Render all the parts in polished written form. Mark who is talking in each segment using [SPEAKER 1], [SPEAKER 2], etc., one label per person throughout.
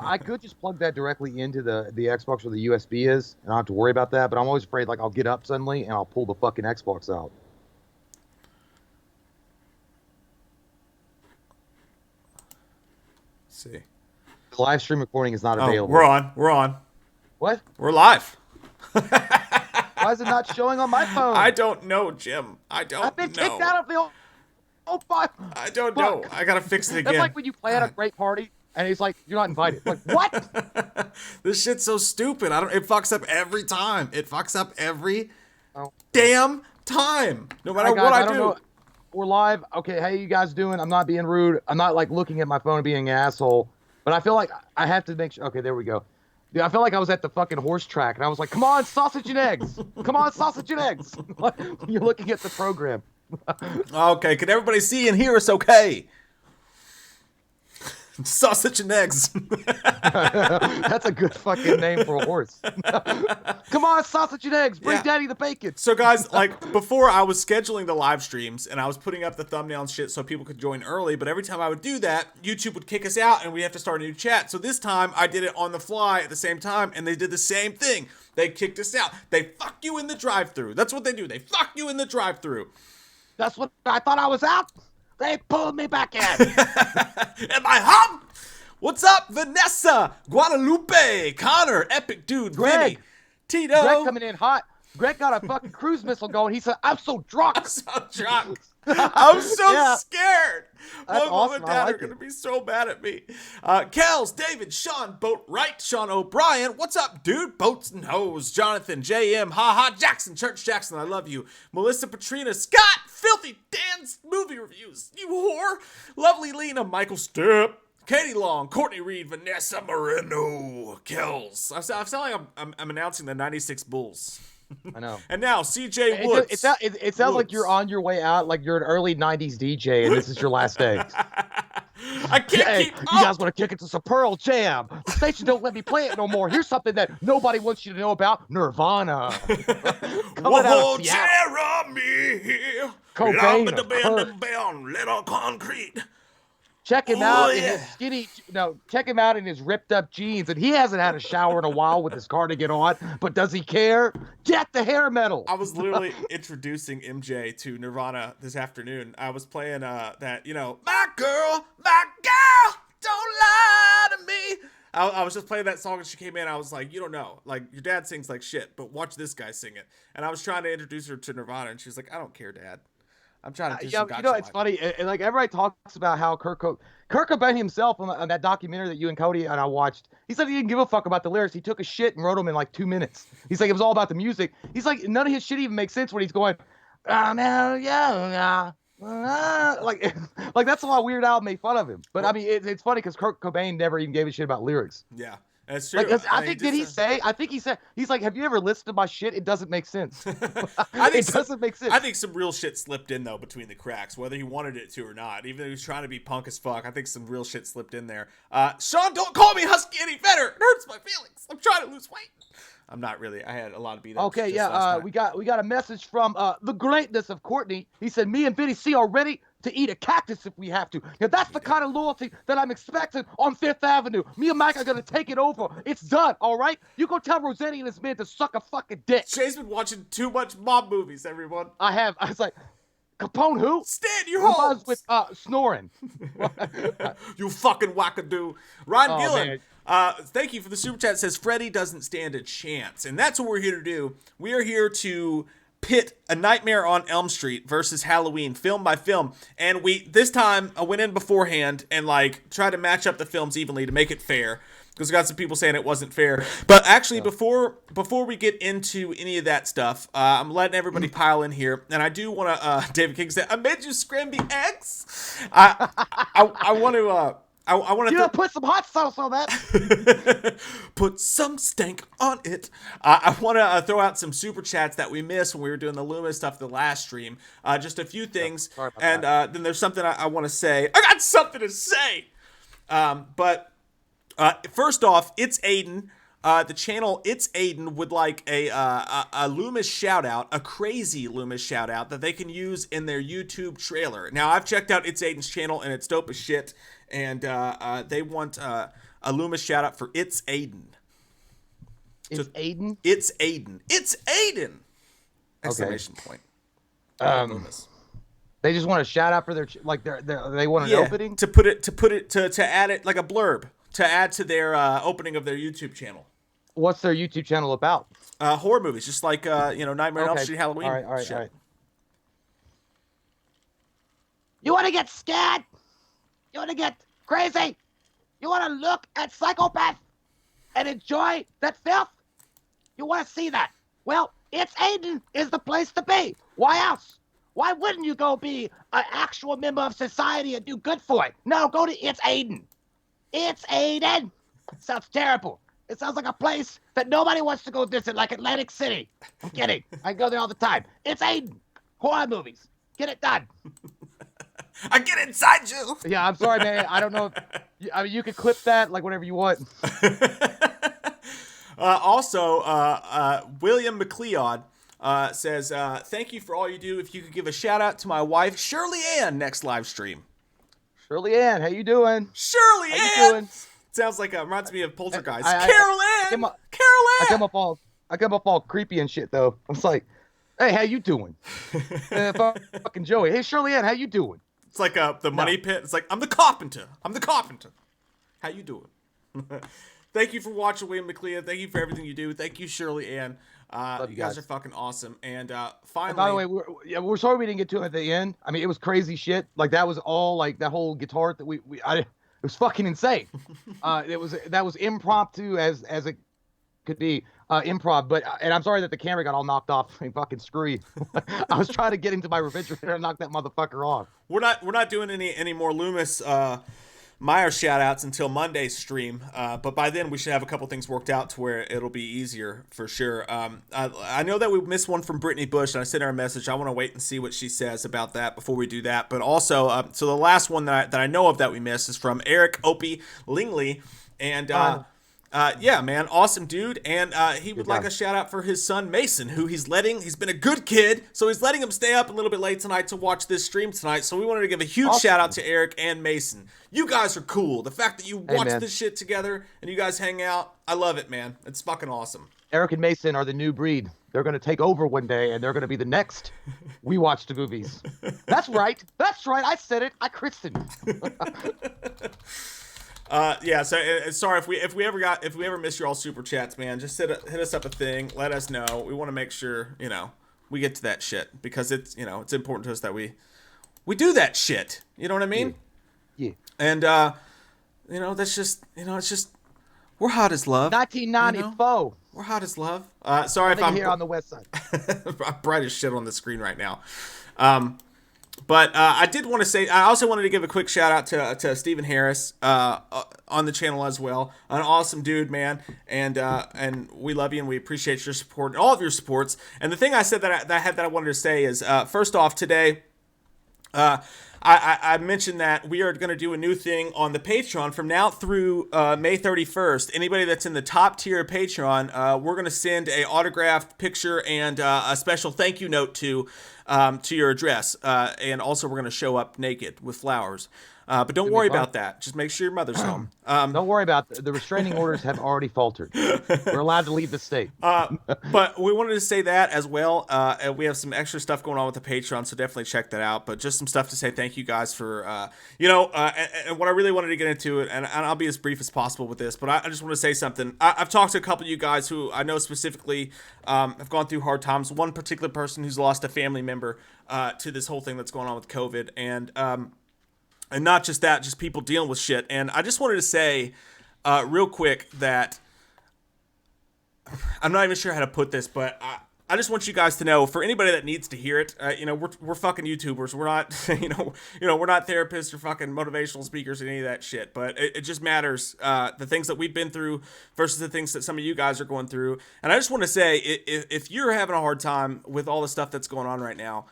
[SPEAKER 1] I could just plug that directly into the Xbox where the USB is, and I don't have to worry about that. But I'm always afraid, like, I'll get up suddenly and I'll pull the fucking Xbox out.
[SPEAKER 2] Let's see.
[SPEAKER 1] The live stream recording is not
[SPEAKER 2] Oh, we're
[SPEAKER 1] available.
[SPEAKER 2] on. We're on.
[SPEAKER 1] What?
[SPEAKER 2] We're live.
[SPEAKER 1] Why is it not showing on my
[SPEAKER 2] I
[SPEAKER 1] phone?
[SPEAKER 2] don't know, Jim. I
[SPEAKER 1] I've
[SPEAKER 2] don't
[SPEAKER 1] been kicked
[SPEAKER 2] know.
[SPEAKER 1] out of the old file.
[SPEAKER 2] I don't know.
[SPEAKER 1] Fuck.
[SPEAKER 2] I gotta fix it
[SPEAKER 1] That's
[SPEAKER 2] again.
[SPEAKER 1] like when you plan a
[SPEAKER 2] God.
[SPEAKER 1] great party and he's like, "You're not invited." Like, what?
[SPEAKER 2] This shit's so stupid. I don't. It fucks up every time. It fucks up every
[SPEAKER 1] Oh,
[SPEAKER 2] damn time. No
[SPEAKER 1] hi
[SPEAKER 2] matter
[SPEAKER 1] guys.
[SPEAKER 2] what
[SPEAKER 1] I
[SPEAKER 2] I
[SPEAKER 1] don't
[SPEAKER 2] do.
[SPEAKER 1] know. We're live. Okay, how you guys doing? I'm not being rude. I'm not like looking at my phone and being an asshole. But I feel like I have to make sure. Okay, there we go. Dude, I felt like I was at the fucking horse track, and I was like, "Come on, sausage and eggs! Come on, sausage and eggs!" You're looking at the program.
[SPEAKER 2] Okay, can everybody see and hear us? Okay. Sausage and eggs.
[SPEAKER 1] That's a good fucking name for a horse. Come on, sausage and eggs! Bring
[SPEAKER 2] Yeah.
[SPEAKER 1] Daddy the bacon.
[SPEAKER 2] So guys, like before I was scheduling the live streams and I was putting up the thumbnail and shit so people could join early, but every time I would do that, YouTube would kick us out and we have to start a new chat. So this time I did it on the fly at the same time and they did the same thing. They kicked us out. They fuck you in the drive-thru. That's what they do. They fuck you in the drive-thru.
[SPEAKER 1] That's what I thought I was out. They pulled me back in.
[SPEAKER 2] Am I home? What's up, Vanessa, Guadalupe, Connor, Epic Dude,
[SPEAKER 1] Greg.
[SPEAKER 2] Vinny, Tito?
[SPEAKER 1] Greg coming in hot. Greg got a fucking cruise missile going. He said, "I'm so drunk."
[SPEAKER 2] I'm so drunk. I'm so
[SPEAKER 1] Yeah.
[SPEAKER 2] scared.
[SPEAKER 1] That's
[SPEAKER 2] My mom
[SPEAKER 1] awesome.
[SPEAKER 2] and
[SPEAKER 1] I
[SPEAKER 2] dad
[SPEAKER 1] like
[SPEAKER 2] are going to
[SPEAKER 1] it.
[SPEAKER 2] be so mad at me. Kels, David, Sean, Boatwright, Sean O'Brien. What's up, dude? Boats and Hose. Jonathan, JM, Haha, Jackson, Church Jackson, I love you. Melissa, Patrina, Scott, Filthy Dan's movie reviews. You whore. Lovely Lena, Michael Stepp. Katie Long, Courtney Reed, Vanessa Moreno, Kels. I sound like I'm announcing the 96 Bulls.
[SPEAKER 1] I know.
[SPEAKER 2] And now, CJ
[SPEAKER 1] It,
[SPEAKER 2] Woods.
[SPEAKER 1] it sounds like you're on your way out, like you're an early '90s DJ, and this is your last day.
[SPEAKER 2] I can't
[SPEAKER 1] Hey,
[SPEAKER 2] keep
[SPEAKER 1] you guys
[SPEAKER 2] up.
[SPEAKER 1] want to kick it to some Pearl Jam? The station don't let me play it no more. Here's something that nobody wants you to know about: Nirvana. Coming out
[SPEAKER 2] Whoa,
[SPEAKER 1] of Seattle.
[SPEAKER 2] Jeremy.
[SPEAKER 1] Cobain,
[SPEAKER 2] Love the
[SPEAKER 1] Kurt.
[SPEAKER 2] band, little concrete.
[SPEAKER 1] Check him
[SPEAKER 2] Oh,
[SPEAKER 1] out in
[SPEAKER 2] yeah.
[SPEAKER 1] his skinny, no, check him out in his ripped up jeans. And he hasn't had a shower in a while with his cardigan on, but does he care? Get the hair metal.
[SPEAKER 2] I was literally introducing MJ to Nirvana this afternoon. I was playing that, my girl, don't lie to me. I was just playing that song and she came in. I was like, you don't know. Like, your dad sings like shit, but watch this guy sing it. And I was trying to introduce her to Nirvana and she was like, I don't care, Dad. I'm trying to do
[SPEAKER 1] Yeah,
[SPEAKER 2] some gotcha
[SPEAKER 1] it's
[SPEAKER 2] life.
[SPEAKER 1] funny. And like everybody talks about how Kurt Cobain himself on that documentary that you and Cody and I watched, he said he didn't give a fuck about the lyrics. He took a shit and wrote them in like 2 minutes. He's like, it was all about the music. He's like, none of his shit even makes sense when he's going, no, yeah, like, like that's why Weird Al made fun of him. But I mean, it's funny because Kurt Cobain never even gave a shit about lyrics.
[SPEAKER 2] Yeah, that's true.
[SPEAKER 1] Like, I
[SPEAKER 2] mean,
[SPEAKER 1] think did he
[SPEAKER 2] just,
[SPEAKER 1] say? I think he said he's like, have you ever listened to my shit? It doesn't make sense.
[SPEAKER 2] I think
[SPEAKER 1] It doesn't make sense.
[SPEAKER 2] I think some real shit slipped in though between the cracks, whether he wanted it to or not. Even though he was trying to be punk as fuck, I think some real shit slipped in there. Sean, don't call me husky any better. It hurts my feelings. I'm trying to lose weight. I'm not really. I had a lot of beat ups.
[SPEAKER 1] Okay,
[SPEAKER 2] just
[SPEAKER 1] yeah,
[SPEAKER 2] last night.
[SPEAKER 1] we got a message from the greatness of Courtney. He said, "Me and Vinny C are ready to eat a cactus if we have to." Now that's the kind of loyalty that I'm expecting on Fifth Avenue. Me and Mike are gonna take it over. It's done, all right? You go tell Rosetti and this man to suck a fucking dick.
[SPEAKER 2] Shay's been watching too much mob movies. Everyone,
[SPEAKER 1] I have. I was like, Capone who?
[SPEAKER 2] stand your
[SPEAKER 1] Who was
[SPEAKER 2] homes.
[SPEAKER 1] with snoring.
[SPEAKER 2] You fucking wackadoo. Ryan
[SPEAKER 1] Oh,
[SPEAKER 2] Gillen,
[SPEAKER 1] man.
[SPEAKER 2] thank you for the super chat. Says Freddy doesn't stand a chance. And that's what we're here to do. We are here to pit A Nightmare on Elm Street versus Halloween film by film. And this time I went in beforehand and like tried to match up the films evenly to make it fair. Because we got some people saying it wasn't fair. But actually, before we get into any of that stuff, I'm letting everybody pile in here. And I do want to, David King said, I made you scramby eggs. I want to, I want
[SPEAKER 1] You
[SPEAKER 2] to
[SPEAKER 1] know, put some hot sauce on that.
[SPEAKER 2] put some stank on it. I want to throw out some super chats that we missed when we were doing the Loomis stuff the last stream. Just a few things.
[SPEAKER 1] Sorry about
[SPEAKER 2] And
[SPEAKER 1] that.
[SPEAKER 2] then there's something I want to say. I got something to say. But first off, it's Aiden. the channel It's Aiden would like a Loomis shout out, a crazy Loomis shout out that they can use in their YouTube trailer. Now I've checked out It's Aiden's channel and it's dope as shit, and they want a Loomis shout out for It's Aiden.
[SPEAKER 1] It's Aiden.
[SPEAKER 2] It's Aiden. It's Aiden! Exclamation point.
[SPEAKER 1] Loomis. They just want a shout out for their they want an opening
[SPEAKER 2] to add it like a blurb to add to their opening of their YouTube channel.
[SPEAKER 1] What's their YouTube channel about?
[SPEAKER 2] Horror movies, just like Nightmare on Elm Street, Halloween.
[SPEAKER 1] All right. You want to get scared? You want to get crazy? You want to look at Psychopath and enjoy that filth? You want to see that? Well, It's Aiden is the place to be. Why else? Why wouldn't you go be an actual member of society and do good for it? No, go to It's Aiden. It's Aiden. Sounds terrible. It sounds like a place that nobody wants to go visit, like Atlantic City. I'm kidding. I go there all the time. It's Aiden. Horror movies. Get it done.
[SPEAKER 2] I get inside you.
[SPEAKER 1] Yeah, I'm sorry, man. I don't know if you could clip that like whatever you want.
[SPEAKER 2] Also, William McLeod says, thank you for all you do. If you could give a shout out to my wife, Shirley Ann, next live stream.
[SPEAKER 1] Shirley Ann, how you doing?
[SPEAKER 2] Shirley
[SPEAKER 1] How
[SPEAKER 2] Ann!
[SPEAKER 1] you doing?
[SPEAKER 2] Sounds like reminds me of Poltergeist.
[SPEAKER 1] Carol
[SPEAKER 2] Ann!
[SPEAKER 1] I
[SPEAKER 2] Carol Ann!
[SPEAKER 1] I come up all creepy and shit though. I was like, hey, how you doing? Fucking Joey. Hey, Shirley Ann, how you doing?
[SPEAKER 2] It's like the money pit. It's like, I'm the carpenter. How you doing? Thank you for watching, William McLeod. Thank you for everything you do. Thank you, Shirley Ann. You guys are fucking awesome. And finally,
[SPEAKER 1] by the way, we're sorry we didn't get to it at the end. I mean, it was crazy shit. Like that was all like that whole guitar that it was fucking insane. That was impromptu as it could be improv. But and I'm sorry that the camera got all knocked off. I mean, fucking screwy. I was trying to get into my refrigerator and knock that motherfucker off.
[SPEAKER 2] We're not doing any more Loomis Meyer shout outs until Monday's stream, but by then we should have a couple things worked out to where it'll be easier for sure. I know that we missed one from Brittany Bush, and I sent her a message. I want to wait and see what she says about that before we do that. But also, so the last one that I know of that we missed is from Eric Opie Lingley, and yeah, man, awesome dude, and he would like a shout out for his son Mason, who he's been a good kid, so he's letting him stay up a little bit late tonight to watch this stream tonight. So we wanted to give a huge shout out to Eric and Mason. You guys are cool. The fact that you watch this shit together and you guys hang out, I love it, man. It's fucking awesome.
[SPEAKER 1] Eric and Mason are the new breed. They're going to take over one day, and they're going to be the next We Watch the Movies. That's right. I said it. I christened.
[SPEAKER 2] Yeah, so sorry if we ever miss your all super chats, man. Just hit us up a thing. Let us know. We want to make sure we get to that shit because it's it's important to us that we do that shit. You know what I mean?
[SPEAKER 1] Yeah.
[SPEAKER 2] And that's just it's just we're hot as love.
[SPEAKER 1] 1994.
[SPEAKER 2] We're hot as love. Sorry if I'm
[SPEAKER 1] here on the west side.
[SPEAKER 2] I'm bright as shit on the screen right now. But I did want to say, I also wanted to give a quick shout out to Stephen Harris on the channel as well. An awesome dude, man, and we love you and we appreciate your support and all of your supports. And the thing I said that I wanted to say is, first off, today, I mentioned that we are going to do a new thing on the Patreon from now through May 31st. Anybody that's in the top tier of Patreon, we're going to send a autographed picture and a special thank you note to your address. And also we're going to show up naked with flowers. But don't worry about that. Just make sure your mother's home.
[SPEAKER 1] Don't worry about it. The restraining orders have already faltered. We're allowed to leave the state.
[SPEAKER 2] But we wanted to say that as well. And we have some extra stuff going on with the Patreon, so definitely check that out. But just some stuff to say thank you guys for, and what I really wanted to get into it, and I'll be as brief as possible with this, but I just want to say something. I've talked to a couple of you guys who I know specifically have gone through hard times. One particular person who's lost a family member to this whole thing that's going on with COVID. And not just that, just people dealing with shit. And I just wanted to say real quick that I'm not even sure how to put this, but I just want you guys to know, for anybody that needs to hear it, we're fucking YouTubers. We're not, we're not therapists or fucking motivational speakers or any of that shit. But it just matters, the things that we've been through versus the things that some of you guys are going through. And I just want to say, if you're having a hard time with all the stuff that's going on right now,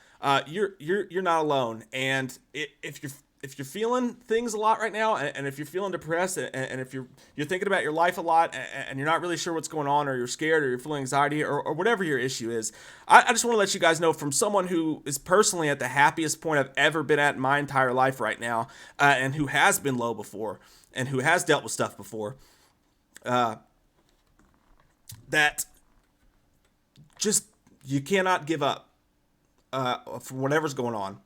[SPEAKER 2] you're not alone. And if you're if you're feeling things a lot right now, and if you're feeling depressed, and if you're thinking about your life a lot, and you're not really sure what's going on, or you're scared, or you're feeling anxiety, or whatever your issue is, I just want to let you guys know, from someone who is personally at the happiest point I've ever been at in my entire life right now, and who has been low before, and who has dealt with stuff before, that just, you cannot give up from whatever's going on.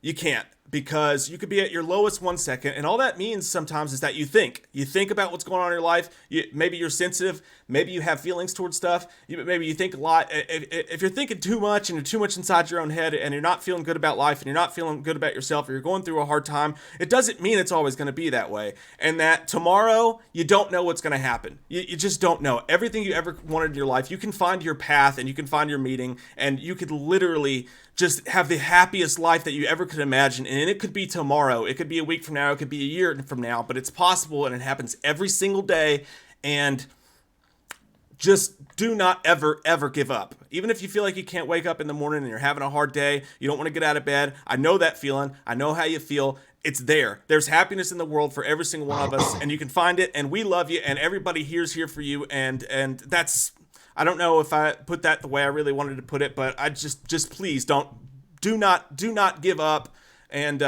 [SPEAKER 2] You can't, because you could be at your lowest 1 second, and all that means sometimes is that you think about what's going on in your life. Maybe you're sensitive, maybe you have feelings towards stuff, maybe you think a lot. If you're thinking too much, and you're too much inside your own head, and you're not feeling good about life, and you're not feeling good about yourself, or you're going through a hard time, it doesn't mean it's always going to be that way, and that tomorrow you don't know what's going to happen. You just don't know. Everything you ever wanted in your life, you can find your path, and you can find your meaning, and you could literally just have the happiest life that you ever could imagine. And it could be tomorrow, it could be a week from now, it could be a year from now, but it's possible, and it happens every single day. And just do not ever give up. Even if you feel like you can't wake up in the morning and you're having a hard day, you don't want to get out of bed. I know that feeling. I know how you feel. It's there. There's happiness in the world for every single one of us, and you can find it, and we love you, and everybody here's here for you. And that's, I don't know if I put that the way I really wanted to put it, but I just please do not give up. And,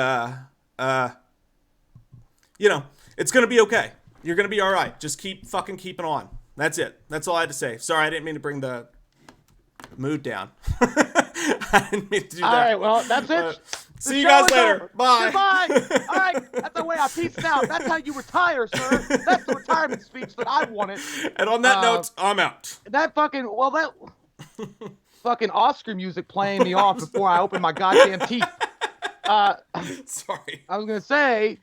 [SPEAKER 2] it's going to be okay. You're going to be all right. Just keep fucking keeping on. That's it. That's all I had to say. Sorry, I didn't mean to bring the mood down. I didn't mean to do that.
[SPEAKER 1] All right, well, that's it.
[SPEAKER 2] See you guys later.
[SPEAKER 1] Over.
[SPEAKER 2] Bye.
[SPEAKER 1] Goodbye. All right, that's the way I peaced out. That's how you retire, sir. That's the retirement speech that I wanted.
[SPEAKER 2] And on that note, I'm out.
[SPEAKER 1] That fucking Oscar music playing me off before I open my goddamn teeth.
[SPEAKER 2] Sorry.
[SPEAKER 1] I was gonna say,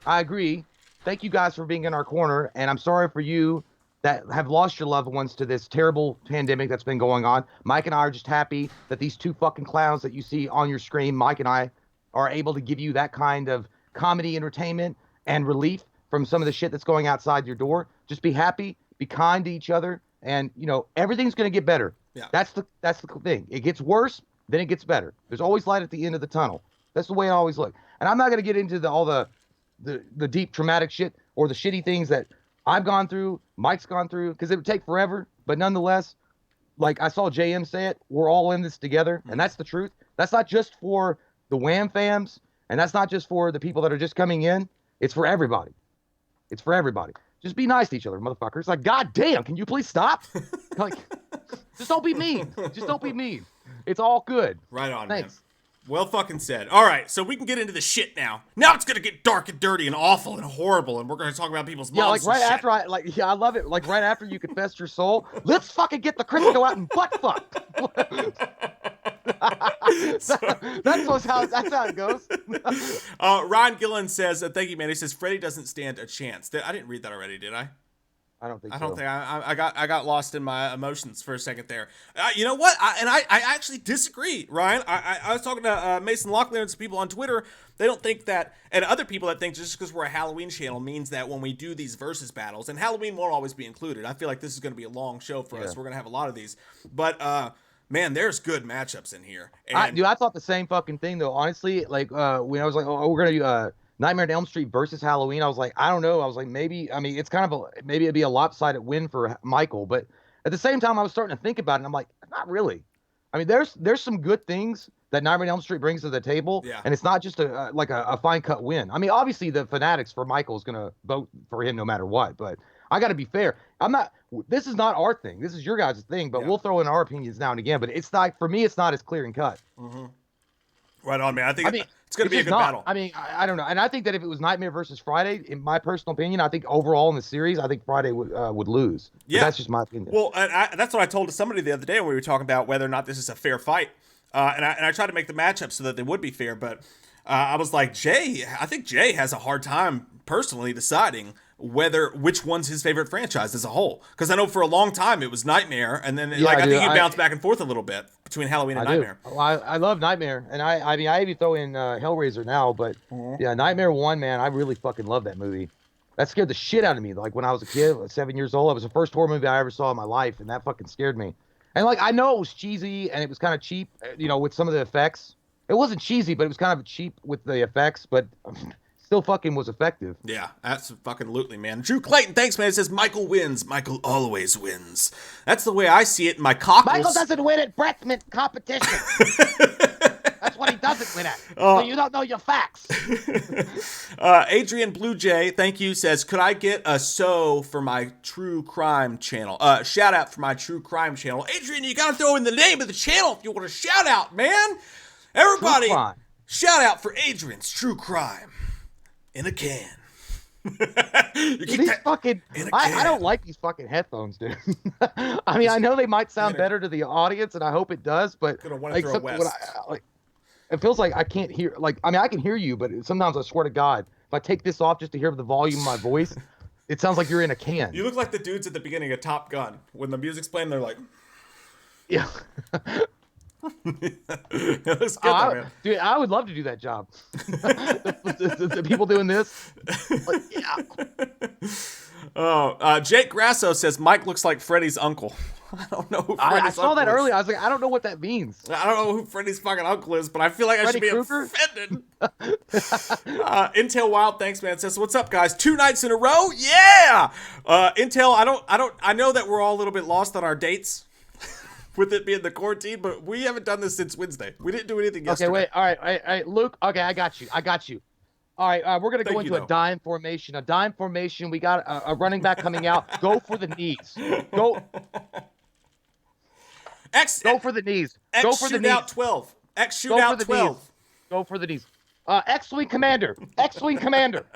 [SPEAKER 1] I agree. Thank you guys for being in our corner, and I'm sorry for you that have lost your loved ones to this terrible pandemic that's been going on. Mike and I are just happy that these two fucking clowns that you see on your screen, Mike and I, are able to give you that kind of comedy entertainment and relief from some of the shit that's going outside your door. Just be happy, be kind to each other, and everything's gonna get better.
[SPEAKER 2] Yeah.
[SPEAKER 1] That's the thing. It gets worse, then it gets better. There's always light at the end of the tunnel. That's the way I always look. And I'm not gonna get into all the deep traumatic shit or the shitty things that I've gone through, Mike's gone through, because it would take forever. But nonetheless, like I saw JM say it, we're all in this together, and that's the truth. That's not just for the Wham fams, and that's not just for the people that are just coming in. It's for everybody. It's for everybody. Just be nice to each other, motherfuckers. Like, goddamn, can you please stop? Like, just don't be mean. Just don't be mean. It's all good.
[SPEAKER 2] Right on,
[SPEAKER 1] Thanks.
[SPEAKER 2] man. Well fucking said. All right, so we can get into the shit now. Now it's gonna get dark and dirty and awful and horrible, and we're gonna talk about people's moms.
[SPEAKER 1] Yeah, like right
[SPEAKER 2] and
[SPEAKER 1] after I love it. Like right after you confess your soul, let's fucking get the Crisco out and butt fuck. That's how it goes.
[SPEAKER 2] Ryan Gillen says, "Thank you, man." He says Freddie doesn't stand a chance. I didn't read that already, did I?
[SPEAKER 1] I don't think.
[SPEAKER 2] I got lost in my emotions for a second there. You know what? I actually disagree, Ryan. I was talking to Mason Locklear and some people on Twitter. They don't think that, and other people that think just because we're a Halloween channel means that when we do these versus battles, and Halloween won't always be included. I feel like this is going to be a long show for us. We're going to have a lot of these, but man, there's good matchups in here. And
[SPEAKER 1] I thought the same fucking thing though. Honestly, like when I was like, oh, we're gonna do Nightmare on Elm Street versus Halloween. I was like, I don't know. I was like, maybe. I mean, it's kind of maybe it'd be a lopsided win for Michael, but at the same time, I was starting to think about it. And I'm like, not really. I mean, there's some good things that Nightmare on Elm Street brings to the table, and it's not just a fine cut win. I mean, obviously the fanatics for Michael is gonna vote for him no matter what, but I got to be fair. This is not our thing. This is your guys' thing, but we'll throw in our opinions now and again. But it's not, for me, it's not as clear and cut.
[SPEAKER 2] Mm-hmm. Right on, man. I think it's going to be a good battle.
[SPEAKER 1] I mean, I don't know. And I think that if it was Nightmare versus Friday, in my personal opinion, I think overall in the series, I think Friday would lose. Yeah. But that's just my opinion.
[SPEAKER 2] Well, that's what I told somebody the other day when we were talking about whether or not this is a fair fight. And I tried to make the matchup so that they would be fair, but I was like, I think Jay has a hard time personally deciding which one's his favorite franchise as a whole. Because I know for a long time it was Nightmare, and then I think you bounce back and forth a little bit between Halloween and Nightmare.
[SPEAKER 1] I love Nightmare, and I mean I even throw in Hellraiser now, but yeah, Nightmare 1, man, I really fucking love that movie. That scared the shit out of me. Like when I was a kid, 7 years old, it was the first horror movie I ever saw in my life, and that fucking scared me. And like I know it was cheesy and it was kind of cheap, with some of the effects. It wasn't cheesy, but it was kind of cheap with the effects, but still fucking was effective.
[SPEAKER 2] Yeah, that's fucking lootly, man. Drew Clayton, thanks, man. It says Michael wins. Michael always wins. That's the way I see it in my cockles.
[SPEAKER 1] Michael doesn't win at breath mint competition. That's what he doesn't win at. So you don't know your facts.
[SPEAKER 2] Adrian Blue Jay, thank you, says, could I get a for my true crime channel? Shout out for my true crime channel. Adrian, you gotta throw in the name of the channel if you want a shout out, man. Everybody, shout out for Adrian's True Crime in a can.
[SPEAKER 1] These fucking, I don't like these fucking headphones, dude. I mean, I know they might sound better to the audience, and I hope it does, but like, it feels like I can't hear. Like, I mean, I can hear you, but sometimes I swear to God, if I take this off just to hear the volume of my voice, it sounds like you're in a can.
[SPEAKER 2] You look like the dudes at the beginning of Top Gun when the music's playing. They're like,
[SPEAKER 1] yeah.
[SPEAKER 2] It looks good, though, man.
[SPEAKER 1] Dude, I would love to do that job. the people doing this, like, yeah.
[SPEAKER 2] Jake Grasso says Mike looks like Freddy's uncle. I don't know who Freddy's
[SPEAKER 1] I saw that earlier. I was like, I don't know what that means.
[SPEAKER 2] I don't know who Freddy's fucking uncle is, but I feel like I should be offended. Intel Wild, thanks, man, says, what's up, guys? 2 nights in a row? Yeah! Intel, I know that we're all a little bit lost on our dates with it being the quarantine, but we haven't done this since Wednesday. We didn't do anything yesterday.
[SPEAKER 1] Okay, wait. All right, Luke. Okay, I got you. All right, we're going to go into a dime formation. A dime formation. We got a running back coming out. Go for the knees. Go for the knees. Go for the knees.
[SPEAKER 2] Shootout 12. X shootout 12.
[SPEAKER 1] Go for the knees. X-Wing Commander. X-Wing Commander.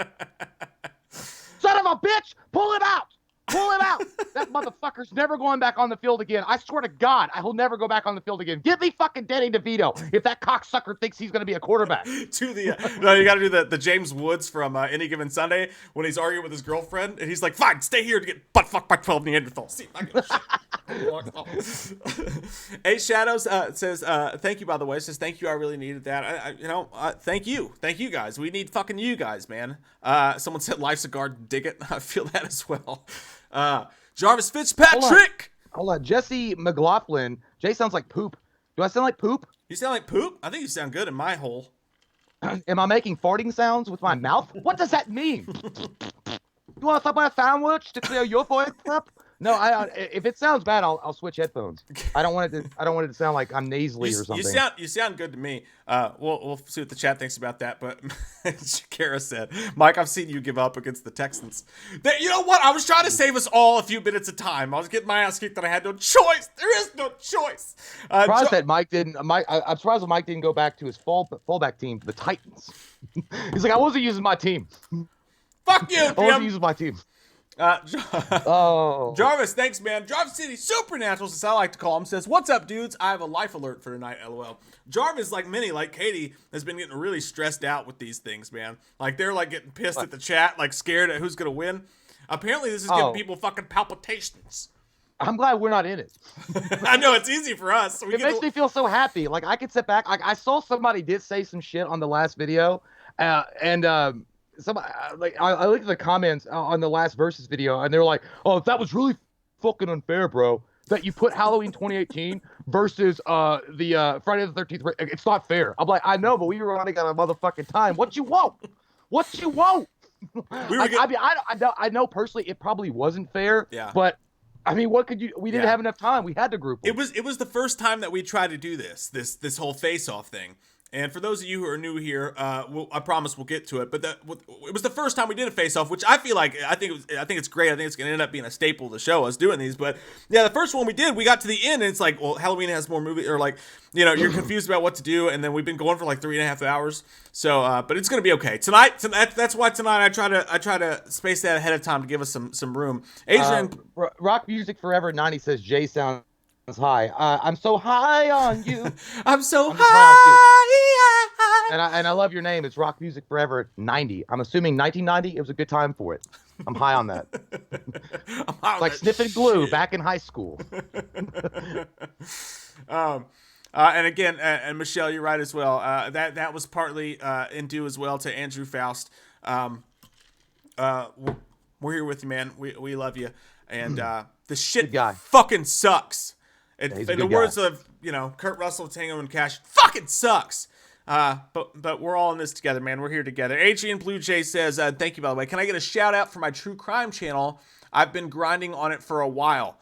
[SPEAKER 1] Son of a bitch! Pull him out! Pull him out! That motherfucker's never going back on the field again. I swear to God, I will never go back on the field again. Give me fucking Danny DeVito if that cocksucker thinks he's going to be a quarterback.
[SPEAKER 2] No, you got to do the James Woods from Any Given Sunday when he's arguing with his girlfriend, and he's like, fine, stay here to get butt fucked by 12 Neanderthals. See, I give a shit. Eight Shadows says, thank you, by the way. Says, thank you, I really needed that. Thank you guys. We need fucking you guys, man. Someone said, life's a garden, dig it. I feel that as well. Jarvis Fitzpatrick.
[SPEAKER 1] Hold on. Jesse McLaughlin. Jay sounds like poop. Do I sound like poop?
[SPEAKER 2] You sound like poop? I think you sound good in my hole.
[SPEAKER 1] Am I making farting sounds with my mouth? What does that mean? You want to talk about a sandwich to clear your voice up? No, if it sounds bad, I'll switch headphones. I don't want it to sound like I'm nasally or something.
[SPEAKER 2] You sound good to me. We'll see what the chat thinks about that. But Shakira said, Mike, I've seen you give up against the Texans. You know what? I was trying to save us all a few minutes of time. I was getting my ass kicked and I had no choice. There is no choice.
[SPEAKER 1] I'm surprised that Mike didn't. I'm surprised that Mike didn't go back to his fullback team, the Titans. He's like, I wasn't using my team.
[SPEAKER 2] Fuck you.
[SPEAKER 1] I wasn't using my team.
[SPEAKER 2] Jarvis, thanks, man. Jarvis City Supernaturals, as I like to call him, says, what's up, dudes? I have a life alert for tonight, LOL. Jarvis, like many, like Katie, has been getting really stressed out with these things, man. Like, they're like getting pissed at the chat, like scared at who's gonna win. Apparently, this is giving people fucking palpitations.
[SPEAKER 1] I'm glad we're not in it.
[SPEAKER 2] I know, it's easy for us.
[SPEAKER 1] It makes me feel so happy. Like, I could sit back. I saw somebody did say some shit on the last video, somebody, I looked at the comments on the last Versus video, and they're like, "Oh, that was really fucking unfair, bro. That you put Halloween 2018 versus the Friday the 13th. It's not fair." I'm like, I know, but we were running out of motherfucking time. What you want? What you want? I know personally, it probably wasn't fair.
[SPEAKER 2] Yeah.
[SPEAKER 1] But I mean, what could you? We didn't have enough time. We had to group them.
[SPEAKER 2] It was the first time that we tried to do this whole face-off thing. And for those of you who are new here, I promise we'll get to it. But it was the first time we did a face-off, which I think it's great. I think it's going to end up being a staple of the show, us doing these. But yeah, the first one we did, we got to the end, and it's like, well, Halloween has more movie, or like, you know, you're confused about what to do, and then we've been going for like 3.5 hours. So, but it's going to be okay tonight. That's why tonight I try to space that ahead of time to give us some room. Adrian,
[SPEAKER 1] Rock Music Forever 90 says Jay sounds high. I'm so high on you.
[SPEAKER 2] I'm so high.
[SPEAKER 1] And I love your name. It's Rock Music Forever 90. I'm assuming 1990. It was a good time for it. I'm high on that. It's like sniffing glue back in high school.
[SPEAKER 2] And again, and Michelle, you're right as well. That was partly in due as well to Andrew Faust. We're here with you, man. We love you. And the shit fucking sucks. In the words of, Kurt Russell, Tango and Cash, fucking sucks. But we're all in this together, man. We're here together. Adrian Blue Jay says, thank you, by the way. Can I get a shout out for my true crime channel? I've been grinding on it for a while.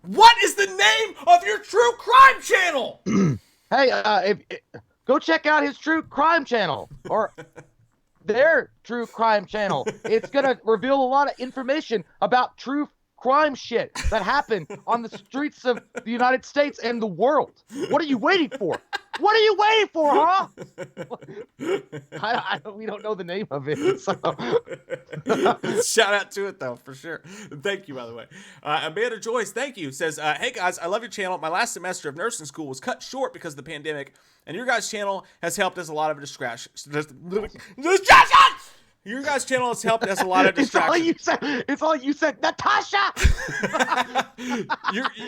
[SPEAKER 2] What is the name of your true crime channel?
[SPEAKER 1] Hey, go check out his true crime channel or their true crime channel. It's gonna reveal a lot of information about true crime shit that happened on the streets of the United States and the world. What are you waiting for? What are you waiting for, huh? We don't know the name of it. So.
[SPEAKER 2] Shout out to it, though, for sure. Thank you, by the way. Amanda Joyce, thank you, says, hey, guys, I love your channel. My last semester of nursing school was cut short because of the pandemic, and your guys' channel has helped us a lot of distractions. Your guys' channel has helped us a lot of distractions.
[SPEAKER 1] It's all you said, Natasha!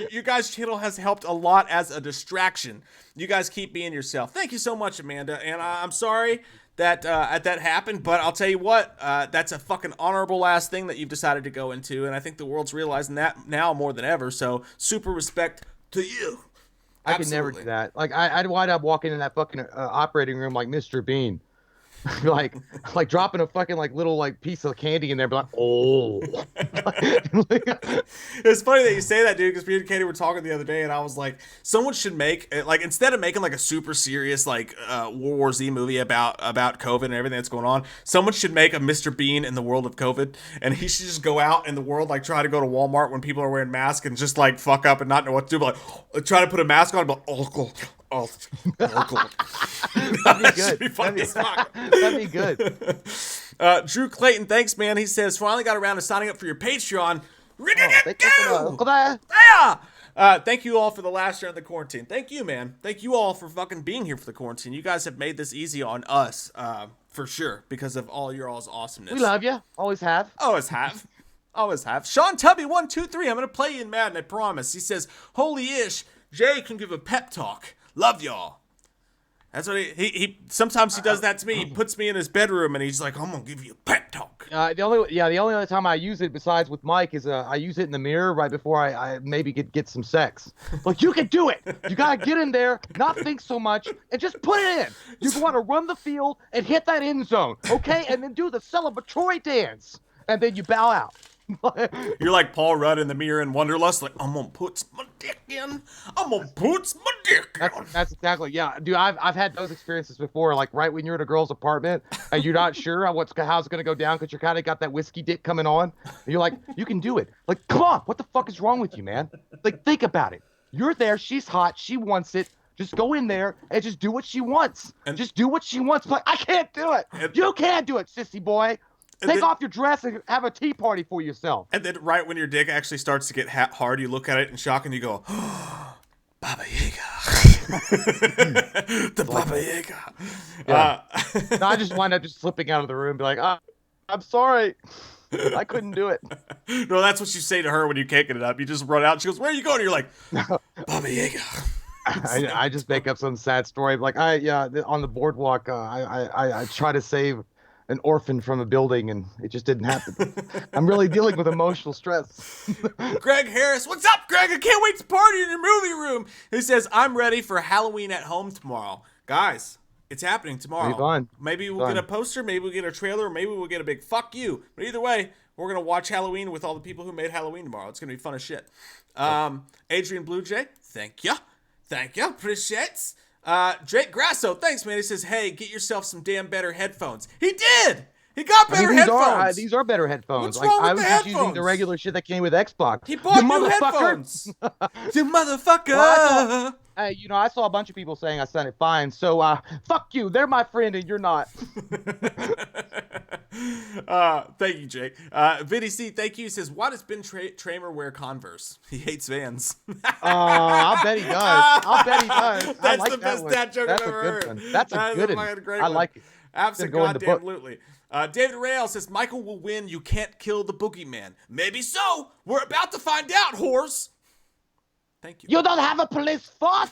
[SPEAKER 2] Your guys' channel has helped a lot as a distraction. You guys keep being yourself. Thank you so much, Amanda. And I'm sorry that that happened, but I'll tell you what, that's a fucking honorable ass thing that you've decided to go into, and I think the world's realizing that now more than ever, so super respect to you.
[SPEAKER 1] I could never do that. Like, I'd wind up walking in that fucking operating room like Mr. Bean. like dropping a fucking like little like piece of candy in there, but like, oh.
[SPEAKER 2] It's funny that you say that, dude, because me and Katie were talking the other day, and I was like, someone should make like, instead of making like a super serious like World War Z movie about COVID and everything that's going on, someone should make a Mr. Bean in the world of COVID, and he should just go out in the world, like try to go to Walmart when people are wearing masks and just like fuck up and not know what to do, but like try to put a mask on, but oh,
[SPEAKER 1] that'd be good. That'd be good.
[SPEAKER 2] Drew Clayton, thanks, man. He says, finally got around to signing up for your Patreon. Thank you all for the last year of the quarantine. Thank you, man. Thank you all for fucking being here for the quarantine. You guys have made this easy on us, for sure, because of all your all's awesomeness.
[SPEAKER 1] We love you. Always have.
[SPEAKER 2] Always have. Always have. Sean Tubby, 123. I'm going to play you in Madden, I promise. He says, holy ish, Jay can give a pep talk. Love y'all. That's what he sometimes he does that to me. He puts me in his bedroom and he's like, I'm gonna give you a pep talk.
[SPEAKER 1] The only other time I use it besides with Mike is I use it in the mirror right before I maybe get some sex. Like, you can do it. You gotta get in there, not think so much, and just put it in. You want to run the field and hit that end zone, okay? And then do the celebratory dance, and then you bow out.
[SPEAKER 2] You're like Paul Rudd in the mirror in Wonderlust, like, I'm gonna put my dick in. I'm gonna put my dick in.
[SPEAKER 1] That's exactly, yeah, dude. I've had those experiences before, like right when you're at a girl's apartment and you're not sure how it's gonna go down because you're kind of got that whiskey dick coming on. And you're like, you can do it. Like, come on, what the fuck is wrong with you, man? Like, think about it. You're there, she's hot, she wants it. Just go in there and just do what she wants. And just do what she wants. Like, I can't do it. You can't do it, sissy boy. Take off your dress and have a tea party for yourself.
[SPEAKER 2] And then right when your dick actually starts to get hard, you look at it in shock and you go, oh, Baba Yaga. The Baba Yaga.
[SPEAKER 1] Yeah. No, I just wind up just slipping out of the room and be like, I'm sorry. I couldn't do it.
[SPEAKER 2] No, that's what you say to her when you can't get it up. You just run out. She goes, where are you going? And you're like, Baba Yaga.
[SPEAKER 1] I just make up some sad story. Like, on the boardwalk, I try to save an orphan from a building, and it just didn't happen. I'm really dealing with emotional stress.
[SPEAKER 2] Greg Harris, what's up, Greg? I can't wait to party in your movie room. He says, I'm ready for Halloween at home tomorrow. Guys, it's happening tomorrow.
[SPEAKER 1] Fun.
[SPEAKER 2] Maybe we'll get a poster, maybe we'll get a trailer, maybe we'll get a big fuck you. But either way, we're going to watch Halloween with all the people who made Halloween tomorrow. It's going to be fun as shit. Adrian Blue Jay, thank you. Thank you. Appreciate Drake Grasso, thanks, man. He says, hey, get yourself some damn better headphones. He did! He got better headphones.
[SPEAKER 1] These are better headphones.
[SPEAKER 2] What's wrong with
[SPEAKER 1] I was
[SPEAKER 2] the
[SPEAKER 1] just
[SPEAKER 2] headphones?
[SPEAKER 1] using the regular shit that came with Xbox.
[SPEAKER 2] He bought new headphones. You motherfucker.
[SPEAKER 1] Well, I saw a bunch of people saying I sounded fine. So, fuck you. They're my friend and you're not.
[SPEAKER 2] Thank you, Jake. Vinny C, thank you. He says, why does Ben Tramer wear Converse? He hates Vans.
[SPEAKER 1] I'll bet he does.
[SPEAKER 2] That's the best dad joke I've ever heard.
[SPEAKER 1] That's a good one. I like it.
[SPEAKER 2] Absolutely. David Rail says, Michael will win. You can't kill the boogeyman. Maybe so. We're about to find out, whores. Thank you.
[SPEAKER 1] You don't have a police force?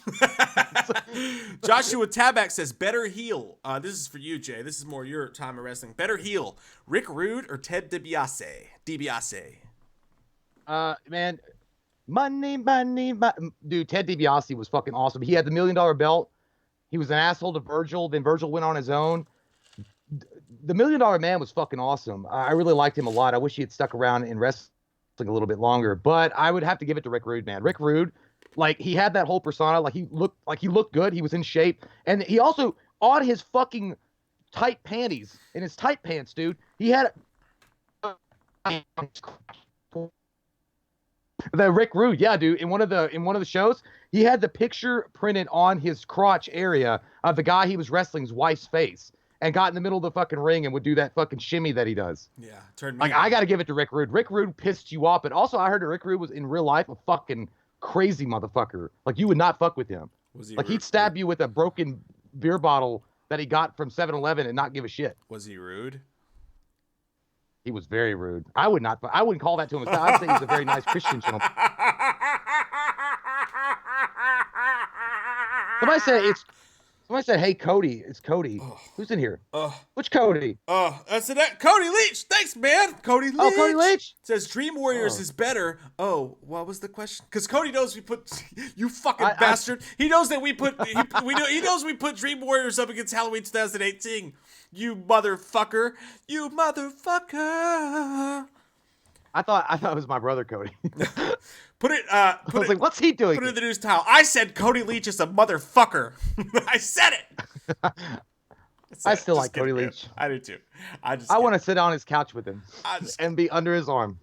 [SPEAKER 2] Joshua Tabak says, better heel. This is for you, Jay. This is more your time of wrestling. Better heel. Rick Rude or Ted DiBiase?
[SPEAKER 1] Man, money. Dude, Ted DiBiase was fucking awesome. He had the $1 million belt. He was an asshole to Virgil. Then Virgil went on his own. The $1 Million Man was fucking awesome. I really liked him a lot. I wish he had stuck around in wrestling a little bit longer, but I would have to give it to Rick Rude, man. Rick Rude, like he had that whole persona. Like he looked good. He was in shape, and he also on his fucking tight panties in his tight pants, dude. He had the Rick Rude, yeah, dude. In one of the shows, he had the picture printed on his crotch area of the guy he was wrestling's wife's face, and got in the middle of the fucking ring and would do that fucking shimmy that he does.
[SPEAKER 2] Yeah, turned me
[SPEAKER 1] like
[SPEAKER 2] on.
[SPEAKER 1] I got to give it to Rick Rude. Rick Rude pissed you off, but also I heard that Rick Rude was in real life a fucking crazy motherfucker. Like you would not fuck with him.
[SPEAKER 2] Was he
[SPEAKER 1] like
[SPEAKER 2] rude?
[SPEAKER 1] He'd stab you with a broken beer bottle that he got from 7-Eleven and not give a shit.
[SPEAKER 2] Was he rude?
[SPEAKER 1] He was very rude. I wouldn't call that to him. I'd say he's a very nice Christian gentleman. Somebody said, "Hey, Cody, it's Cody. Who's in here? Which Cody?
[SPEAKER 2] That's it. Cody Leach. Thanks, man. Cody Leach.
[SPEAKER 1] Oh, Cody Leach
[SPEAKER 2] says Dream Warriors is better. Oh, what was the question? Because Cody knows we put you fucking bastard. He knows that we put he knows we put Dream Warriors up against Halloween 2018. You motherfucker. You motherfucker.
[SPEAKER 1] I thought it was my brother Cody.
[SPEAKER 2] Put it.
[SPEAKER 1] I was like, what's he doing?
[SPEAKER 2] Put it in the news towel. I said Cody Leach is a motherfucker. I said it.
[SPEAKER 1] I still like Cody Leach.
[SPEAKER 2] I do too.
[SPEAKER 1] I want to sit on his couch with him and be under his arm,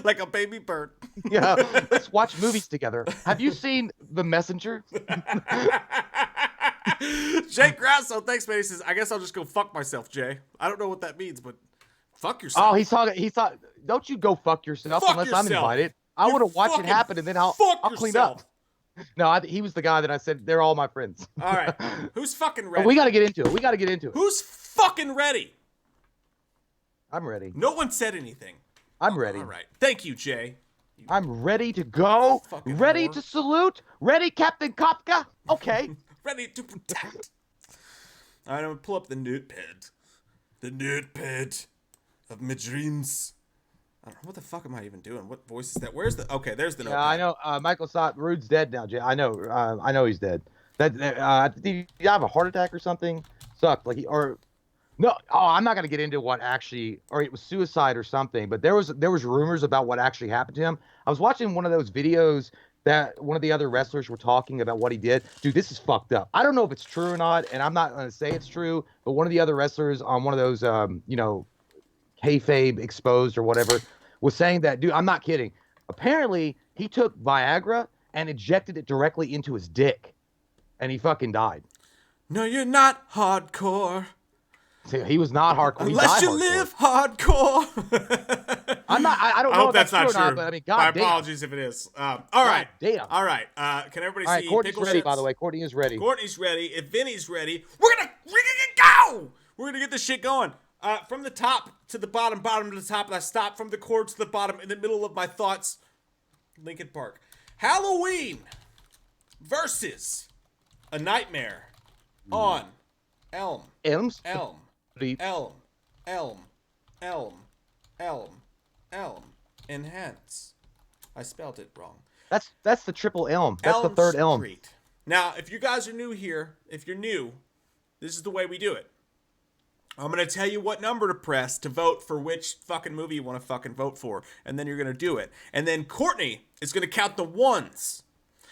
[SPEAKER 2] like a baby bird.
[SPEAKER 1] Yeah, let's watch movies together. Have you seen The Messenger?
[SPEAKER 2] Jay Grasso, thanks, man. He says, I guess I'll just go fuck myself, Jay. I don't know what that means, but fuck yourself.
[SPEAKER 1] Oh, he's talking. Don't you go fuck yourself unless I'm invited. I want to watch it happen, and then I'll clean up. No, he was the guy that I said they're all my friends.
[SPEAKER 2] All right, who's fucking ready?
[SPEAKER 1] But we got to get into it.
[SPEAKER 2] Who's fucking ready?
[SPEAKER 1] I'm ready.
[SPEAKER 2] No one said anything.
[SPEAKER 1] I'm ready.
[SPEAKER 2] All right, thank you, Jay.
[SPEAKER 1] I'm ready to go. Ready to salute. Ready, Captain Kopka. Okay.
[SPEAKER 2] Ready to protect. All right, I'm gonna pull up the notepad. The notepad of my dreams. I don't know, what the fuck am I even doing? What voice is that? Where's the? Okay, there's the notepad.
[SPEAKER 1] Yeah, I know. Michael Stott, Rude's dead now, Jay. I know he's dead. Did he have a heart attack or something? Sucked. No. Oh, I'm not gonna get into what actually, or it was suicide or something. But there was rumors about what actually happened to him. I was watching one of those videos that one of the other wrestlers were talking about what he did. Dude, this is fucked up. I don't know if it's true or not, and I'm not gonna say it's true. But one of the other wrestlers on one of those, kayfabe exposed or whatever, was saying that, dude, I'm not kidding. Apparently, he took Viagra and injected it directly into his dick, and he fucking died.
[SPEAKER 2] No, you're not hardcore.
[SPEAKER 1] See, he was not hardcore.
[SPEAKER 2] Unless you live hardcore.
[SPEAKER 1] I'm not. I don't know if that's true or not, but I mean, God
[SPEAKER 2] My
[SPEAKER 1] damn.
[SPEAKER 2] apologies if it is. All right.
[SPEAKER 1] Damn.
[SPEAKER 2] All right. Can everybody
[SPEAKER 1] All right,
[SPEAKER 2] see
[SPEAKER 1] Courtney's
[SPEAKER 2] Pickle
[SPEAKER 1] ready,
[SPEAKER 2] Shits?
[SPEAKER 1] by the way. Courtney is ready.
[SPEAKER 2] Courtney's ready. If Vinny's ready, we're gonna go. We're gonna get this shit going. From the top to the bottom, bottom to the top, and I stop from the core to the bottom in the middle of my thoughts. Linkin Park. Halloween versus A Nightmare on Elm.
[SPEAKER 1] Elms.
[SPEAKER 2] Elm. Enhance. I spelled it wrong.
[SPEAKER 1] That's the triple elm. That's
[SPEAKER 2] Elm
[SPEAKER 1] the third elm.
[SPEAKER 2] Street. Now, if you guys are new here, if you're new, this is the way we do it. I'm going to tell you what number to press to vote for which fucking movie you want to fucking vote for, and then you're going to do it. And then Courtney is going to count the ones.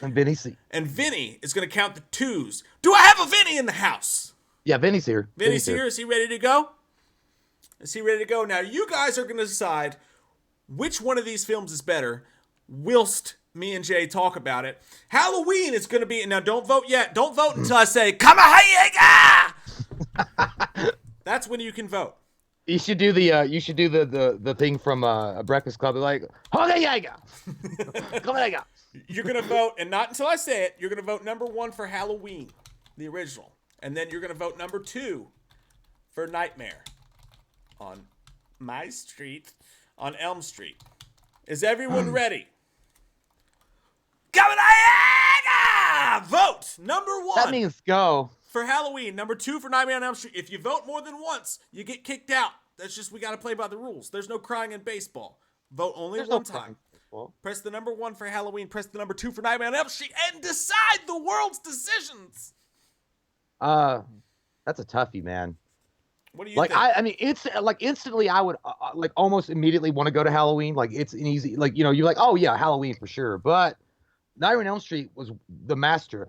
[SPEAKER 1] And Vinny C.
[SPEAKER 2] And Vinny is going to count the twos. Do I have a Vinny in the house?
[SPEAKER 1] Yeah, Vinny's here.
[SPEAKER 2] Vinny's here. Is he ready to go? Is he ready to go? Now, you guys are going to decide which one of these films is better whilst me and Jay talk about it. Halloween is going to be... Now, don't vote yet. Don't vote until I say, Kamahayega! That's when you can vote.
[SPEAKER 1] You should do the thing from a Breakfast Club, like Kamahayega.
[SPEAKER 2] You're going to vote, and not until I say it, you're going to vote number 1 for Halloween, the original. And then you're going to vote number 2 for Nightmare on my street, on Elm Street. Is everyone ready? Kamahayega! Vote number 1.
[SPEAKER 1] That means go.
[SPEAKER 2] For Halloween, number 2 for Nightmare on Elm Street. If you vote more than once, you get kicked out. That's just, we got to play by the rules. There's no crying in baseball. Vote only one time. Press the number 1 for Halloween. Press the number 2 for Nightmare on Elm Street and decide the world's decisions.
[SPEAKER 1] Uh, that's a toughie, man.
[SPEAKER 2] What do you
[SPEAKER 1] Like
[SPEAKER 2] think?
[SPEAKER 1] I mean, it's like instantly, I would like almost immediately want to go to Halloween. Like it's an easy, like you're like, oh yeah, Halloween for sure. But Nightmare on Elm Street was the master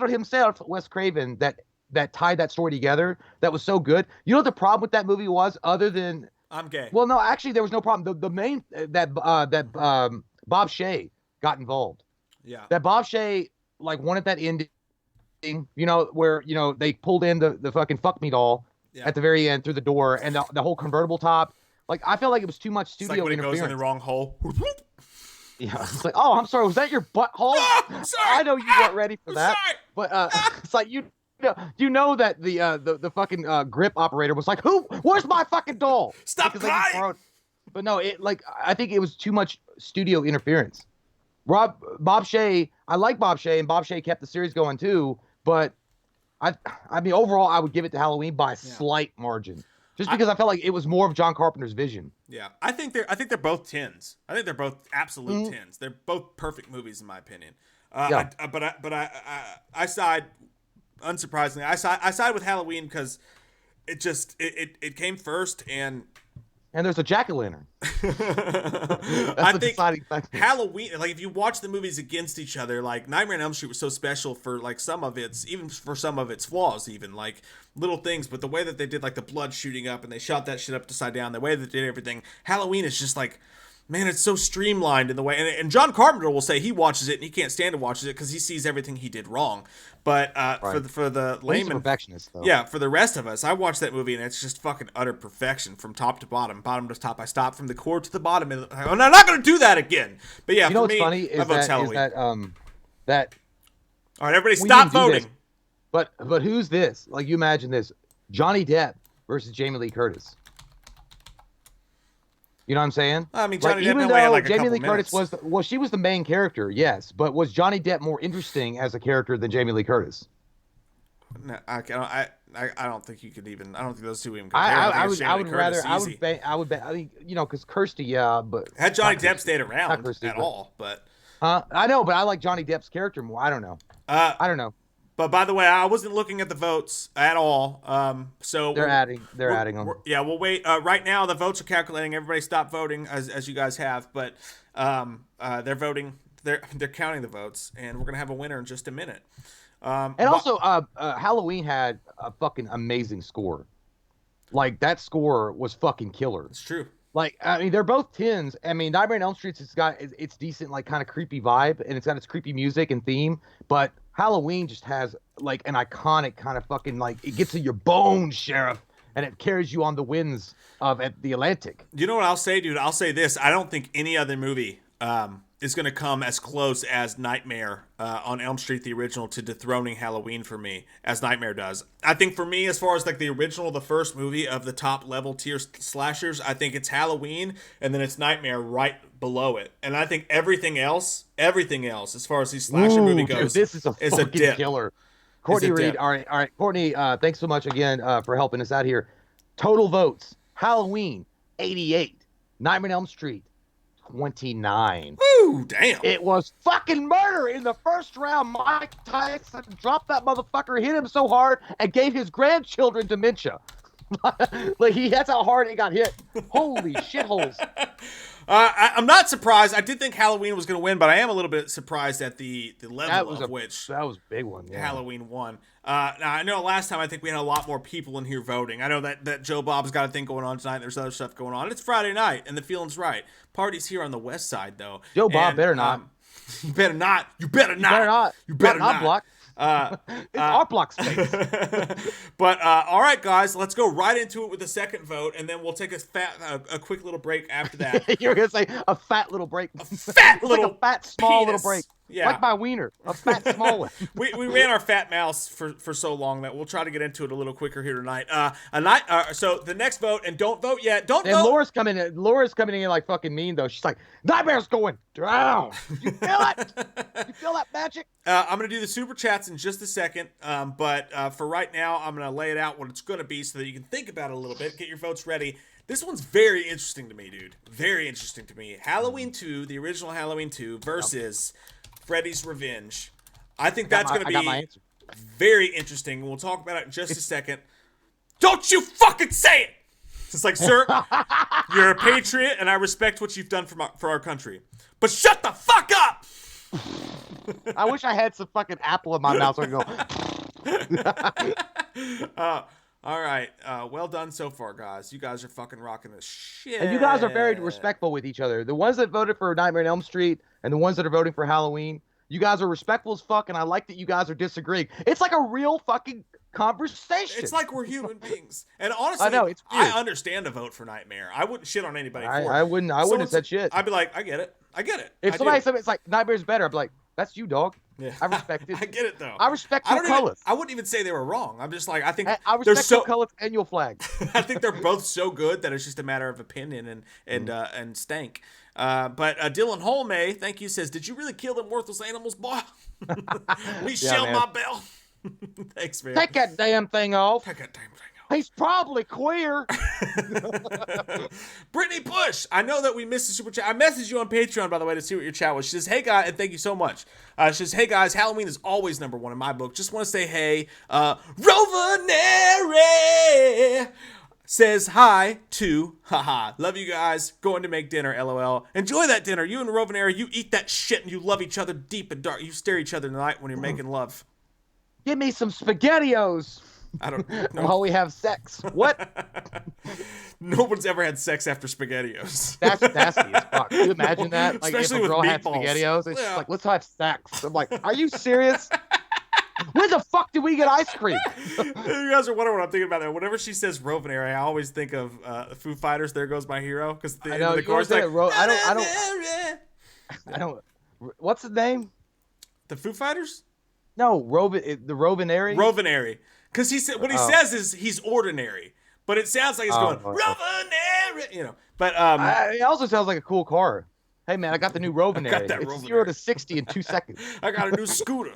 [SPEAKER 1] himself, Wes Craven, that tied that story together. That was so good. You know what the problem with that movie was, other than
[SPEAKER 2] I'm gay.
[SPEAKER 1] well, no, actually there was no problem. The main that Bob Shea got involved.
[SPEAKER 2] Yeah.
[SPEAKER 1] That Bob Shea like wanted that ending, where they pulled in the fucking fuck me doll
[SPEAKER 2] Yeah.
[SPEAKER 1] at the very end through the door, and the whole convertible top. Like I felt like it was too much
[SPEAKER 2] It's like
[SPEAKER 1] studio
[SPEAKER 2] when it
[SPEAKER 1] interference.
[SPEAKER 2] goes in the wrong hole.
[SPEAKER 1] Yeah, it's like, oh, I'm sorry, was that your butthole?
[SPEAKER 2] Oh, sorry.
[SPEAKER 1] I know you weren't ready for that,
[SPEAKER 2] Sorry.
[SPEAKER 1] but it's like you know that the fucking grip operator was like, where's my fucking doll?
[SPEAKER 2] Stop
[SPEAKER 1] Because they just
[SPEAKER 2] crying.
[SPEAKER 1] borrowed- But no, I think it was too much studio interference. Bob Shea, I like Bob Shea, and Bob Shea kept the series going too. But I mean, overall, I would give it to Halloween by a slight margin, just because I felt like it was more of John Carpenter's vision.
[SPEAKER 2] Yeah, I think they're both 10s. I think they're both absolute 10s. They're both perfect movies in my opinion.
[SPEAKER 1] Yeah.
[SPEAKER 2] I side, unsurprisingly, I side with Halloween because it came first, and
[SPEAKER 1] there's a jack-o'-lantern.
[SPEAKER 2] I
[SPEAKER 1] the
[SPEAKER 2] think
[SPEAKER 1] deciding factor.
[SPEAKER 2] Halloween, like if you watch the movies against each other, like Nightmare on Elm Street was so special for like some of its flaws, even like little things, but the way that they did like the blood shooting up and they shot that shit up upside down, the way that they did everything, Halloween is just like, man, it's so streamlined in the way, and John Carpenter will say he watches it and he can't stand to watch it because he sees everything he did wrong. But for the layman,
[SPEAKER 1] perfectionist though.
[SPEAKER 2] yeah, for the rest of us, I watched that movie and it's just fucking utter perfection from top to bottom to top. I stopped from the core to the bottom, and I'm not going to do that again. But yeah,
[SPEAKER 1] You know
[SPEAKER 2] for
[SPEAKER 1] what's
[SPEAKER 2] me,
[SPEAKER 1] funny
[SPEAKER 2] I
[SPEAKER 1] is
[SPEAKER 2] vote
[SPEAKER 1] that
[SPEAKER 2] Halloween.
[SPEAKER 1] that
[SPEAKER 2] All right, everybody,
[SPEAKER 1] we
[SPEAKER 2] stop
[SPEAKER 1] didn't do
[SPEAKER 2] voting.
[SPEAKER 1] this, but who's this? Like you imagine this: Johnny Depp versus Jamie Lee Curtis. You know what I'm saying?
[SPEAKER 2] I mean,
[SPEAKER 1] Like,
[SPEAKER 2] Johnny Depp
[SPEAKER 1] even
[SPEAKER 2] only had
[SPEAKER 1] though
[SPEAKER 2] like a
[SPEAKER 1] Jamie
[SPEAKER 2] couple
[SPEAKER 1] Lee Curtis
[SPEAKER 2] minutes.
[SPEAKER 1] she was the main character, yes, but was Johnny Depp more interesting as a character than Jamie Lee Curtis?
[SPEAKER 2] No, I don't think you could even. I don't think those two even compare.
[SPEAKER 1] I
[SPEAKER 2] think
[SPEAKER 1] would
[SPEAKER 2] it's Jamie Lee
[SPEAKER 1] rather
[SPEAKER 2] Curtis, easy.
[SPEAKER 1] I would bet. I mean, because Kirsty, yeah, but
[SPEAKER 2] Had Johnny
[SPEAKER 1] not
[SPEAKER 2] Depp
[SPEAKER 1] Kirsty.
[SPEAKER 2] stayed
[SPEAKER 1] Not
[SPEAKER 2] around
[SPEAKER 1] Kirsty,
[SPEAKER 2] at
[SPEAKER 1] but-
[SPEAKER 2] all, but
[SPEAKER 1] I know, but I like Johnny Depp's character more. I don't know. I don't know.
[SPEAKER 2] But by the way, I wasn't looking at the votes at all. So
[SPEAKER 1] They're adding them.
[SPEAKER 2] Yeah, we'll wait. Right now, the votes are calculating. Everybody stop voting as you guys have, but they're voting. They're counting the votes, and we're gonna have a winner in just a minute.
[SPEAKER 1] And also, Halloween had a fucking amazing score. Like that score was fucking killer.
[SPEAKER 2] It's true.
[SPEAKER 1] Like I mean, they're both 10s. I mean, Nightmare on Elm Street, it's decent, like kind of creepy vibe, and it's got its creepy music and theme. But Halloween just has like an iconic kind of fucking like it gets in your bones, Sheriff, and it carries you on the winds of at the Atlantic.
[SPEAKER 2] You know what I'll say, dude? I'll say this. I don't think any other movie is going to come as close as Nightmare on Elm Street, the original, to dethroning Halloween for me, as Nightmare does. I think for me, as far as like the original, the first movie of the top level tier slashers, I think it's Halloween, and then it's Nightmare right below it. And I think everything else, as far as these slasher movie goes,
[SPEAKER 1] dude, this is a fucking
[SPEAKER 2] dip.
[SPEAKER 1] killer. Courtney Reed,
[SPEAKER 2] dip.
[SPEAKER 1] all right, Courtney, thanks so much again for helping us out here. Total votes: Halloween 88, Nightmare on Elm Street 29.
[SPEAKER 2] Woo, damn.
[SPEAKER 1] It was fucking murder in the first round. Mike Tyson dropped that motherfucker, hit him so hard, and gave his grandchildren dementia. Like that's how hard he got hit. Holy shitholes.
[SPEAKER 2] I'm not surprised. I did think Halloween was going to win, but I am a little bit surprised at the level of which
[SPEAKER 1] that was a big one. Yeah.
[SPEAKER 2] Halloween won. Now, I know last time I think we had a lot more people in here voting. I know that Joe Bob's got a thing going on tonight. There's other stuff going on. It's Friday night, and the feeling's right. Party's here on the west side, though.
[SPEAKER 1] Joe Bob better not.
[SPEAKER 2] You better not. You better not.
[SPEAKER 1] Better not.
[SPEAKER 2] You better not.
[SPEAKER 1] Block. It's our block space.
[SPEAKER 2] But all right, guys, let's go right into it with the second vote, and then we'll take a quick little break after that.
[SPEAKER 1] You're gonna say a fat little break.
[SPEAKER 2] A fat little,
[SPEAKER 1] like a fat small
[SPEAKER 2] penis.
[SPEAKER 1] little break.
[SPEAKER 2] Yeah.
[SPEAKER 1] Like my wiener, a fat small one.
[SPEAKER 2] we ran our fat mouse for so long that we'll try to get into it a little quicker here tonight. So the next vote, and don't vote yet. Don't
[SPEAKER 1] And
[SPEAKER 2] vote.
[SPEAKER 1] Laura's coming in like fucking mean though. She's like, Nightmare's going down. You feel it? You feel that magic?
[SPEAKER 2] I'm gonna do the super chats in just a second, but for right now, I'm gonna lay it out what it's gonna be so that you can think about it a little bit, get your votes ready. This one's very interesting to me, dude. Very interesting to me. Halloween 2, the original Halloween 2 versus Freddy's Revenge. I think that's gonna be.
[SPEAKER 1] I got my answer.
[SPEAKER 2] Very interesting. We'll talk about it in just a second. Don't you fucking say it! It's like, sir, you're a patriot, and I respect what you've done for our country. But shut the fuck up!
[SPEAKER 1] I wish I had some fucking apple in my mouth so I could go.
[SPEAKER 2] All right. Well done so far, guys. You guys are fucking rocking this shit.
[SPEAKER 1] And you guys are very respectful with each other. The ones that voted for Nightmare on Elm Street and the ones that are voting for Halloween, you guys are respectful as fuck, and I like that you guys are disagreeing. It's like a real fucking conversation.
[SPEAKER 2] It's like we're human beings. And honestly,
[SPEAKER 1] I know, it's weird.
[SPEAKER 2] I understand a vote for Nightmare. I wouldn't shit on anybody for it.
[SPEAKER 1] I wouldn't have said shit.
[SPEAKER 2] I'd be like, I get it.
[SPEAKER 1] If somebody said it's like Nightmare's better, I'd be like, that's you, dog.
[SPEAKER 2] Yeah.
[SPEAKER 1] I respect it.
[SPEAKER 2] I get it though.
[SPEAKER 1] I respect your colors.
[SPEAKER 2] I wouldn't even say they were wrong. I'm just like, I think
[SPEAKER 1] I respect your colors and your flag.
[SPEAKER 2] I think they're both so good that it's just a matter of opinion and stank. But Dylan Holmay, thank you, says, did you really kill them worthless animals, boy? We shelled my bell. Thanks, man.
[SPEAKER 1] Take that damn thing off.
[SPEAKER 2] Take that damn thing off.
[SPEAKER 1] He's probably queer.
[SPEAKER 2] Brittany Bush, I know that we missed the super chat. I messaged you on Patreon, by the way, to see what your chat was. She says, hey, guys, and thank you so much. She says, hey, guys, Halloween is always number one in my book. Just want to say, hey, Rovaneri says hi to, haha, love you guys, going to make dinner, lol. Enjoy that dinner. You and Rovaneri, you eat that shit and you love each other deep and dark. You stare each other in the night when you're making love.
[SPEAKER 1] Give me some SpaghettiOs.
[SPEAKER 2] I don't know.
[SPEAKER 1] While we have sex. What?
[SPEAKER 2] No one's ever had sex after SpaghettiOs.
[SPEAKER 1] That's nasty as fuck. Can you imagine that? Like,
[SPEAKER 2] especially
[SPEAKER 1] if a girl
[SPEAKER 2] with
[SPEAKER 1] had
[SPEAKER 2] meatballs.
[SPEAKER 1] SpaghettiOs, it's just like, let's have sex. I'm like, are you serious? When the fuck did we get ice cream?
[SPEAKER 2] You guys are wondering what I'm thinking about there. Whenever she says Rovaneri, I always think of Foo Fighters, There Goes My Hero. Because the, the chorus like,
[SPEAKER 1] I don't. What's the name?
[SPEAKER 2] The Foo Fighters?
[SPEAKER 1] No, the Rovaneri.
[SPEAKER 2] Rovaneri. Because he said what he says is he's ordinary, but it sounds like it's going Rovaneri. You know, but
[SPEAKER 1] it also sounds like a cool car. Hey man, I got the new Rovaneri.
[SPEAKER 2] I got that
[SPEAKER 1] it's
[SPEAKER 2] Rovaneri.
[SPEAKER 1] 0 to 60 in 2 seconds.
[SPEAKER 2] I got a new scooter.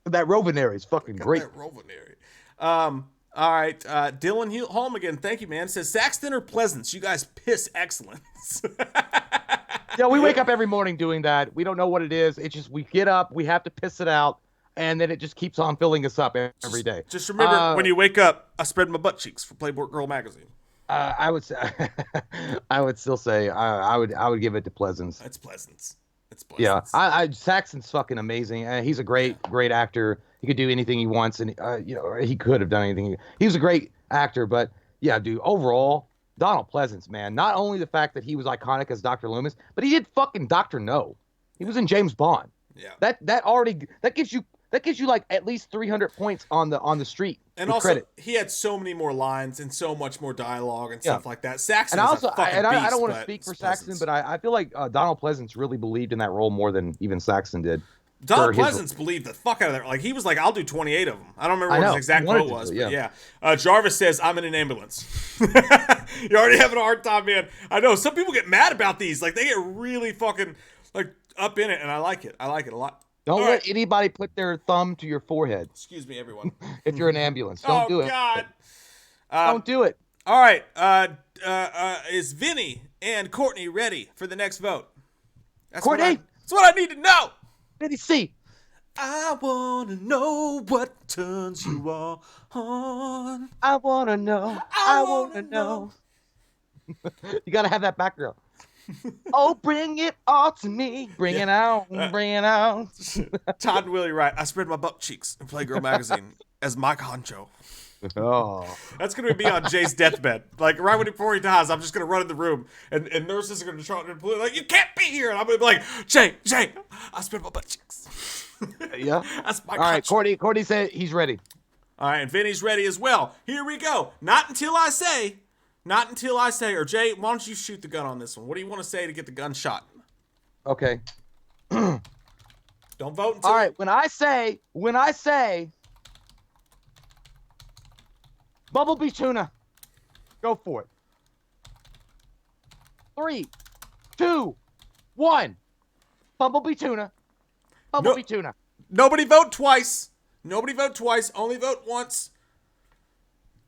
[SPEAKER 1] That Rovaneri is fucking great.
[SPEAKER 2] That Rovaneri. All right, Dylan Holm again. Thank you, man. Says Saxton or Pleasance. You guys piss excellence.
[SPEAKER 1] Yeah, we wake up every morning doing that. We don't know what it is. It's just we get up, we have to piss it out, and then it just keeps on filling us up every day.
[SPEAKER 2] Just remember, when you wake up, I spread my butt cheeks for Playboy Girl magazine.
[SPEAKER 1] I would say, I would still say, I would give it to Pleasance.
[SPEAKER 2] It's Pleasance. It's
[SPEAKER 1] Yeah,
[SPEAKER 2] Pleasance.
[SPEAKER 1] Saxon's fucking amazing. He's a great actor. He could do anything he wants, and he could have done anything. He was a great actor, but yeah, dude, overall, Donald Pleasance, man. Not only the fact that he was iconic as Dr. Loomis, but he did fucking Dr. No. He was in James Bond.
[SPEAKER 2] Yeah.
[SPEAKER 1] That gives you like at least 300 points on the street.
[SPEAKER 2] And also,
[SPEAKER 1] credit.
[SPEAKER 2] he had so many more lines and so much more dialogue and stuff like that. Saxon
[SPEAKER 1] and
[SPEAKER 2] is a fucking beast,
[SPEAKER 1] I don't want to speak for
[SPEAKER 2] Pleasance.
[SPEAKER 1] Saxon, but I feel like Donald Pleasance really believed in that role more than even Saxon did.
[SPEAKER 2] Donald Pleasance believed the fuck out of that. Like, he was like, I'll do 28 of them. I don't remember what his exact quote was, but yeah. Jarvis says, I'm in an ambulance. You're already having a hard time, man. I know. Some people get mad about these. Like, they get really fucking, like, up in it, and I like it. I like it a lot.
[SPEAKER 1] Don't let anybody put their thumb to your forehead.
[SPEAKER 2] Excuse me, everyone.
[SPEAKER 1] If you're in an ambulance. Don't do it.
[SPEAKER 2] Oh, God.
[SPEAKER 1] Don't do it.
[SPEAKER 2] All right. Is Vinny and Courtney ready for the next vote?
[SPEAKER 1] Courtney?
[SPEAKER 2] That's what I need to know.
[SPEAKER 1] Vinny C.
[SPEAKER 2] I want to know what turns you on.
[SPEAKER 1] I want to know. I want to know. You got to have that background. Oh, bring it all to me. Bring it out. Bring it out.
[SPEAKER 2] Todd and Willie Wright. I spread my butt cheeks in Playgirl magazine as Mike Honcho.
[SPEAKER 1] Oh.
[SPEAKER 2] That's going to be on Jay's deathbed. Like, right before he dies, I'm just going to run in the room, and nurses are going to try to like, you can't be here. And I'm going to be like, Jay, I spread my butt cheeks.
[SPEAKER 1] Yeah.
[SPEAKER 2] That's Mike
[SPEAKER 1] All right,
[SPEAKER 2] Honcho.
[SPEAKER 1] Courtney said he's ready.
[SPEAKER 2] All right, and Vinny's ready as well. Here we go. Not until I say, or Jay, why don't you shoot the gun on this one? What do you want to say to get the gun shot?
[SPEAKER 1] Okay.
[SPEAKER 2] Don't vote until...
[SPEAKER 1] All right, when I say, Bumblebee Tuna, go for it. 3, 2, 1. Bumblebee Tuna. Bumblebee Tuna.
[SPEAKER 2] Nobody vote twice. Only vote once.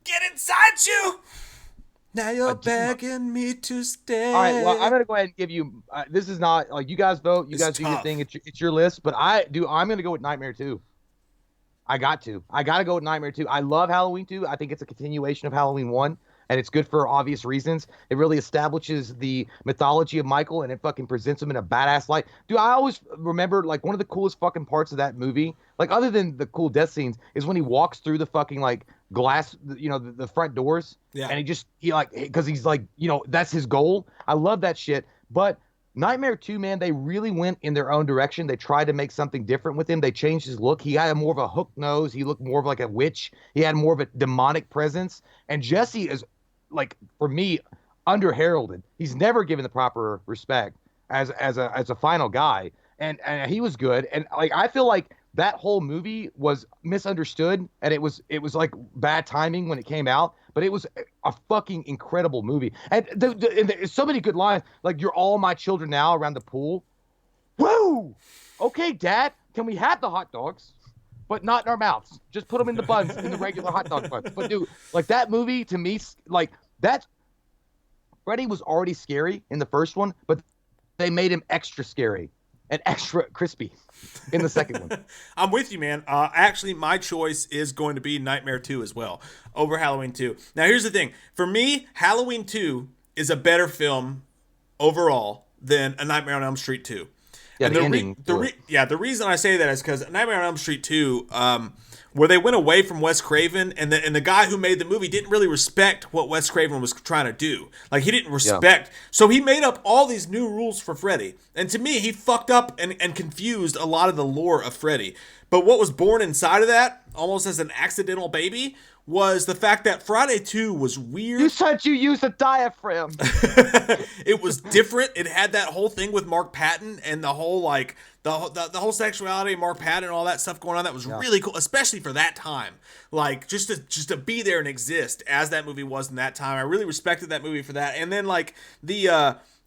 [SPEAKER 2] Get inside you. Now you're begging me to stay.
[SPEAKER 1] All right, well, I'm going to go ahead and give you, this is not, like, you guys vote, you guys do your thing, it's your list, but I'm going to go with Nightmare 2. I got to. I got to go with Nightmare 2. I love Halloween 2. I think it's a continuation of Halloween 1, and it's good for obvious reasons. It really establishes the mythology of Michael, and it fucking presents him in a badass light. Dude, I always remember, like, one of the coolest fucking parts of that movie, like, other than the cool death scenes, is when he walks through the fucking, like, glass, the front doors.
[SPEAKER 2] Yeah.
[SPEAKER 1] And he like, because he's like, that's his goal. I love that shit. But Nightmare 2, man, they really went in their own direction. They tried to make something different with him. They changed his look. He had more of a hook nose. He looked more of like a witch. He had more of a demonic presence. And Jesse is, like, for me, under-heralded. He's never given the proper respect as a final guy. And he was good. And, like, I feel like that whole movie was misunderstood, and it was like bad timing when it came out, but it was a fucking incredible movie. And there's so many good lines, like, "You're all my children now" around the pool. Woo! Okay, Dad, can we have the hot dogs, but not in our mouths? Just put them in the buns, in the regular hot dog buns. But dude, like, that movie to me, like, that Freddy was already scary in the first one, but they made him extra scary and extra crispy in the second one.
[SPEAKER 2] I'm with you, man. Actually, my choice is going to be Nightmare 2 as well, over Halloween 2. Now, here's the thing. For me, Halloween 2 is a better film overall than A Nightmare on Elm Street 2.
[SPEAKER 1] Yeah,
[SPEAKER 2] and
[SPEAKER 1] the ending.
[SPEAKER 2] The reason I say that is because Nightmare on Elm Street 2, where they went away from Wes Craven, and the guy who made the movie didn't really respect what Wes Craven was trying to do. Like, he didn't respect. Yeah. So he made up all these new rules for Freddy. And to me, he fucked up and confused a lot of the lore of Freddy. But what was born inside of that, almost as an accidental baby, was the fact that Friday 2 was weird.
[SPEAKER 1] You said you used a diaphragm.
[SPEAKER 2] It was different. It had that whole thing with Mark Patton and the whole, like, the whole sexuality of Mark Patton and all that stuff going on. That was really cool, especially for that time. Like, just to be there and exist as that movie was in that time. I really respected that movie for that. And then, like,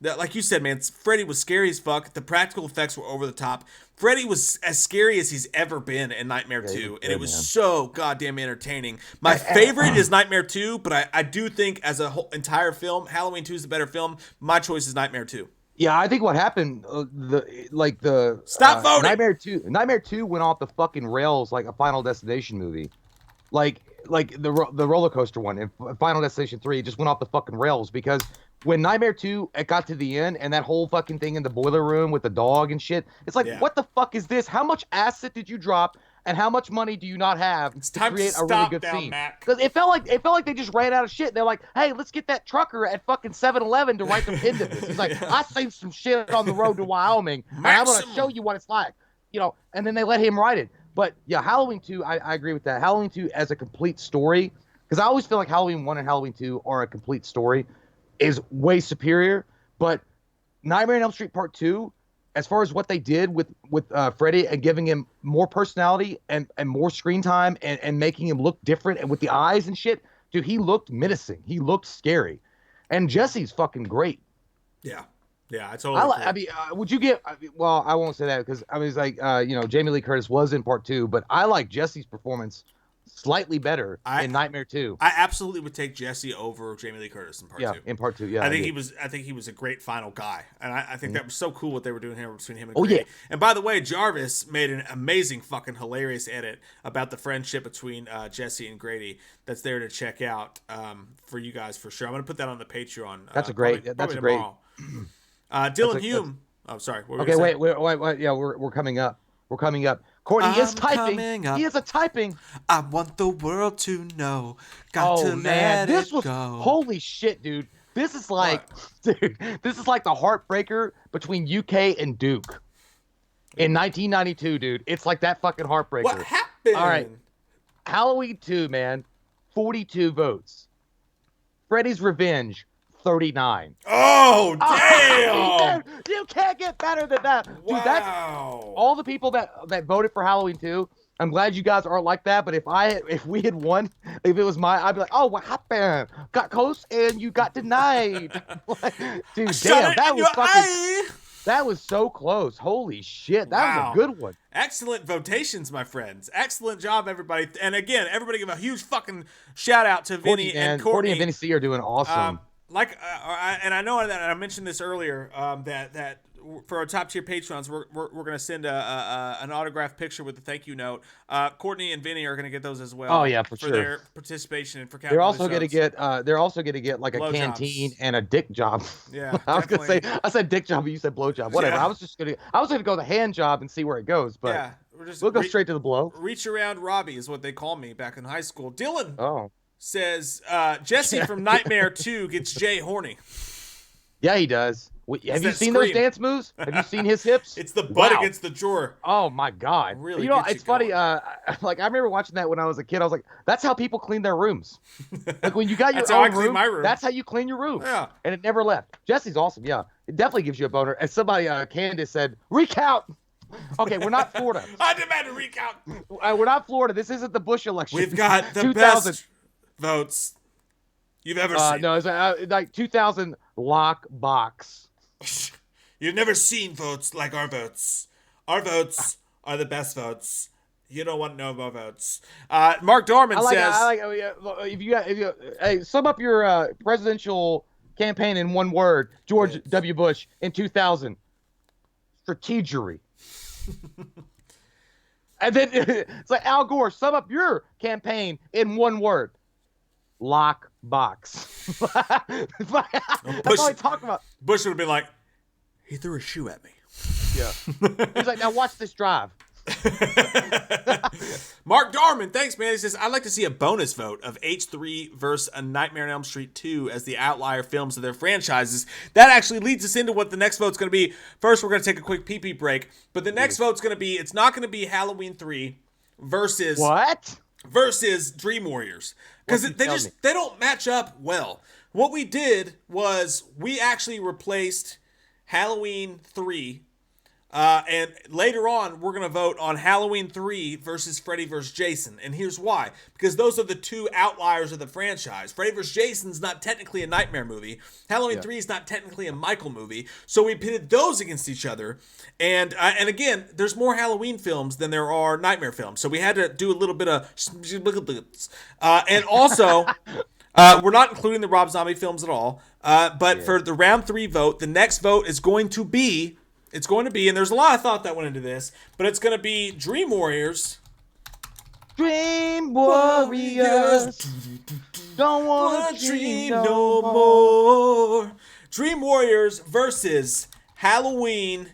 [SPEAKER 2] like you said, man, Freddy was scary as fuck. The practical effects were over the top. Freddy was as scary as he's ever been in Nightmare 2, and it was so goddamn entertaining. My favorite is Nightmare 2, but I do think as a whole entire film, Halloween 2 is the better film. My choice is Nightmare 2.
[SPEAKER 1] Yeah, I think what happened,
[SPEAKER 2] Stop voting!
[SPEAKER 1] Nightmare 2 went off the fucking rails like a Final Destination movie. Like the roller coaster one. And Final Destination 3 just went off the fucking rails because when Nightmare 2, it got to the end, and that whole fucking thing in the boiler room with the dog and shit, it's like, what the fuck is this? How much acid did you drop, and how much money do you not have to create a really good scene? Because it felt like they just ran out of shit. They're like, hey, let's get that trucker at fucking 7-Eleven to write them into this. He's like, I saved some shit on the road to Wyoming, and I'm going to show you what it's like. And then they let him write it. But yeah, Halloween 2, I agree with that. Halloween 2 as a complete story, because I always feel like Halloween 1 and Halloween 2 are a complete story, is way superior. But Nightmare on Elm Street Part 2, as far as what they did with Freddy and giving him more personality and more screen time and making him look different and with the eyes and shit, dude, he looked menacing. He looked scary. And Jesse's fucking great.
[SPEAKER 2] Yeah. Yeah, I totally
[SPEAKER 1] would you get... well, I won't say that because, it's like, Jamie Lee Curtis was in Part 2, but I like Jesse's performance slightly better in Nightmare 2.
[SPEAKER 2] I absolutely would take Jesse over Jamie Lee Curtis in Part 2.
[SPEAKER 1] Yeah, in Part 2, yeah.
[SPEAKER 2] I think he was a great final guy. And I think that was so cool what they were doing here between him and Grady. Yeah. And by the way, Jarvis made an amazing fucking hilarious edit about the friendship between Jesse and Grady that's there to check out for you guys for sure. I'm going to put that on the Patreon.
[SPEAKER 1] That's a great...
[SPEAKER 2] Dylan Hume. Oh, sorry.
[SPEAKER 1] Okay, wait. Yeah, we're coming up. Courtney is typing. He is typing.
[SPEAKER 2] I want the world to know. Got to let it go.
[SPEAKER 1] Holy shit, dude. This is like, dude, this is like the heartbreaker between UK and Duke in 1992, dude. It's like that fucking heartbreaker.
[SPEAKER 2] What happened?
[SPEAKER 1] All right. Halloween 2, man. 42 votes. Freddy's Revenge. 39.
[SPEAKER 2] Oh, damn!
[SPEAKER 1] Dude, you can't get better than that. Dude,
[SPEAKER 2] wow.
[SPEAKER 1] That's all the people that voted for Halloween 2. I'm glad you guys aren't like that, but if we had won, if it was I'd be like, oh, what happened? Got close and you got denied. Dude, damn, that was so close. Holy shit, that was a good one.
[SPEAKER 2] Excellent votations, my friends. Excellent job, everybody. And again, everybody give a huge fucking shout out to Vinny and Courtney.
[SPEAKER 1] Courtney and Vinny C are doing awesome.
[SPEAKER 2] And I know that I mentioned this earlier, that for our top tier patrons, we're gonna send an autographed picture with a thank you note. Courtney and Vinny are gonna get those as well.
[SPEAKER 1] Oh yeah, for sure.
[SPEAKER 2] Their participation and for
[SPEAKER 1] they're also gonna get like a
[SPEAKER 2] blow
[SPEAKER 1] canteen
[SPEAKER 2] jobs.
[SPEAKER 1] and a dick job.
[SPEAKER 2] Yeah,
[SPEAKER 1] I was gonna say I said dick job, but you said blow job. Whatever.
[SPEAKER 2] Yeah.
[SPEAKER 1] I was gonna go the hand job and see where it goes, but
[SPEAKER 2] yeah,
[SPEAKER 1] we'll go straight to the blow.
[SPEAKER 2] Reach around Robbie is what they called me back in high school. Dylan says Jesse from Nightmare 2 gets Jay horny.
[SPEAKER 1] Yeah, he does. Have you seen
[SPEAKER 2] scream.
[SPEAKER 1] those dance moves? Have you seen his hips?
[SPEAKER 2] It's the butt against the drawer.
[SPEAKER 1] Oh my God!
[SPEAKER 2] Really,
[SPEAKER 1] you know, it's funny. Like I remember watching that when I was a kid. I was like, "That's how people clean their rooms." Like when you got your own room, my room, that's how you clean your room.
[SPEAKER 2] Yeah,
[SPEAKER 1] and it never left. Jesse's awesome. Yeah, it definitely gives you a boner. And somebody, Candace said, "Recount." Okay, we're not Florida.
[SPEAKER 2] I demand a recount.
[SPEAKER 1] We're not Florida. This isn't the Bush election.
[SPEAKER 2] We've got the best votes you've ever seen.
[SPEAKER 1] No, it's like 2000 lock box.
[SPEAKER 2] You've never seen votes like our votes. Our votes are the best votes. You don't want no more votes. Mark Dorman says,
[SPEAKER 1] hey, sum up your presidential campaign in one word. George W. Bush in 2000. Strategery. And then it's like Al Gore, sum up your campaign in one word. Lock box. That's all he talked about.
[SPEAKER 2] Bush would have been like, he threw a shoe at me.
[SPEAKER 1] Yeah. He's like, now watch this drive.
[SPEAKER 2] Mark Darman, thanks, man. He says, I'd like to see a bonus vote of H3 versus A Nightmare on Elm Street 2 as the outlier films of their franchises. That actually leads us into what the next vote's going to be. First, we're going to take a quick pee-pee break. But the next vote's going to be, it's not going to be Halloween 3 versus...
[SPEAKER 1] What?
[SPEAKER 2] Versus Dream Warriors. Because they don't match up well. What we did was we actually replaced Halloween 3 and later on we're going to vote on Halloween 3 versus Freddy vs. Jason. And here's why. Because those are the two outliers of the franchise. Freddy vs. Jason's not technically a Nightmare movie. Halloween 3 is not technically a Michael movie. So we pitted those against each other. And again, there's more Halloween films than there are Nightmare films. So we had to do a little bit of... and also... we're not including the Rob Zombie films at all. But for the round 3 vote, the next vote is going to be... It's going to be, and there's a lot of thought that went into this, but it's going to be Dream Warriors.
[SPEAKER 1] Dream Warriors. Don't want to dream no more.
[SPEAKER 2] Dream Warriors versus Halloween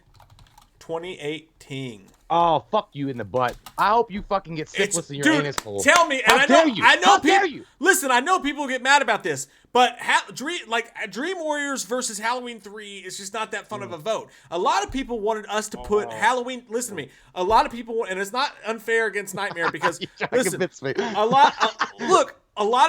[SPEAKER 2] 2018.
[SPEAKER 1] Oh, fuck you in the butt. I hope you fucking get syphilis in your anus hole.
[SPEAKER 2] Tell me, and I know people. Listen, I know people get mad about this, but Dream Warriors versus Halloween 3 is just not that fun of a vote. A lot of people wanted us to put Halloween. Listen to me. A lot of people, and it's not unfair against Nightmare because listen, a lot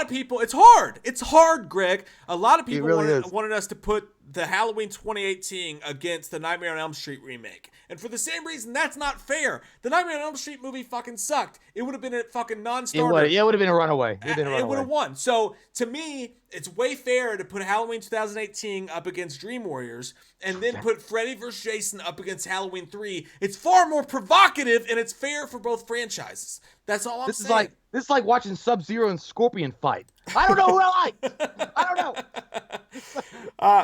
[SPEAKER 2] of people. It's hard. It's hard, Greg. A lot of people wanted us to put the Halloween 2018 against the Nightmare on Elm Street remake. And for the same reason, that's not fair. The Nightmare on Elm Street movie fucking sucked. It would have been a fucking non-starter.
[SPEAKER 1] It would have been a runaway.
[SPEAKER 2] It would have won. So, to me, it's way fair to put Halloween 2018 up against Dream Warriors and then put Freddy vs. Jason up against Halloween 3. It's far more provocative and it's fair for both franchises. That's all I'm saying.
[SPEAKER 1] This is like watching Sub-Zero and Scorpion fight. I don't know who I like. I don't know.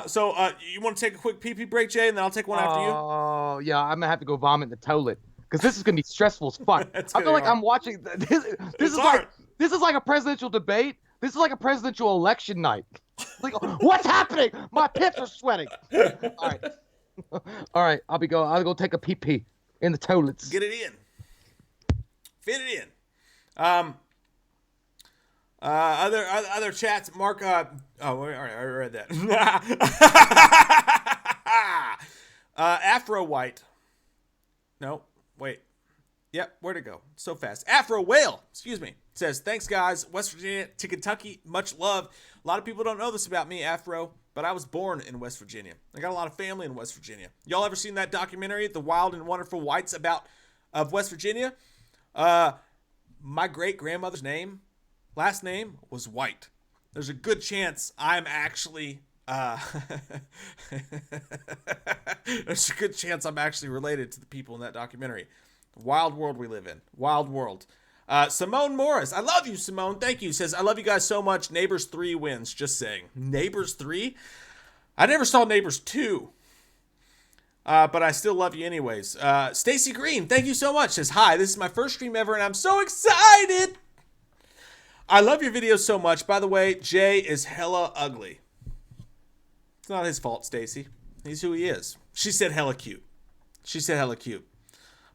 [SPEAKER 2] So you want to take a quick pee-pee break, Jay, and then I'll take one after you?
[SPEAKER 1] Oh, yeah. I'm going to have to go vomit in the toilet because this is going to be stressful as fuck. I feel like I'm watching... This is like a presidential debate. This is like a presidential election night. Like, what's happening? My pits are sweating. All right. I'll go take a pee-pee in the toilets.
[SPEAKER 2] Get it in. Fit it in. Other chats, Mark. All right, I read that. Afro White. No, wait. Yep, where'd it go? So fast. Afro Whale, excuse me, says, thanks, guys. West Virginia to Kentucky, much love. A lot of people don't know this about me, Afro, but I was born in West Virginia. I got a lot of family in West Virginia. Y'all ever seen that documentary, The Wild and Wonderful Whites of West Virginia? My great-grandmother's last name was White. There's a good chance I'm actually there's a good chance I'm actually related to the people in that documentary. Wild world we live in. Wild world. Simone Morris. I love you, Simone. Thank you. Says, I love you guys so much. Neighbors 3 wins. Just saying. Neighbors 3? I never saw Neighbors 2. but I still love you anyways. Stacy Green, thank you so much. Says, hi, this is my first stream ever, and I'm so excited. I love your videos so much. By the way, Jay is hella ugly. It's not his fault, Stacy. He's who he is. She said hella cute.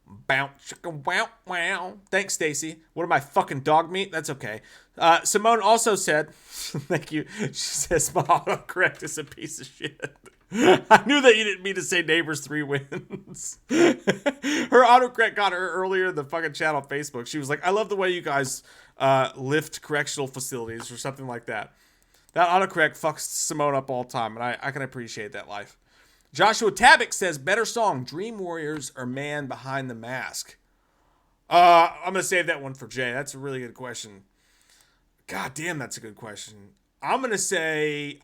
[SPEAKER 2] Bow, chicka, wow, wow. Thanks, Stacy. What am I, fucking dog meat? That's okay. Simone also said, thank you. She says, my autocorrect is a piece of shit. I knew that you didn't mean to say Neighbors 3 wins. Her autocorrect got her earlier in the fucking chat on Facebook. She was like, I love the way you guys lift correctional facilities or something like that. That autocorrect fucks Simone up all the time, and I can appreciate that life. Joshua Tabak says, better song, Dream Warriors or Man Behind the Mask? I'm going to save that one for Jay. That's a really good question. God damn, that's a good question. I'm going to say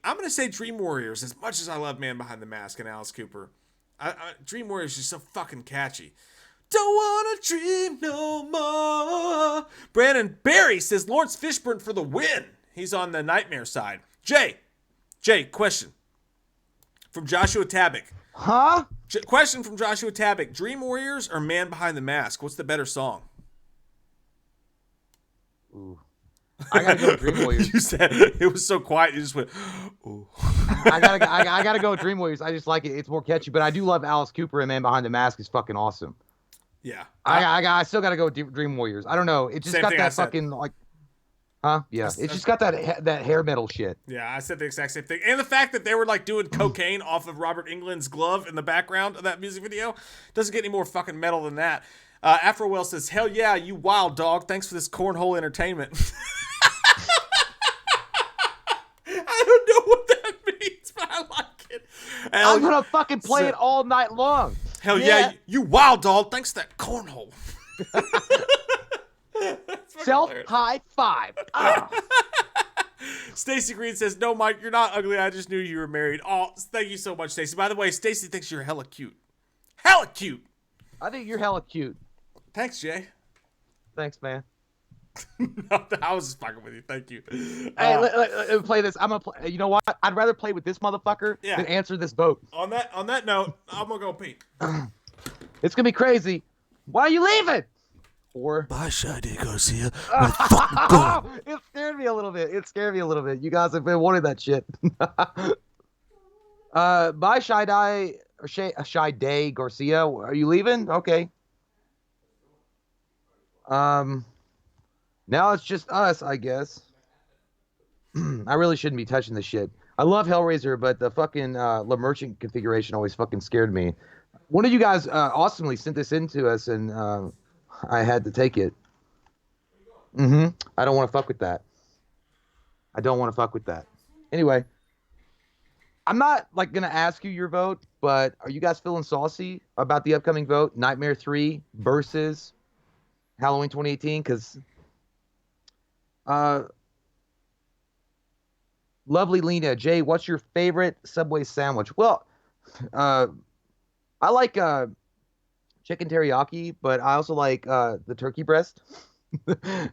[SPEAKER 2] Dream Warriors, as much as I love Man Behind the Mask and Alice Cooper. Dream Warriors is so fucking catchy. Don't want to dream no more. Brandon Barry says, Lawrence Fishburne for the win. He's on the Nightmare side. Jay, question. From Joshua Tabak.
[SPEAKER 1] Huh?
[SPEAKER 2] Question from Joshua Tabak. Dream Warriors or Man Behind the Mask? What's the better song?
[SPEAKER 1] Ooh. I gotta go with Dream Warriors.
[SPEAKER 2] You said it was so quiet. You just went, ooh.
[SPEAKER 1] I gotta go with Dream Warriors. I just like it. It's more catchy, but I do love Alice Cooper, and Man Behind the Mask is fucking awesome.
[SPEAKER 2] Yeah.
[SPEAKER 1] I still gotta go with Dream Warriors. I don't know. It just got that fucking like. Huh? Yeah. It's just got that hair metal shit.
[SPEAKER 2] Yeah, I said the exact same thing. And the fact that they were like doing cocaine off of Robert Englund's glove in the background of that music video doesn't get any more fucking metal than that. Afro Well says, hell yeah, you wild dog. Thanks for this cornhole entertainment. I don't know what that means, but I like it.
[SPEAKER 1] I'm gonna fucking play it all night long.
[SPEAKER 2] Hell yeah, you wild dog. Thanks for that cornhole.
[SPEAKER 1] Self high five.
[SPEAKER 2] Stacy Green says, no, Mike, you're not ugly. I just knew you were married. Oh, thank you so much, Stacy. By the way, Stacy thinks you're hella cute. Hella cute.
[SPEAKER 1] I think you're hella cute.
[SPEAKER 2] Thanks, Jay.
[SPEAKER 1] Thanks, man.
[SPEAKER 2] No, I was just fucking with you. Thank you.
[SPEAKER 1] Hey, let me play this. I'm gonna play. You know what? I'd rather play with this motherfucker than answer this vote.
[SPEAKER 2] On that note, I'm gonna go pee.
[SPEAKER 1] It's gonna be crazy. Why are you leaving? Or
[SPEAKER 3] bye, Shady Garcia.
[SPEAKER 1] It scared me a little bit. You guys have been wanting that shit. Bye, Shy Day Garcia. Are you leaving? Okay. Now it's just us, I guess. I really shouldn't be touching this shit. I love Hellraiser, but the fucking Le Merchant configuration always fucking scared me. One of you guys awesomely sent this in to us, and I had to take it. I don't want to fuck with that. Anyway, I'm not like gonna ask you your vote, but are you guys feeling saucy about the upcoming vote? Nightmare 3 versus Halloween 2018? Because lovely Lena, Jay, what's your favorite Subway sandwich? Well, I like chicken teriyaki, but I also like the turkey breast.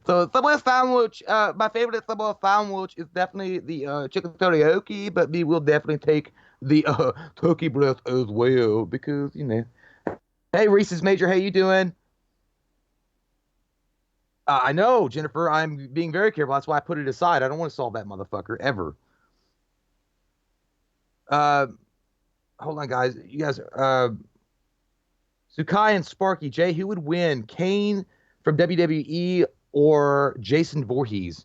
[SPEAKER 1] So Subway sandwich, my favorite Subway sandwich is definitely the chicken teriyaki, but we will definitely take the turkey breast as well because, you know. Hey, Reese's Major, how you doing? I know, Jennifer, I'm being very careful. That's why I put it aside. I don't want to solve that motherfucker, ever. Hold on, guys. You guys, Sukai and Sparky, Jay, who would win, Kane from WWE or Jason Voorhees?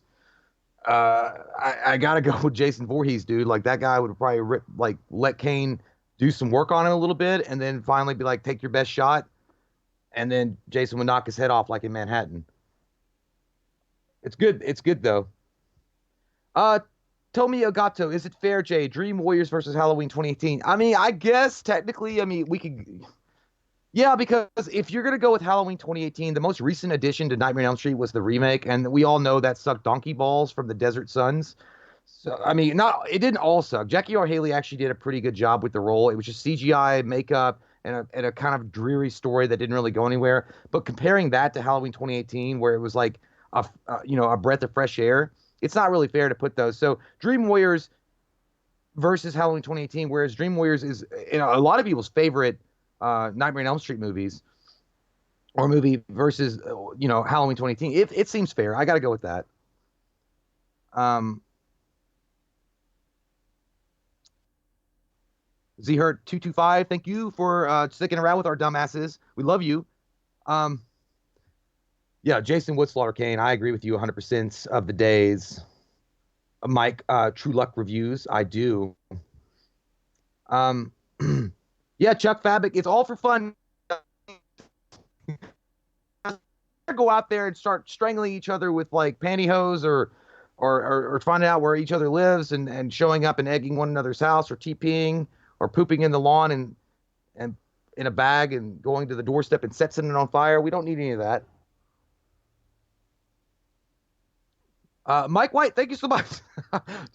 [SPEAKER 1] I gotta go with Jason Voorhees, dude. Like, that guy would probably let Kane do some work on him a little bit, and then finally be like, take your best shot, and then Jason would knock his head off like in Manhattan. It's good though. Tomi Ogato, is it fair, Jay? Dream Warriors versus Halloween 2018. I mean, I guess technically, we could. Yeah, because if you're gonna go with Halloween 2018, the most recent addition to Nightmare on Elm Street was the remake, and we all know that sucked donkey balls from the Desert Sons. So it didn't all suck. Jackie R. Haley actually did a pretty good job with the role. It was just CGI, makeup, and a kind of dreary story that didn't really go anywhere. But comparing that to Halloween 2018, where it was like a breath of fresh air, it's not really fair to put those. So Dream Warriors versus Halloween 2018, whereas Dream Warriors is a lot of people's favorite Nightmare on Elm Street movies or movie versus Halloween 2018. It seems fair. I got to go with that. Zhurt225, thank you for sticking around with our dumbasses. We love you. Yeah, Jason Wood, Slaughter Kane. I agree with you 100% of the days. Mike, True Luck Reviews. I do. Yeah, Chuck Fabic. It's all for fun. Go out there and start strangling each other with like pantyhose or finding out where each other lives and showing up and egging one another's house or TPing or pooping in the lawn and in a bag and going to the doorstep and setting it on fire. We don't need any of that. Mike White, thank you so much.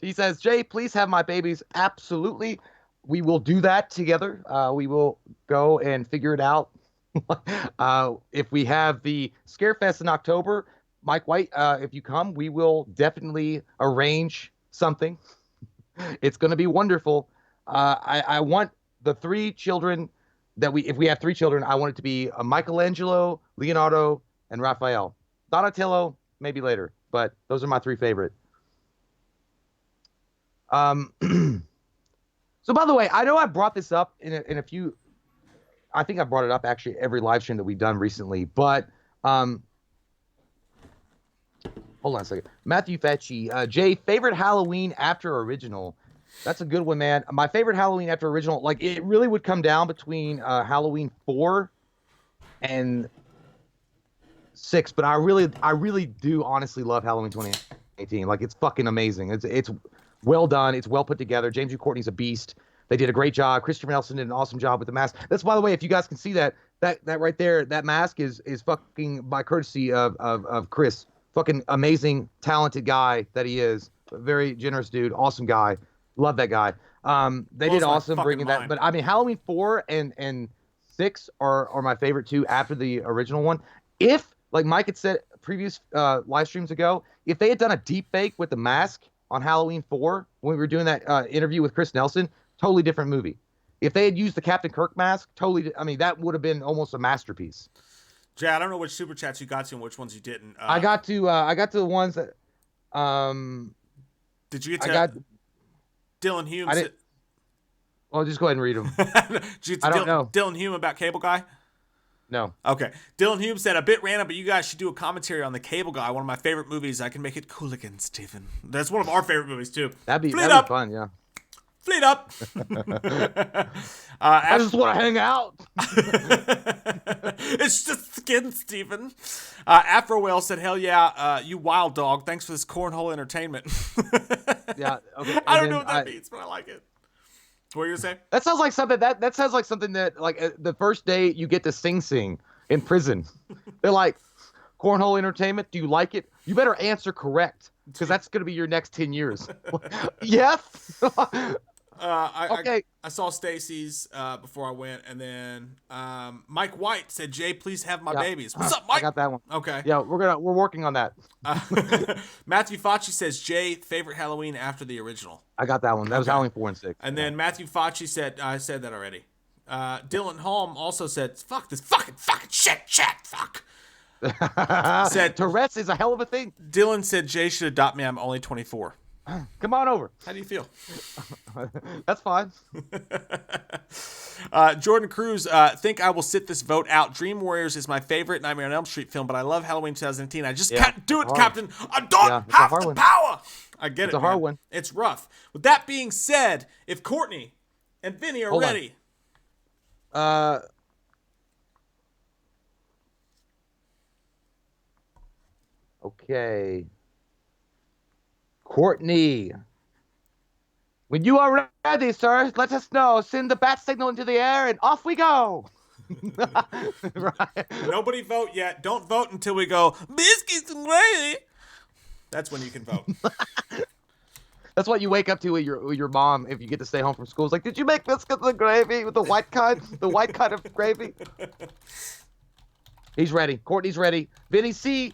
[SPEAKER 1] He says, Jay, please have my babies. Absolutely. We will do that together. We will go and figure it out. If we have the Scarefest in October, Mike White, if you come, we will definitely arrange something. It's going to be wonderful. I want the three children if we have three children, I want it to be Michelangelo, Leonardo, and Raphael. Donatello, maybe later, but those are my three favorite. So by the way, I know I brought this up in a few. I think I brought it up actually every live stream that we've done recently, but hold on a second. Matthew Fetchy, Jay, favorite Halloween after original. That's a good one, man. My favorite Halloween after original, like it really would come down between Halloween 4 and 6, but I really do honestly love Halloween 2018. Like it's fucking amazing. It's well done. It's well put together. James U. Courtney's a beast. They did a great job. Christopher Nelson did an awesome job with the mask. That's, by the way, if you guys can see that right there, that mask is fucking by courtesy of Chris. Fucking amazing, talented guy that he is. Very generous dude. Awesome guy. Love that guy. They did awesome bringing that. But I mean, Halloween 4 and 6 are my favorite two after the original one. If, like Mike had said previous live streams ago, if they had done a deep fake with the mask on Halloween 4 when we were doing that interview with Chris Nelson, totally different movie. If they had used the Captain Kirk mask, I mean, that would have been almost a masterpiece.
[SPEAKER 2] Jay, I don't know which super chats you got to and which ones you didn't.
[SPEAKER 1] I got to the ones that.
[SPEAKER 2] Did you get to Dylan Hume?
[SPEAKER 1] Well, just go ahead and read them.
[SPEAKER 2] I don't know. Dylan Hume about Cable Guy?
[SPEAKER 1] No.
[SPEAKER 2] Okay. Dylan Hume said, a bit random, but you guys should do a commentary on The Cable Guy, one of my favorite movies. I can make it cool again, Stephen. That's one of our favorite movies, too.
[SPEAKER 1] That'd be fun, yeah.
[SPEAKER 2] Fleet up.
[SPEAKER 1] I just want to hang out.
[SPEAKER 2] It's just skin, Stephen. Afro Whale said, hell yeah, you wild dog. Thanks for this cornhole entertainment.
[SPEAKER 1] Yeah. Okay.
[SPEAKER 2] I don't know what that means, but I like it. What are you saying?
[SPEAKER 1] That sounds like something that sounds like something that like the first day you get to sing in prison. They're like, cornhole entertainment. Do you like it? You better answer correct because that's going to be your next 10 years. Yes.
[SPEAKER 2] Okay. I saw Stacy's before I went, and then Mike White said, "Jay, please have my babies." What's up, Mike?
[SPEAKER 1] I got that one.
[SPEAKER 2] Okay.
[SPEAKER 1] Yeah, we're working on that.
[SPEAKER 2] Matthew Facci says, "Jay, favorite Halloween after the original."
[SPEAKER 1] I got that one. That was Halloween 4 and 6.
[SPEAKER 2] And then Matthew Facci said, "I said that already." Dylan Holm also said, "Fuck this fucking shit, fuck."
[SPEAKER 1] Said Tourette's is a hell of a thing.
[SPEAKER 2] Dylan said, "Jay should adopt me. I'm only 24."
[SPEAKER 1] Come on over.
[SPEAKER 2] How do you feel?
[SPEAKER 1] That's fine.
[SPEAKER 2] Jordan Cruz, think I will sit this vote out. Dream Warriors is my favorite Nightmare on Elm Street film, but I love Halloween 2018. I just can't do it, Captain. I don't have the power. I get it.
[SPEAKER 1] It's a hard one.
[SPEAKER 2] It's rough. With that being said, if Courtney and Vinny are ready.
[SPEAKER 1] Okay. Courtney, when you are ready, sir, let us know. Send the bat signal into the air, and off we go.
[SPEAKER 2] Right. Nobody vote yet. Don't vote until we go, biscuits and gravy. That's when you can vote.
[SPEAKER 1] That's what you wake up to with your mom if you get to stay home from school. It's like, did you make biscuits and gravy with the white kind? The white kind of gravy? He's ready. Courtney's ready. Vinny C.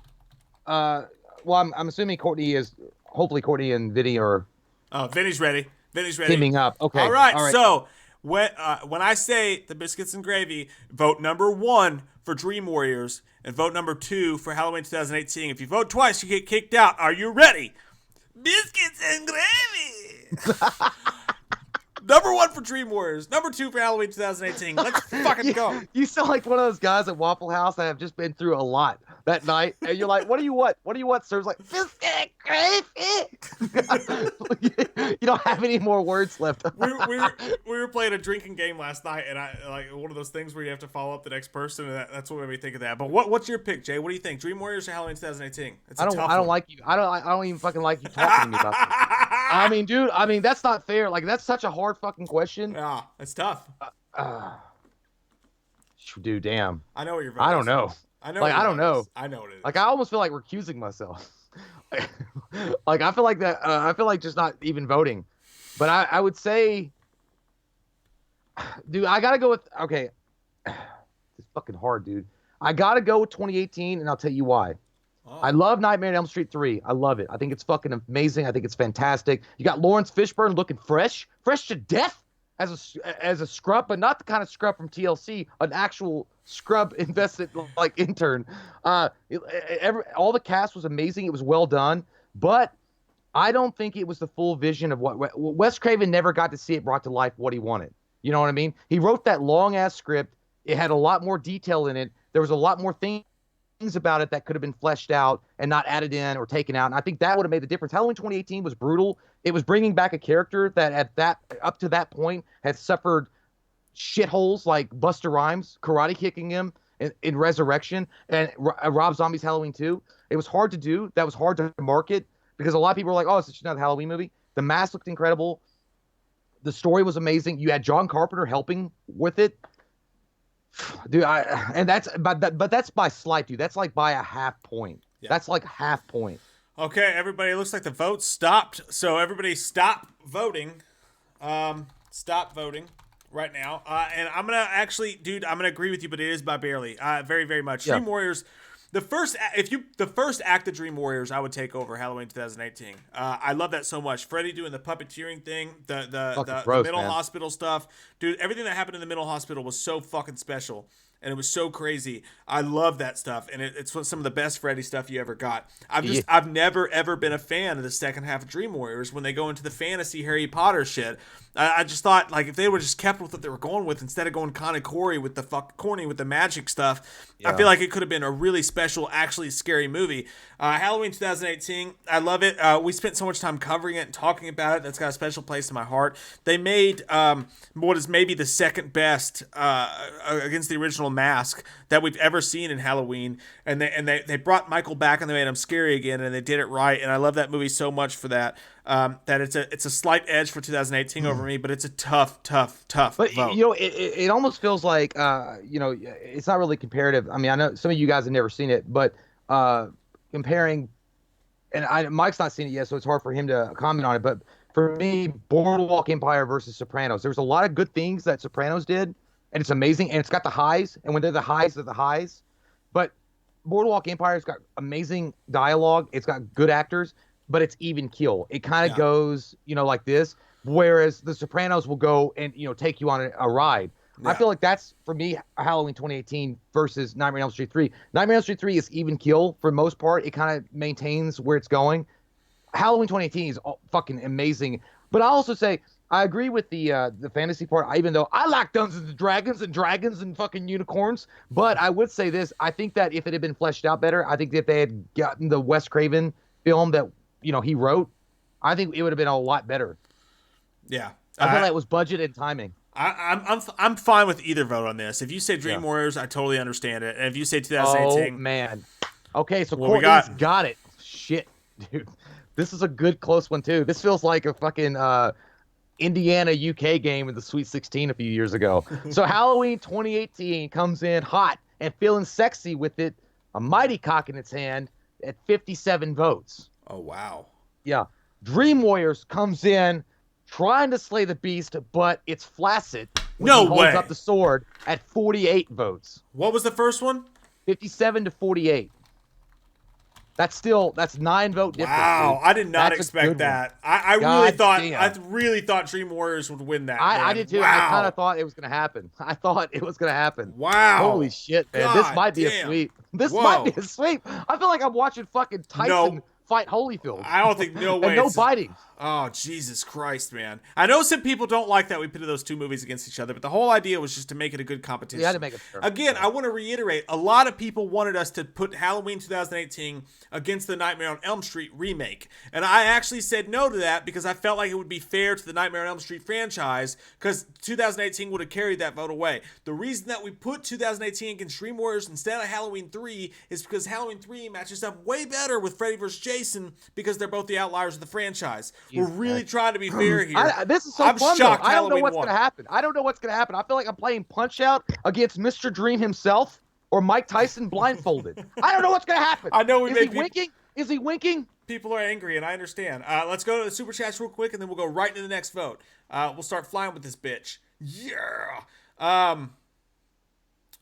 [SPEAKER 1] Well, I'm assuming Courtney is... Hopefully Courtney and Vinny are...
[SPEAKER 2] Oh, Vinny's ready.
[SPEAKER 1] Teaming up. Okay.
[SPEAKER 2] All right. So when I say the biscuits and gravy, vote number 1 for Dream Warriors and vote number 2 for Halloween 2018. If you vote twice, you get kicked out. Are you ready? Biscuits and gravy. Number 1 for Dream Warriors. Number 2 for Halloween 2018. Let's fucking go.
[SPEAKER 1] You sound like one of those guys at Waffle House that have just been through a lot that night. And you're like, what do you want? What do you want, sir? It's like, biscuit gravy. You don't have any more words left.
[SPEAKER 2] we were playing a drinking game last night, and I like one of those things where you have to follow up the next person, and that's what made me think of that. But what's your pick, Jay? What do you think? Dream Warriors or Halloween 2018?
[SPEAKER 1] I don't like you. I don't even fucking like you talking to me about this. I mean, dude, that's not fair. Like, that's such a hard fucking question.
[SPEAKER 2] Yeah, it's tough.
[SPEAKER 1] Dude, damn.
[SPEAKER 2] I know what you're voting.
[SPEAKER 1] I don't know.
[SPEAKER 2] I know.
[SPEAKER 1] Like, I don't know.
[SPEAKER 2] I know what it is.
[SPEAKER 1] Like, I almost feel like recusing myself. Like, I feel like that. I feel like just not even voting. But I would say, dude, I gotta go with. Okay, it's fucking hard, dude. I gotta go with 2018, and I'll tell you why. Oh. I love Nightmare on Elm Street 3. I love it. I think it's fucking amazing. I think it's fantastic. You got Lawrence Fishburne looking fresh to death as a scrub, but not the kind of scrub from TLC, an actual scrub invested like intern. All the cast was amazing. It was well done, but I don't think it was the full vision of what Wes Craven never got to see it brought to life what he wanted. You know what I mean? He wrote that long ass script. It had a lot more detail in it. There was a lot more things about it that could have been fleshed out and not added in or taken out. And I think that would have made the difference. Halloween 2018 was brutal. It was bringing back a character that up to that point had suffered shitholes like Busta Rhymes karate kicking him in Resurrection and Rob Zombie's Halloween 2. It was hard to do. That was hard to market because a lot of people were like, oh, it's just another Halloween movie. The mask looked incredible. The story was amazing. You had John Carpenter helping with it. Dude, but that's by slight, dude. That's like by a half point. Yeah. That's like half point.
[SPEAKER 2] Okay, everybody, it looks like the vote stopped. So everybody stop voting. Stop voting right now. And I'm going to actually, dude, I'm going to agree with you, but it is by barely. Very, very much. Yeah. Dream Warriors, the first act of Dream Warriors, I would take over Halloween 2018. I love that so much. Freddy doing the puppeteering thing, the mental hospital stuff. Dude, everything that happened in the mental hospital was so fucking special. And it was so crazy. I love that stuff, and it's some of the best Freddy stuff you ever got. I've never ever been a fan of the second half of Dream Warriors when they go into the fantasy Harry Potter shit. I just thought like if they would just kept with what they were going with instead of going kind of corny with the magic stuff. Yeah. I feel like it could have been a really special, actually scary movie. Halloween 2018, I love it. We spent so much time covering it and talking about it. That's got a special place in my heart. They made what is maybe the second best against the original Mask that we've ever seen in Halloween, and they brought Michael back and they made him scary again, and they did it right. And I love that movie so much for that. That it's a slight edge for 2018 over me, but it's a tough
[SPEAKER 1] but
[SPEAKER 2] vote.
[SPEAKER 1] You know, it almost feels like it's not really comparative. I mean, I know some of you guys have never seen it, but comparing, and Mike's not seen it yet, so it's hard for him to comment on it. But for me, Boardwalk Empire versus Sopranos, there's a lot of good things that Sopranos did, and it's amazing, and it's got the highs, and when they're the highs, they're the highs. But Boardwalk Empire's got amazing dialogue, it's got good actors, but it's even keel. It kind of goes, like this, whereas the Sopranos will go and, take you on a ride. Yeah. I feel like that's, for me, Halloween 2018 versus Nightmare on Elm Street 3. Nightmare on Elm Street 3 is even keel for the most part. It kind of maintains where it's going. Halloween 2018 is fucking amazing. But I also say, I agree with the fantasy part, even though I like Dungeons and Dragons and fucking unicorns. But I would say this. I think that if it had been fleshed out better, I think that if they had gotten the Wes Craven film that, he wrote, I think it would have been a lot better.
[SPEAKER 2] Yeah.
[SPEAKER 1] I feel like it was budget and timing.
[SPEAKER 2] I'm fine with either vote on this. If you say Dream Warriors, I totally understand it. And if you say 2018.
[SPEAKER 1] Oh, man. Okay, so Courtney's got it. Shit, dude. This is a good close one, too. This feels like a fucking Indiana UK game in the Sweet 16 a few years ago. So Halloween 2018 comes in hot and feeling sexy with it, a mighty cock in its hand at 57 votes.
[SPEAKER 2] Oh, wow.
[SPEAKER 1] Yeah. Dream Warriors comes in trying to slay the beast, but it's flaccid when he holds up the sword at 48 votes.
[SPEAKER 2] What was the first one?
[SPEAKER 1] 57 to 48. That's 9-vote difference.
[SPEAKER 2] Wow,
[SPEAKER 1] Dude.
[SPEAKER 2] I did not
[SPEAKER 1] That's a
[SPEAKER 2] expect
[SPEAKER 1] good one.
[SPEAKER 2] that. I really thought Dream Warriors would win that.
[SPEAKER 1] I
[SPEAKER 2] man.
[SPEAKER 1] did too.
[SPEAKER 2] Wow.
[SPEAKER 1] I kind of thought it was gonna happen. I thought it was gonna happen.
[SPEAKER 2] Wow.
[SPEAKER 1] Holy shit, man!
[SPEAKER 2] God
[SPEAKER 1] This might be
[SPEAKER 2] damn.
[SPEAKER 1] a sweep. This
[SPEAKER 2] Whoa.
[SPEAKER 1] might be a sweep. I feel like I'm watching fucking Tyson fight Holyfield.
[SPEAKER 2] I don't think no way.
[SPEAKER 1] And no biting.
[SPEAKER 2] Oh, Jesus Christ, man. I know some people don't like that we pitted those two movies against each other, but the whole idea was just to make it a good competition.
[SPEAKER 1] Yeah, to make it fair.
[SPEAKER 2] Again, I want to reiterate, a lot of people wanted us to put Halloween 2018 against the Nightmare on Elm Street remake. And I actually said no to that because I felt like it would be fair to the Nightmare on Elm Street franchise because 2018 would have carried that vote away. The reason that we put 2018 against Dream Warriors instead of Halloween 3 is because Halloween 3 matches up way better with Freddy vs. Jason because they're both the outliers of the franchise. We're really trying to be fair here.
[SPEAKER 1] This is so
[SPEAKER 2] I'm
[SPEAKER 1] fun,
[SPEAKER 2] shocked
[SPEAKER 1] though. I don't know
[SPEAKER 2] Halloween
[SPEAKER 1] what's
[SPEAKER 2] won.
[SPEAKER 1] going to happen. I don't know what's going to happen. I feel like I'm playing Punch-Out against Mr. Dream himself or Mike Tyson blindfolded. I don't know what's going to happen.
[SPEAKER 2] I know
[SPEAKER 1] Is he winking? Is he winking?
[SPEAKER 2] People are angry, and I understand. Let's go to the Super Chats real quick, and then we'll go right into the next vote. We'll start flying with this bitch. Yeah!
[SPEAKER 1] By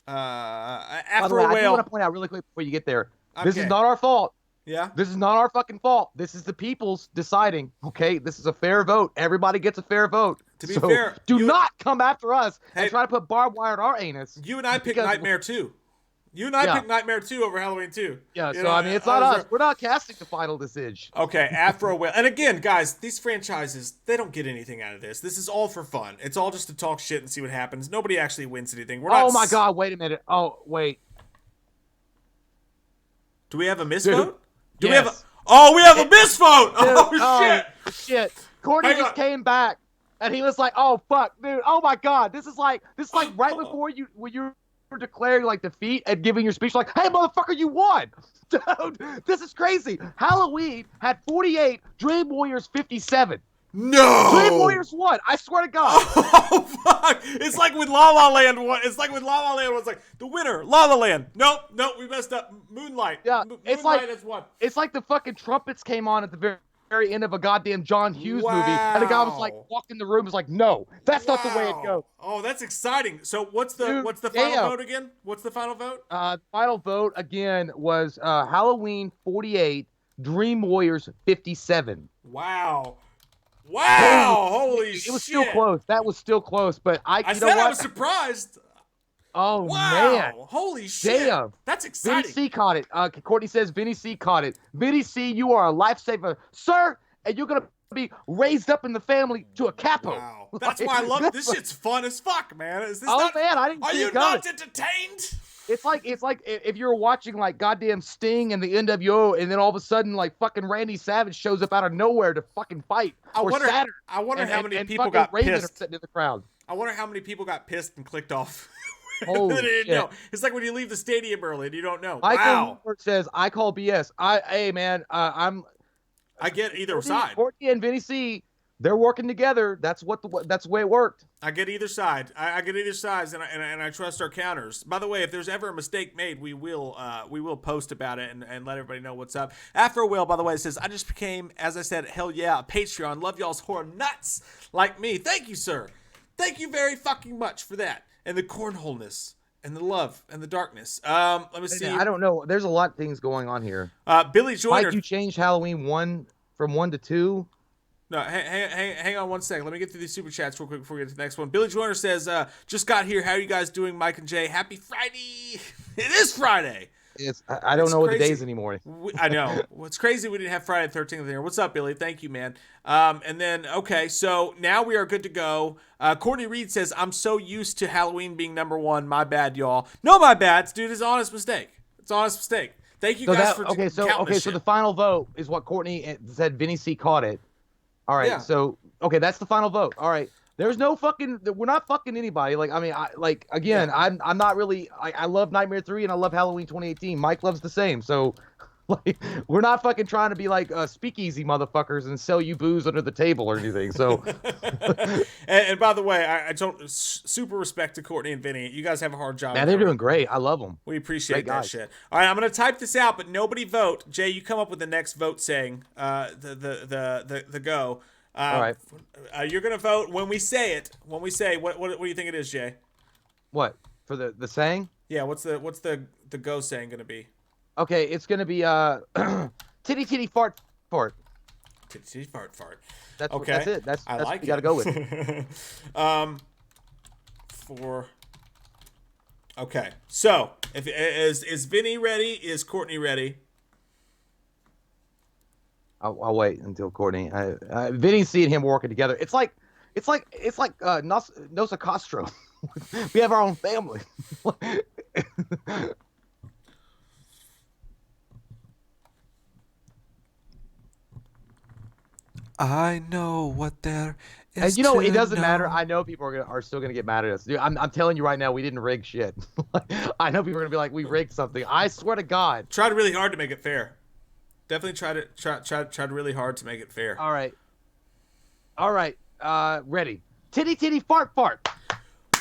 [SPEAKER 1] the way, I do want to point out really quick before you get there. This is
[SPEAKER 2] Okay.
[SPEAKER 1] not our fault.
[SPEAKER 2] Yeah?
[SPEAKER 1] This is not our fucking fault. This is the people's deciding. Okay, this is a fair vote. Everybody gets a fair vote.
[SPEAKER 2] To be fair,
[SPEAKER 1] do not come after us
[SPEAKER 2] Hey,
[SPEAKER 1] and try to put barbed wire in our anus.
[SPEAKER 2] You and I picked Nightmare 2. You and I picked Nightmare 2 over Halloween 2.
[SPEAKER 1] Yeah,
[SPEAKER 2] You
[SPEAKER 1] so
[SPEAKER 2] know,
[SPEAKER 1] I mean, it's not us. We're not casting the final decision.
[SPEAKER 2] Okay, after a while. And again, guys, these franchises, they don't get anything out of this. This is all for fun. It's all just to talk shit and see what happens. Nobody actually wins anything. We're not.
[SPEAKER 1] Oh my God! Wait a minute. Oh wait.
[SPEAKER 2] Do we have a misvote?
[SPEAKER 1] Yes.
[SPEAKER 2] We have a? Oh, we have a misvote! Oh shit!
[SPEAKER 1] Shit! Courtney just came back, and he was like, "Oh fuck, dude! Oh my God! This is like right before when you were declaring like defeat and giving your speech, like, hey motherfucker, you won, dude! This is crazy. Halloween had 48, Dream Warriors 57.
[SPEAKER 2] No!
[SPEAKER 1] Dream Warriors won. I swear to God.
[SPEAKER 2] Oh fuck! It's like with La La Land. It's like with La La Land was like the winner, La La Land. Nope, we messed up. Moonlight.
[SPEAKER 1] Yeah,
[SPEAKER 2] Moonlight has won.
[SPEAKER 1] It's like the fucking trumpets came on at the very end of a goddamn John Hughes movie, and the guy was like walking the room, was like, no, that's not the way it goes.
[SPEAKER 2] Oh, that's exciting. So what's the final vote again? What's the final vote?
[SPEAKER 1] Final vote again was Halloween 48, Dream Warriors 57.
[SPEAKER 2] Wow. Holy shit.
[SPEAKER 1] It was still close. That was still close, but I
[SPEAKER 2] was surprised.
[SPEAKER 1] Oh,
[SPEAKER 2] wow.
[SPEAKER 1] Man.
[SPEAKER 2] Holy shit.
[SPEAKER 1] Damn.
[SPEAKER 2] That's exciting.
[SPEAKER 1] Vinny C caught it. Courtney says Vinny C caught it. Vinny C, you are a lifesaver, sir, and you're going to be raised up in the family to a capo.
[SPEAKER 2] Wow. That's why I love this. Shit's fun as fuck, man. Is this
[SPEAKER 1] man, I didn't see it coming.
[SPEAKER 2] Are you not entertained?
[SPEAKER 1] It's like if you're watching like goddamn Sting and the NWO, and then all of a sudden like fucking Randy Savage shows up out of nowhere to fucking fight.
[SPEAKER 2] I wonder how many people got
[SPEAKER 1] Raven
[SPEAKER 2] pissed.
[SPEAKER 1] Are sitting in the crowd.
[SPEAKER 2] I wonder how many people got pissed and clicked off.
[SPEAKER 1] Holy
[SPEAKER 2] they didn't
[SPEAKER 1] shit.
[SPEAKER 2] know. It's like when you leave the stadium early and you don't know.
[SPEAKER 1] Michael Hubert says, I call BS. Hey man, I
[SPEAKER 2] get either side.
[SPEAKER 1] Courtney and Vinny C, they're working together. That's the way it worked.
[SPEAKER 2] I get either side. I get either side, and I trust our counters. By the way, if there's ever a mistake made, we will post about it and let everybody know what's up. After a while, by the way, it says, I just became, as I said, hell yeah, a Patreon. Love y'all's horror nuts like me. Thank you, sir. Thank you very fucking much for that. And the cornholeness and the love and the darkness. Let me see.
[SPEAKER 1] I don't know. There's a lot of things going on here.
[SPEAKER 2] Billy Joyner.
[SPEAKER 1] Mike, you changed Halloween 1 from 1 to 2.
[SPEAKER 2] No, hang on one second. Let me get through these super chats real quick before we get to the next one. Billy Joyner says, just got here. How are you guys doing, Mike and Jay? Happy Friday. It is Friday.
[SPEAKER 1] I don't know what the days anymore.
[SPEAKER 2] I know. What's crazy, we didn't have Friday the 13th there. What's up, Billy? Thank you, man. And then, okay, so now we are good to go. Courtney Reed says, I'm so used to Halloween being number one. My bad, y'all. No, my bad, dude. It's an honest mistake. It's an honest mistake. Thank you guys for counting this
[SPEAKER 1] so
[SPEAKER 2] shit.
[SPEAKER 1] the final vote is what Courtney said. Vinny C caught it. All right,
[SPEAKER 2] Yeah.
[SPEAKER 1] So okay, that's the final vote. All right, there's no fucking. We're not fucking anybody. Like I mean, I'm not really. I love Nightmare 3 and I love Halloween 2018. Mike loves the same. So, like, we're not fucking trying to be like speakeasy motherfuckers and sell you booze under the table or anything. So,
[SPEAKER 2] and by the way, I don't super respect to Courtney and Vinny. You guys have a hard job.
[SPEAKER 1] man, they're doing great. I love them.
[SPEAKER 2] We appreciate that shit. All right, I'm gonna type this out, but nobody vote. Jay, you come up with the next vote saying the go.
[SPEAKER 1] All right.
[SPEAKER 2] You're gonna vote when we say it. When we say what do you think it is, Jay?
[SPEAKER 1] What for the saying?
[SPEAKER 2] Yeah. What's the go saying gonna be?
[SPEAKER 1] Okay, it's gonna be titty titty fart fart.
[SPEAKER 2] Titty fart fart.
[SPEAKER 1] That's
[SPEAKER 2] Okay,
[SPEAKER 1] it. That's
[SPEAKER 2] I
[SPEAKER 1] what
[SPEAKER 2] like
[SPEAKER 1] you got to
[SPEAKER 2] it.
[SPEAKER 1] go with.
[SPEAKER 2] For okay, so if is Vinny ready? Is Courtney ready?
[SPEAKER 1] I'll wait until Courtney. Vinny's seeing him working together. It's like Nosa Castro. We have our own family.
[SPEAKER 2] I know what there is
[SPEAKER 1] And you know, it
[SPEAKER 2] to
[SPEAKER 1] doesn't matter.
[SPEAKER 2] know.
[SPEAKER 1] I know people are still gonna get mad at us. Dude, I'm telling you right now, we didn't rig shit. I know people are gonna be like, we rigged something. I swear to God.
[SPEAKER 2] Tried really hard to make it fair. Definitely tried really hard to make it fair.
[SPEAKER 1] All right, all right. Ready? Titty titty fart fart.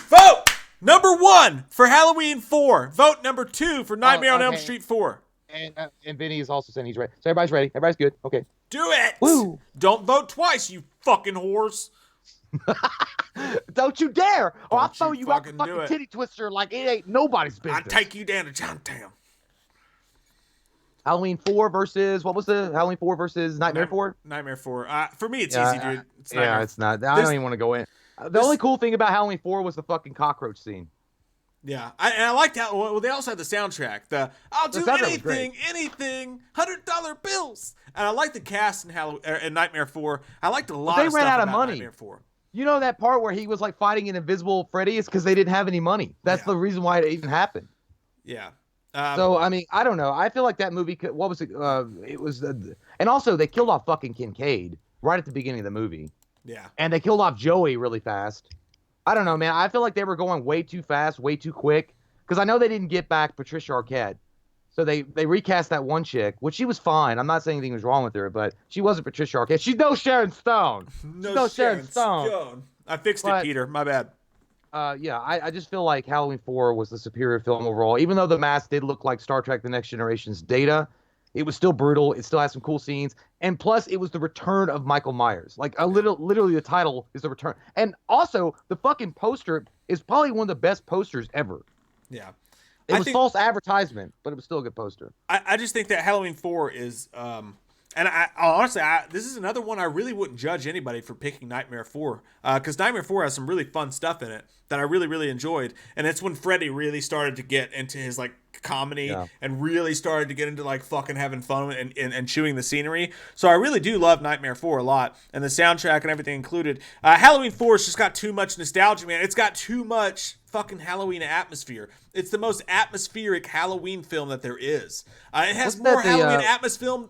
[SPEAKER 2] Vote number 1 for Halloween 4. Vote number 2 for
[SPEAKER 1] Oh,
[SPEAKER 2] Nightmare on Elm
[SPEAKER 1] okay.
[SPEAKER 2] Street 4.
[SPEAKER 1] And Vinny is also saying he's ready. So everybody's ready. Everybody's good. Okay.
[SPEAKER 2] Do it.
[SPEAKER 1] Woo.
[SPEAKER 2] Don't vote twice, you fucking whores.
[SPEAKER 1] Don't you dare! Or I'll
[SPEAKER 2] Don't
[SPEAKER 1] throw
[SPEAKER 2] you
[SPEAKER 1] you out the
[SPEAKER 2] fucking do
[SPEAKER 1] fucking
[SPEAKER 2] it.
[SPEAKER 1] titty twister like it ain't nobody's business.
[SPEAKER 2] I'll take you down to Johntown.
[SPEAKER 1] Halloween 4 versus what was the Halloween 4 versus Nightmare 4?
[SPEAKER 2] Nightmare 4. For me, it's
[SPEAKER 1] Yeah,
[SPEAKER 2] easy, dude. It's
[SPEAKER 1] yeah,
[SPEAKER 2] Nightmare.
[SPEAKER 1] it's not. I don't even want to go in. The
[SPEAKER 2] this-
[SPEAKER 1] only cool thing about Halloween 4 was the fucking cockroach scene.
[SPEAKER 2] Yeah, I liked how. Well, they also had the soundtrack. I'll do
[SPEAKER 1] soundtrack was great.
[SPEAKER 2] anything, $100 bills. And I like the cast in Nightmare 4. I liked a lot.
[SPEAKER 1] They
[SPEAKER 2] of
[SPEAKER 1] ran
[SPEAKER 2] stuff
[SPEAKER 1] out of
[SPEAKER 2] about
[SPEAKER 1] money.
[SPEAKER 2] Nightmare 4.
[SPEAKER 1] You know that part where he was like fighting an invisible Freddy is because they didn't have any money. That's
[SPEAKER 2] Yeah.
[SPEAKER 1] the reason why it even happened.
[SPEAKER 2] Yeah.
[SPEAKER 1] So I mean, I don't know. I feel like that movie. What was it? It was, and also they killed off fucking Kincaid right at the beginning of the movie,
[SPEAKER 2] Yeah.
[SPEAKER 1] and they killed off Joey really fast. I don't know, man. I feel like they were going way too fast, way too quick. Because I know they didn't get back Patricia Arquette, so they recast that one chick, which she was fine. I'm not saying anything was wrong with her, but she wasn't Patricia Arquette. She's no Sharon Stone.
[SPEAKER 2] No
[SPEAKER 1] Sharon Stone.
[SPEAKER 2] I fixed
[SPEAKER 1] But-
[SPEAKER 2] it, Peter. My bad.
[SPEAKER 1] Yeah, I just feel like Halloween 4 was the superior film overall. Even though the mask did look like Star Trek The Next Generation's Data, it was still brutal. It still had some cool scenes. And plus, it was the return of Michael Myers. Like, literally, the title is the return. And also, the fucking poster is probably one of the best posters ever.
[SPEAKER 2] Yeah.
[SPEAKER 1] It was false advertisement, but it was still a good poster.
[SPEAKER 2] I just think that Halloween 4 is, and I honestly, this is another one I really wouldn't judge anybody for picking Nightmare 4, because Nightmare 4 has some really fun stuff in it that I really, really enjoyed, and it's when Freddy really started to get into his, like, comedy and really started to get into, like, fucking having fun and chewing the scenery. So I really do love Nightmare 4 a lot, and the soundtrack and everything included. Halloween 4 has just got too much nostalgia, man. It's got too much fucking Halloween atmosphere. It's the most atmospheric Halloween film that there is. It has more Halloween atmosphere.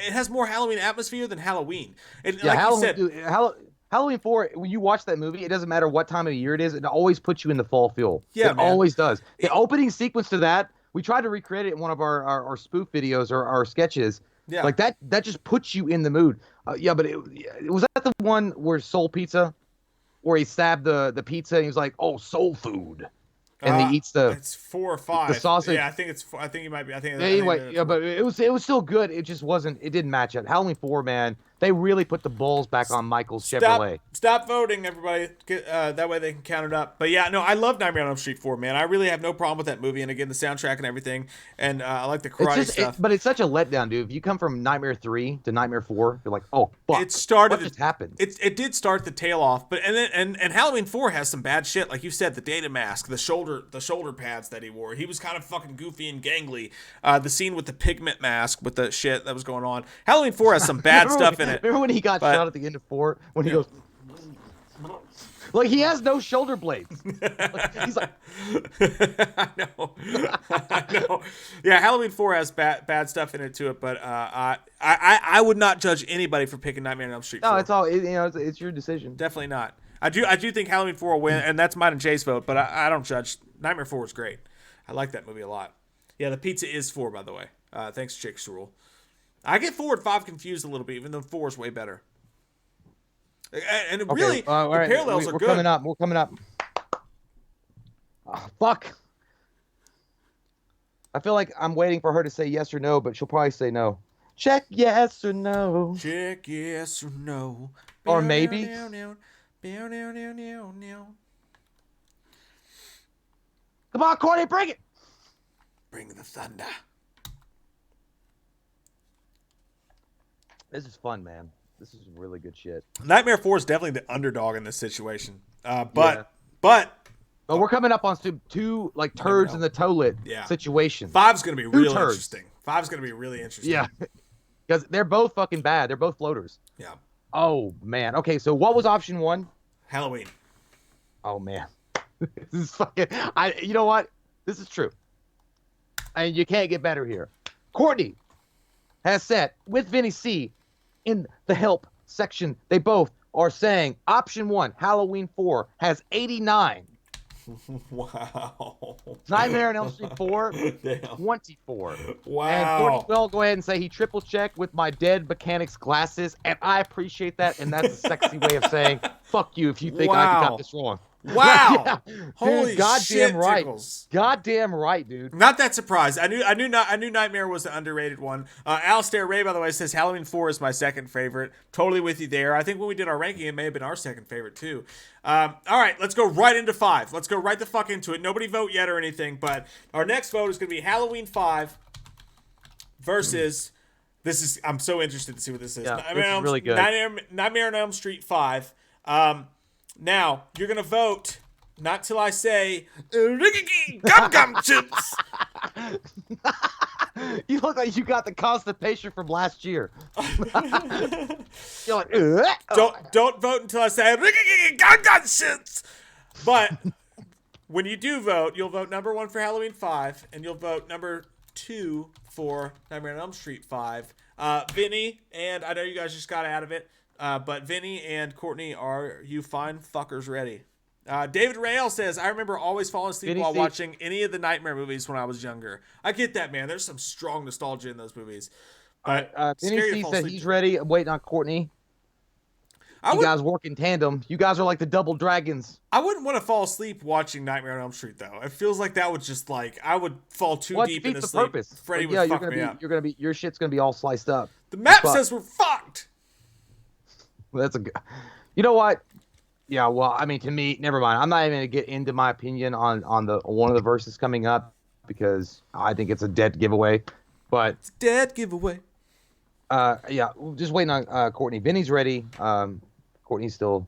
[SPEAKER 2] It has more Halloween atmosphere than Halloween. And like
[SPEAKER 1] Halloween,
[SPEAKER 2] you said,
[SPEAKER 1] dude, Halloween 4, when you watch that movie, it doesn't matter what time of year it is, it always puts you in the fall feel.
[SPEAKER 2] Yeah,
[SPEAKER 1] it
[SPEAKER 2] man.
[SPEAKER 1] always does. The opening sequence to that, we tried to recreate it in one of our spoof videos or our sketches.
[SPEAKER 2] Yeah.
[SPEAKER 1] Like that just puts you in the mood. But it was that the one where Soul Pizza, where he stabbed the pizza and he was like, "Oh, soul food," and he eats the.
[SPEAKER 2] It's 4 or 5.
[SPEAKER 1] the sausage.
[SPEAKER 2] Yeah, I think it's. I think you might be. I think.
[SPEAKER 1] Anyway, yeah, but it was still good. It just wasn't. It didn't match up. Halloween 4, man, they really put the balls back on Michael's Chevrolet.
[SPEAKER 2] Stop voting, everybody. That way they can count it up. But yeah, no, I love Nightmare on Elm Street 4, man. I really have no problem with that movie. And again, the soundtrack and everything. And I like the karate stuff.
[SPEAKER 1] But it's such a letdown, dude. If you come from Nightmare 3 to Nightmare 4, you're like, oh, fuck.
[SPEAKER 2] It started.
[SPEAKER 1] What just happened?
[SPEAKER 2] It did start the tail off, but and Halloween 4 has some bad shit, like you said, the data mask, the shoulder pads that he wore. He was kind of fucking goofy and gangly. The scene with the pigment mask with the shit that was going on. Halloween 4 has some bad stuff in it.
[SPEAKER 1] Remember when he got shot at the end of 4? When he goes, like, he has no shoulder blades. He's like,
[SPEAKER 2] I know. Yeah, Halloween 4 has bad stuff in it to it, but I would not judge anybody for picking Nightmare on Elm Street 4.
[SPEAKER 1] no, it's all it's your decision.
[SPEAKER 2] Definitely not. I do think Halloween 4 will win, and that's mine and Jay's vote, but I don't judge. Nightmare 4 is great. I like that movie a lot. Yeah, the pizza is 4, by the way. Thanks, Jake Shrule. I get 4 and 5 confused a little bit, even though 4 is way better. And really, the parallels are good.
[SPEAKER 1] We're coming up. Oh, fuck. I feel like I'm waiting for her to say yes or no, but she'll probably say no. Check yes or no.
[SPEAKER 2] Check yes or no.
[SPEAKER 1] Or maybe. Come on, Courtney, bring it.
[SPEAKER 2] Bring the thunder.
[SPEAKER 1] This is fun, man. This is really good shit.
[SPEAKER 2] Nightmare 4 is definitely the underdog in this situation. But
[SPEAKER 1] we're coming up on two like turds in the toilet situations.
[SPEAKER 2] 5's gonna be really
[SPEAKER 1] turds.
[SPEAKER 2] interesting. 5's gonna be really interesting.
[SPEAKER 1] Yeah, because they're both fucking bad. They're both floaters.
[SPEAKER 2] Yeah.
[SPEAKER 1] Oh man. Okay, so what was option 1?
[SPEAKER 2] Halloween.
[SPEAKER 1] Oh man, this is fucking. You know what? This is true, and you can't get better here. Courtney has said with Vinny C in the help section, they both are saying option 1, Halloween 4, has 89.
[SPEAKER 2] Wow.
[SPEAKER 1] Nightmare on Elm Street 4,
[SPEAKER 2] Damn.
[SPEAKER 1] 24.
[SPEAKER 2] Wow.
[SPEAKER 1] And Courtney will go ahead and say he triple checked with my dead mechanics glasses, and I appreciate that, and that's a sexy way of saying fuck you if you think I got this wrong.
[SPEAKER 2] Wow.
[SPEAKER 1] Yeah.
[SPEAKER 2] Holy
[SPEAKER 1] dude, goddamn
[SPEAKER 2] shit,
[SPEAKER 1] right.
[SPEAKER 2] Tickles.
[SPEAKER 1] Goddamn right, dude.
[SPEAKER 2] Not that surprised. I knew Nightmare was the underrated one. Alistair Ray, by the way, says Halloween 4 is my second favorite. Totally with you there. I think when we did our ranking, it may have been our second favorite too. All right, let's go right into 5. Let's go right the fuck into it. Nobody vote yet or anything, but our next vote is going to be Halloween 5 versus. This is. I'm so interested to see what this is.
[SPEAKER 1] Yeah, this is really good.
[SPEAKER 2] Nightmare on Elm Street 5. Now you're gonna vote. Not till I say gum gum chips.
[SPEAKER 1] You look like you got the constipation from last year. You're like,
[SPEAKER 2] don't vote until I say gum gum chips. But when you do vote, you'll vote number 1 for Halloween 5, and you'll vote number 2 for Nightmare on Elm Street 5. Vinny, and I know you guys just got out of it, but Vinny and Courtney, are you fine fuckers ready? David Rael says, I remember always falling asleep while watching any of the Nightmare movies when I was younger. I get that, man. There's some strong nostalgia in those movies. But
[SPEAKER 1] Vinny C said he's ready. I'm waiting on Courtney. You guys work in tandem. You guys are like the double dragons.
[SPEAKER 2] I wouldn't want to fall asleep watching Nightmare on Elm Street, though. It feels like that would just I would fall too deep into sleep.
[SPEAKER 1] Purpose.
[SPEAKER 2] Freddy would fuck me up.
[SPEAKER 1] Your shit's gonna be all sliced up.
[SPEAKER 2] The map says we're fucked.
[SPEAKER 1] Well, that's a good. You know what? Yeah, well, I mean, to me, never mind. I'm not even gonna get into my opinion on the one of the verses coming up because I think it's a dead giveaway. But
[SPEAKER 2] it's a dead giveaway.
[SPEAKER 1] Yeah, just waiting on Courtney. Vinny's ready. Courtney's still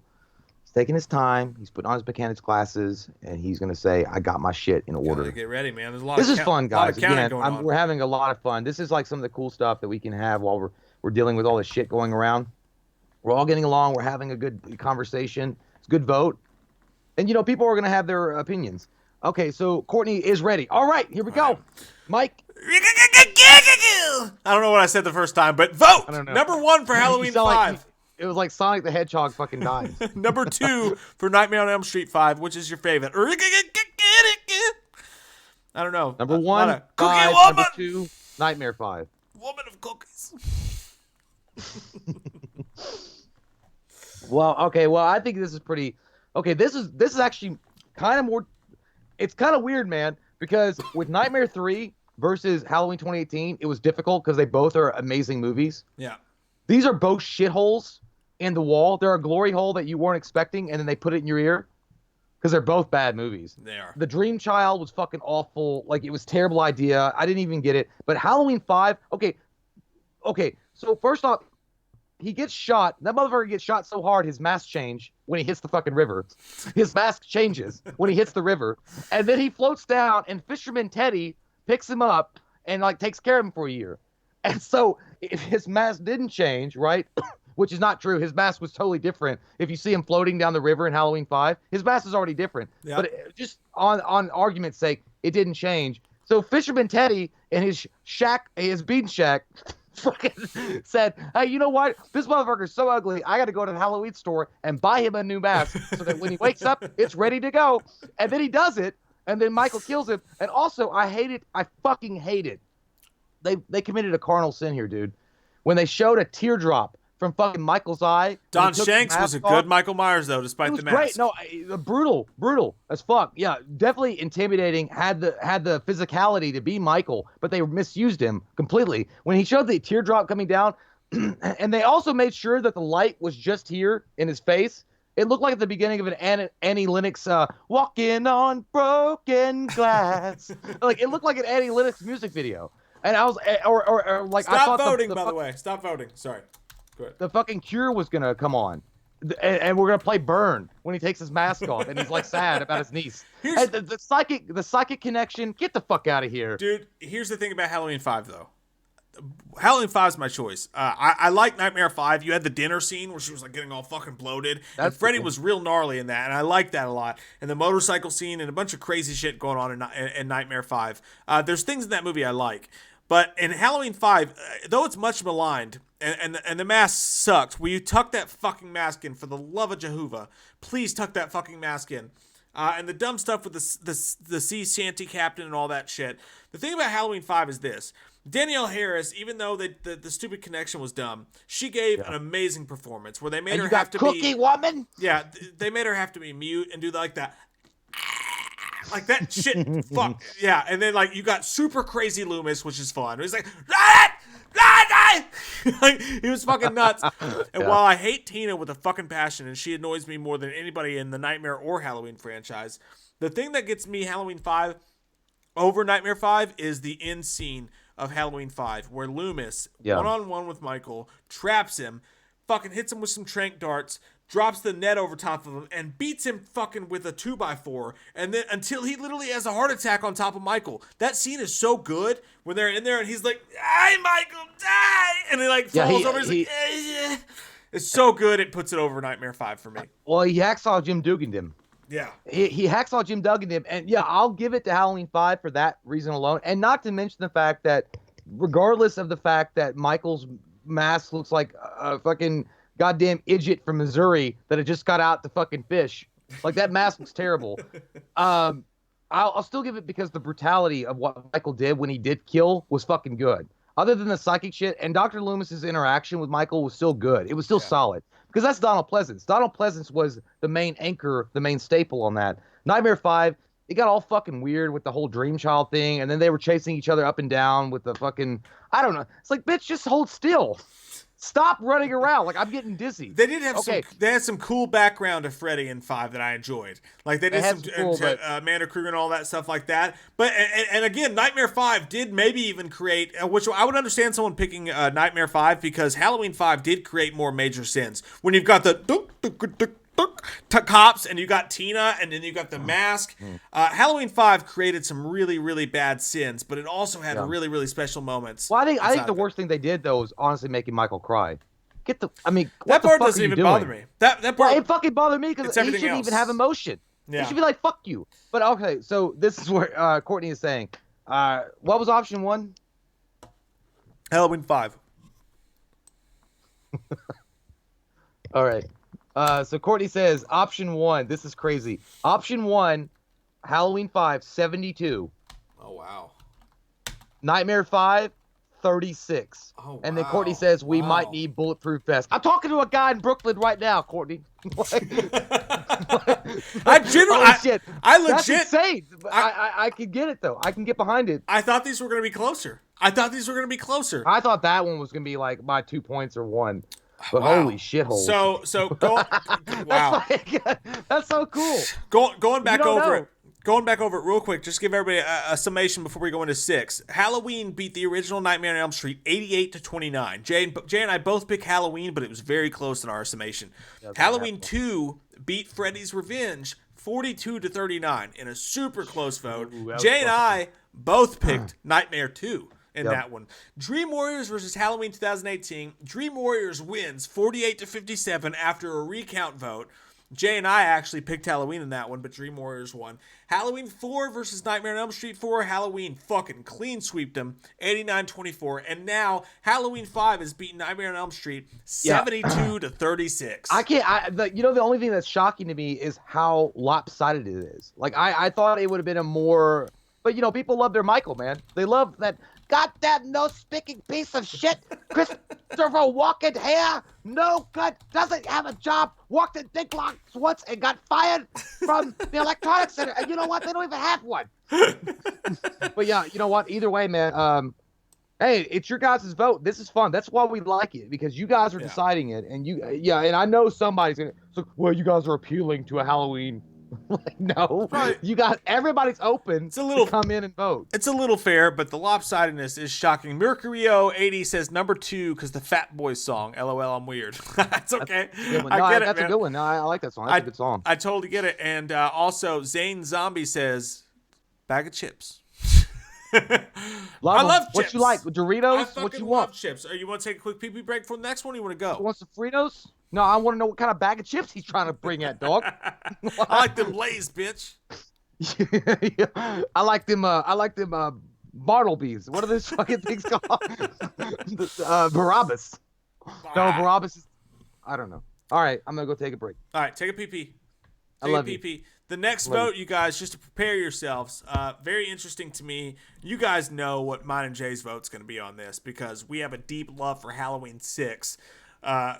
[SPEAKER 1] taking his time. He's putting on his mechanics glasses, and he's gonna say, "I got my shit in order."
[SPEAKER 2] Gotta get ready, man. There's a lot.
[SPEAKER 1] This is fun, guys. Again, we're having a lot of fun. This is like some of the cool stuff that we can have while we're dealing with all this shit going around. We're all getting along. We're having a good conversation. It's a good vote. And, people are going to have their opinions. Okay, so Courtney is ready. All right, here we go. Right. Mike.
[SPEAKER 2] I don't know what I said the first time, but vote! I don't know. Number 1 for Halloween 5.
[SPEAKER 1] It was like Sonic the Hedgehog fucking dying.
[SPEAKER 2] Number 2 for Nightmare on Elm Street 5, which is your favorite? I don't know.
[SPEAKER 1] Number 1,
[SPEAKER 2] Cookie
[SPEAKER 1] 5.
[SPEAKER 2] Woman.
[SPEAKER 1] Number 2, Nightmare 5.
[SPEAKER 2] Woman of cookies.
[SPEAKER 1] Well, I think this is pretty. Okay, this is actually kind of more. It's kind of weird, man, because with Nightmare 3 versus Halloween 2018, it was difficult because they both are amazing movies.
[SPEAKER 2] Yeah.
[SPEAKER 1] These are both shitholes in the wall. They're a glory hole that you weren't expecting, and then they put it in your ear because they're both bad movies.
[SPEAKER 2] They are.
[SPEAKER 1] The Dream Child was fucking awful. Like, it was a terrible idea. I didn't even get it. But Halloween 5, okay. So first off, he gets shot. That motherfucker gets shot so hard, his mask change when he hits the fucking river. His mask changes when he hits the river. And then he floats down, and Fisherman Teddy picks him up and, takes care of him for a year. And so if his mask didn't change, right, which is not true. His mask was totally different. If you see him floating down the river in Halloween 5, his mask is already different. Yep. But just on argument's sake, it didn't change. So Fisherman Teddy in his bean shack, fucking said, hey, you know what? This motherfucker's so ugly, I got to go to the Halloween store and buy him a new mask so that when he wakes up, it's ready to go. And then he does it, and then Michael kills him. And also, I fucking hate it. They committed a carnal sin here, dude. When they showed a teardrop from fucking Michaal's eye.
[SPEAKER 2] Don Shanks was a good Michael Myers, though, despite the mask.
[SPEAKER 1] Great. No, brutal as fuck. Yeah, definitely intimidating. Had the physicality to be Michael, but they misused him completely. When he showed the teardrop coming down, and they also made sure that the light was just here in his face. It looked like at the beginning of an Annie Lennox "Walking on Broken Glass." It looked like an Annie Lennox music video. And I was, or
[SPEAKER 2] Stop voting, by the way. Stop voting. Sorry. Good.
[SPEAKER 1] the fucking Cure was gonna come on, and we're gonna play Burn when he takes his mask off and he's like sad about his niece.
[SPEAKER 2] Here's
[SPEAKER 1] the psychic connection. Get the fuck out of here,
[SPEAKER 2] dude. Here's the thing about Halloween 5 though. Halloween 5 is my choice. I like Nightmare 5. You had the dinner scene where she was like getting all fucking bloated. And Freddy was real gnarly in that, and I like that a lot. And the motorcycle scene and a bunch of crazy shit going on in Nightmare 5. There's things in that movie I like. But in Halloween 5, though it's much maligned, and the mask sucks, will you tuck that fucking mask in for the love of Jehovah? Please tuck that fucking mask in. And the dumb stuff with the sea shanty captain and all that shit. The thing about Halloween 5 is this. Danielle Harris, even though the stupid connection was dumb, she gave an amazing performance where they made her have to
[SPEAKER 1] Cookie Woman?
[SPEAKER 2] Yeah, they made her have to be mute and do like that. Like that shit. Fuck. Yeah, and then like you got super crazy Loomis, which is fun. He's like, like, he was fucking nuts. And while I hate Tina with a fucking passion, and she annoys me more than anybody in the Nightmare or Halloween franchise, the thing that gets me Halloween 5 over Nightmare 5 is the end scene of Halloween 5, where Loomis, one-on-one with Michael, traps him, fucking hits him with some tranq darts, drops the net over top of him, and beats him fucking with a 2x4, and then until he literally has a heart attack on top of Michael. That scene is so good when they're in there and he's like, "Die, Michael, die!" And he like falls over. He's like, "Eh." It's so good. It puts it over Nightmare 5 for me.
[SPEAKER 1] Well, he hacksaw Jim Dugan him.
[SPEAKER 2] Yeah.
[SPEAKER 1] He hacksaw Jim Duggan him, and yeah, I'll give it to Halloween 5 for that reason alone, and not to mention the fact that, regardless of the fact that Michael's mask looks like a fucking goddamn idiot from Missouri that had just got out to fucking fish, like that mask looks terrible. I'll still give it because the brutality of what Michael did when he did kill was fucking good. Other than the psychic shit, and Dr. Loomis's interaction with Michael was still good. It was still solid. Because that's Donald Pleasance. Donald Pleasance was the main anchor, the main staple on that. Nightmare 5, it got all fucking weird with the whole Dream Child thing, and then they were chasing each other up and down with the fucking, I don't know. It's like, bitch, just hold still. Stop running around. Like, I'm getting dizzy.
[SPEAKER 2] They did have they had some cool background of Freddy in 5 that I enjoyed. Like, they did some cool, Amanda Kruger and all that stuff like that. But, and again, Nightmare 5 did maybe even create, which I would understand someone picking Nightmare 5 because Halloween 5 did create more major sins. When you've got the cops and you got Tina and then you got the mask. Halloween 5 created some really, really bad sins, but it also had really, really special moments.
[SPEAKER 1] Well, I think the worst thing they did though was honestly making Michael cry.
[SPEAKER 2] That part doesn't even bother me. That part,
[SPEAKER 1] well, it fucking bothered me because he shouldn't even have emotion.
[SPEAKER 2] Yeah.
[SPEAKER 1] He should be like, "Fuck you." But okay, so this is where Courtney is saying, what was option 1?
[SPEAKER 2] Halloween 5.
[SPEAKER 1] All right. So Courtney says, option 1, this is crazy. Option 1, Halloween 5, 72.
[SPEAKER 2] Oh, wow.
[SPEAKER 1] Nightmare 5, 36.
[SPEAKER 2] Oh, wow.
[SPEAKER 1] And then Courtney says, we might need bulletproof vests. I'm talking to a guy in Brooklyn right now, Courtney.
[SPEAKER 2] I legit.
[SPEAKER 1] That's insane. I can get it, though. I can get behind it.
[SPEAKER 2] I thought these were going to be closer. I thought that one was
[SPEAKER 1] going to be like my 2 points or 1. But holy shithole.
[SPEAKER 2] So go, wow.
[SPEAKER 1] That's so cool.
[SPEAKER 2] Going back over it real quick, just give everybody a summation before we go into 6. Halloween beat the original Nightmare on Elm Street 88-29. Jay and I both picked Halloween, but it was very close in our summation. Halloween 2 beat Freddy's Revenge 42-39 in a super close vote. Jay and I both picked Nightmare 2. In that one. Dream Warriors versus Halloween 2018. Dream Warriors wins 48-57 after a recount vote. Jay and I actually picked Halloween in that one, but Dream Warriors won. Halloween 4 versus Nightmare on Elm Street 4. Halloween fucking clean sweeped them 89-24. And now Halloween 5 has beaten Nightmare on Elm Street 72-36.
[SPEAKER 1] The only thing that's shocking to me is how lopsided it is. Like, I thought it would have been a more... But, people love their Michael, man. They love that... Goddamn no-speaking piece of shit. Christopher Walken here. No good. Doesn't have a job. Walked in Big Lots once and got fired from the Electronics Center. And you know what? They don't even have one. But yeah, you know what? Either way, man. Hey, it's your guys' vote. This is fun. That's why we like it, because you guys are deciding it. And and I know somebody's going to... So, well, you guys are appealing to a Halloween Like, no,
[SPEAKER 2] Right.
[SPEAKER 1] you got everybody's open
[SPEAKER 2] It's a little
[SPEAKER 1] to come in and vote.
[SPEAKER 2] It's a little fair, but the lopsidedness is shocking. Mercurio80 says number 2 because the Fat Boys song. LOL, I'm weird. That's okay.
[SPEAKER 1] That's a good one.
[SPEAKER 2] I
[SPEAKER 1] No,
[SPEAKER 2] get it,
[SPEAKER 1] that's a
[SPEAKER 2] man.
[SPEAKER 1] good one. No, I like that song. That's a good song.
[SPEAKER 2] I totally get it. And also, Zane Zombie says bag of chips.
[SPEAKER 1] Love
[SPEAKER 2] I
[SPEAKER 1] 'em.
[SPEAKER 2] love
[SPEAKER 1] What
[SPEAKER 2] chips.
[SPEAKER 1] you like?
[SPEAKER 2] I
[SPEAKER 1] Doritos?
[SPEAKER 2] fucking
[SPEAKER 1] What you
[SPEAKER 2] love
[SPEAKER 1] want?
[SPEAKER 2] chips. You want to take a quick pee-pee break for the next one? Or you want to go?
[SPEAKER 1] You want some Fritos? No, I want to know what kind of bag of chips he's trying to bring at, dog.
[SPEAKER 2] I like them Lay's, bitch.
[SPEAKER 1] Yeah. I like them Bartleby's. What are those fucking things called? Barabbas. No, Barabbas is, I don't know. All right, I'm gonna go take a break.
[SPEAKER 2] All right, take a pee-pee.
[SPEAKER 1] I love you.
[SPEAKER 2] pee-pee. The next vote, you guys, just to prepare yourselves, very interesting to me. You guys know what mine and Jay's vote's going to be on this because we have a deep love for Halloween 6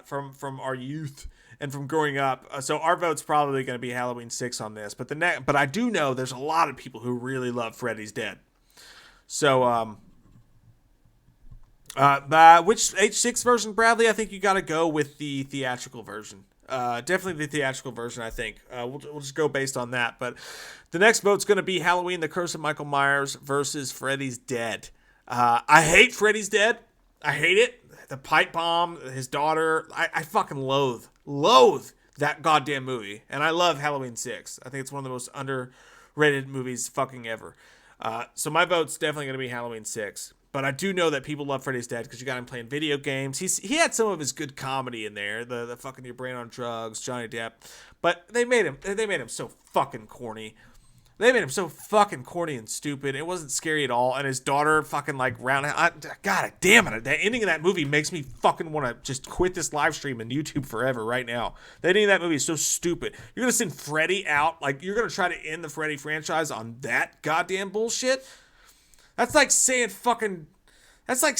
[SPEAKER 2] from our youth and from growing up. So our vote's probably going to be Halloween 6 on this. But I do know there's a lot of people who really love Freddy's Dead. So which H6 version, Bradley? I think you got to go with the theatrical version. Definitely the theatrical version, I think. We'll just go based on that. But the next vote's going to be Halloween, The Curse of Michael Myers versus Freddy's Dead. I hate Freddy's Dead. I hate it. The pipe bomb, his daughter. I fucking loathe that goddamn movie. And I love Halloween 6. I think it's one of the most underrated movies fucking ever. So my vote's definitely going to be Halloween 6. But I do know that people love Freddy's Dead because you got him playing video games. He had some of his good comedy in there, the fucking Your Brain on Drugs, Johnny Depp. But they made him so fucking corny. They made him so fucking corny and stupid. It wasn't scary at all. And his daughter fucking like God damn it. The ending of that movie makes me fucking want to just quit this live stream and YouTube forever right now. The ending of that movie is so stupid. You're going to send Freddy out. Like, you're going to try to end the Freddy franchise on that goddamn bullshit? That's like saying That's like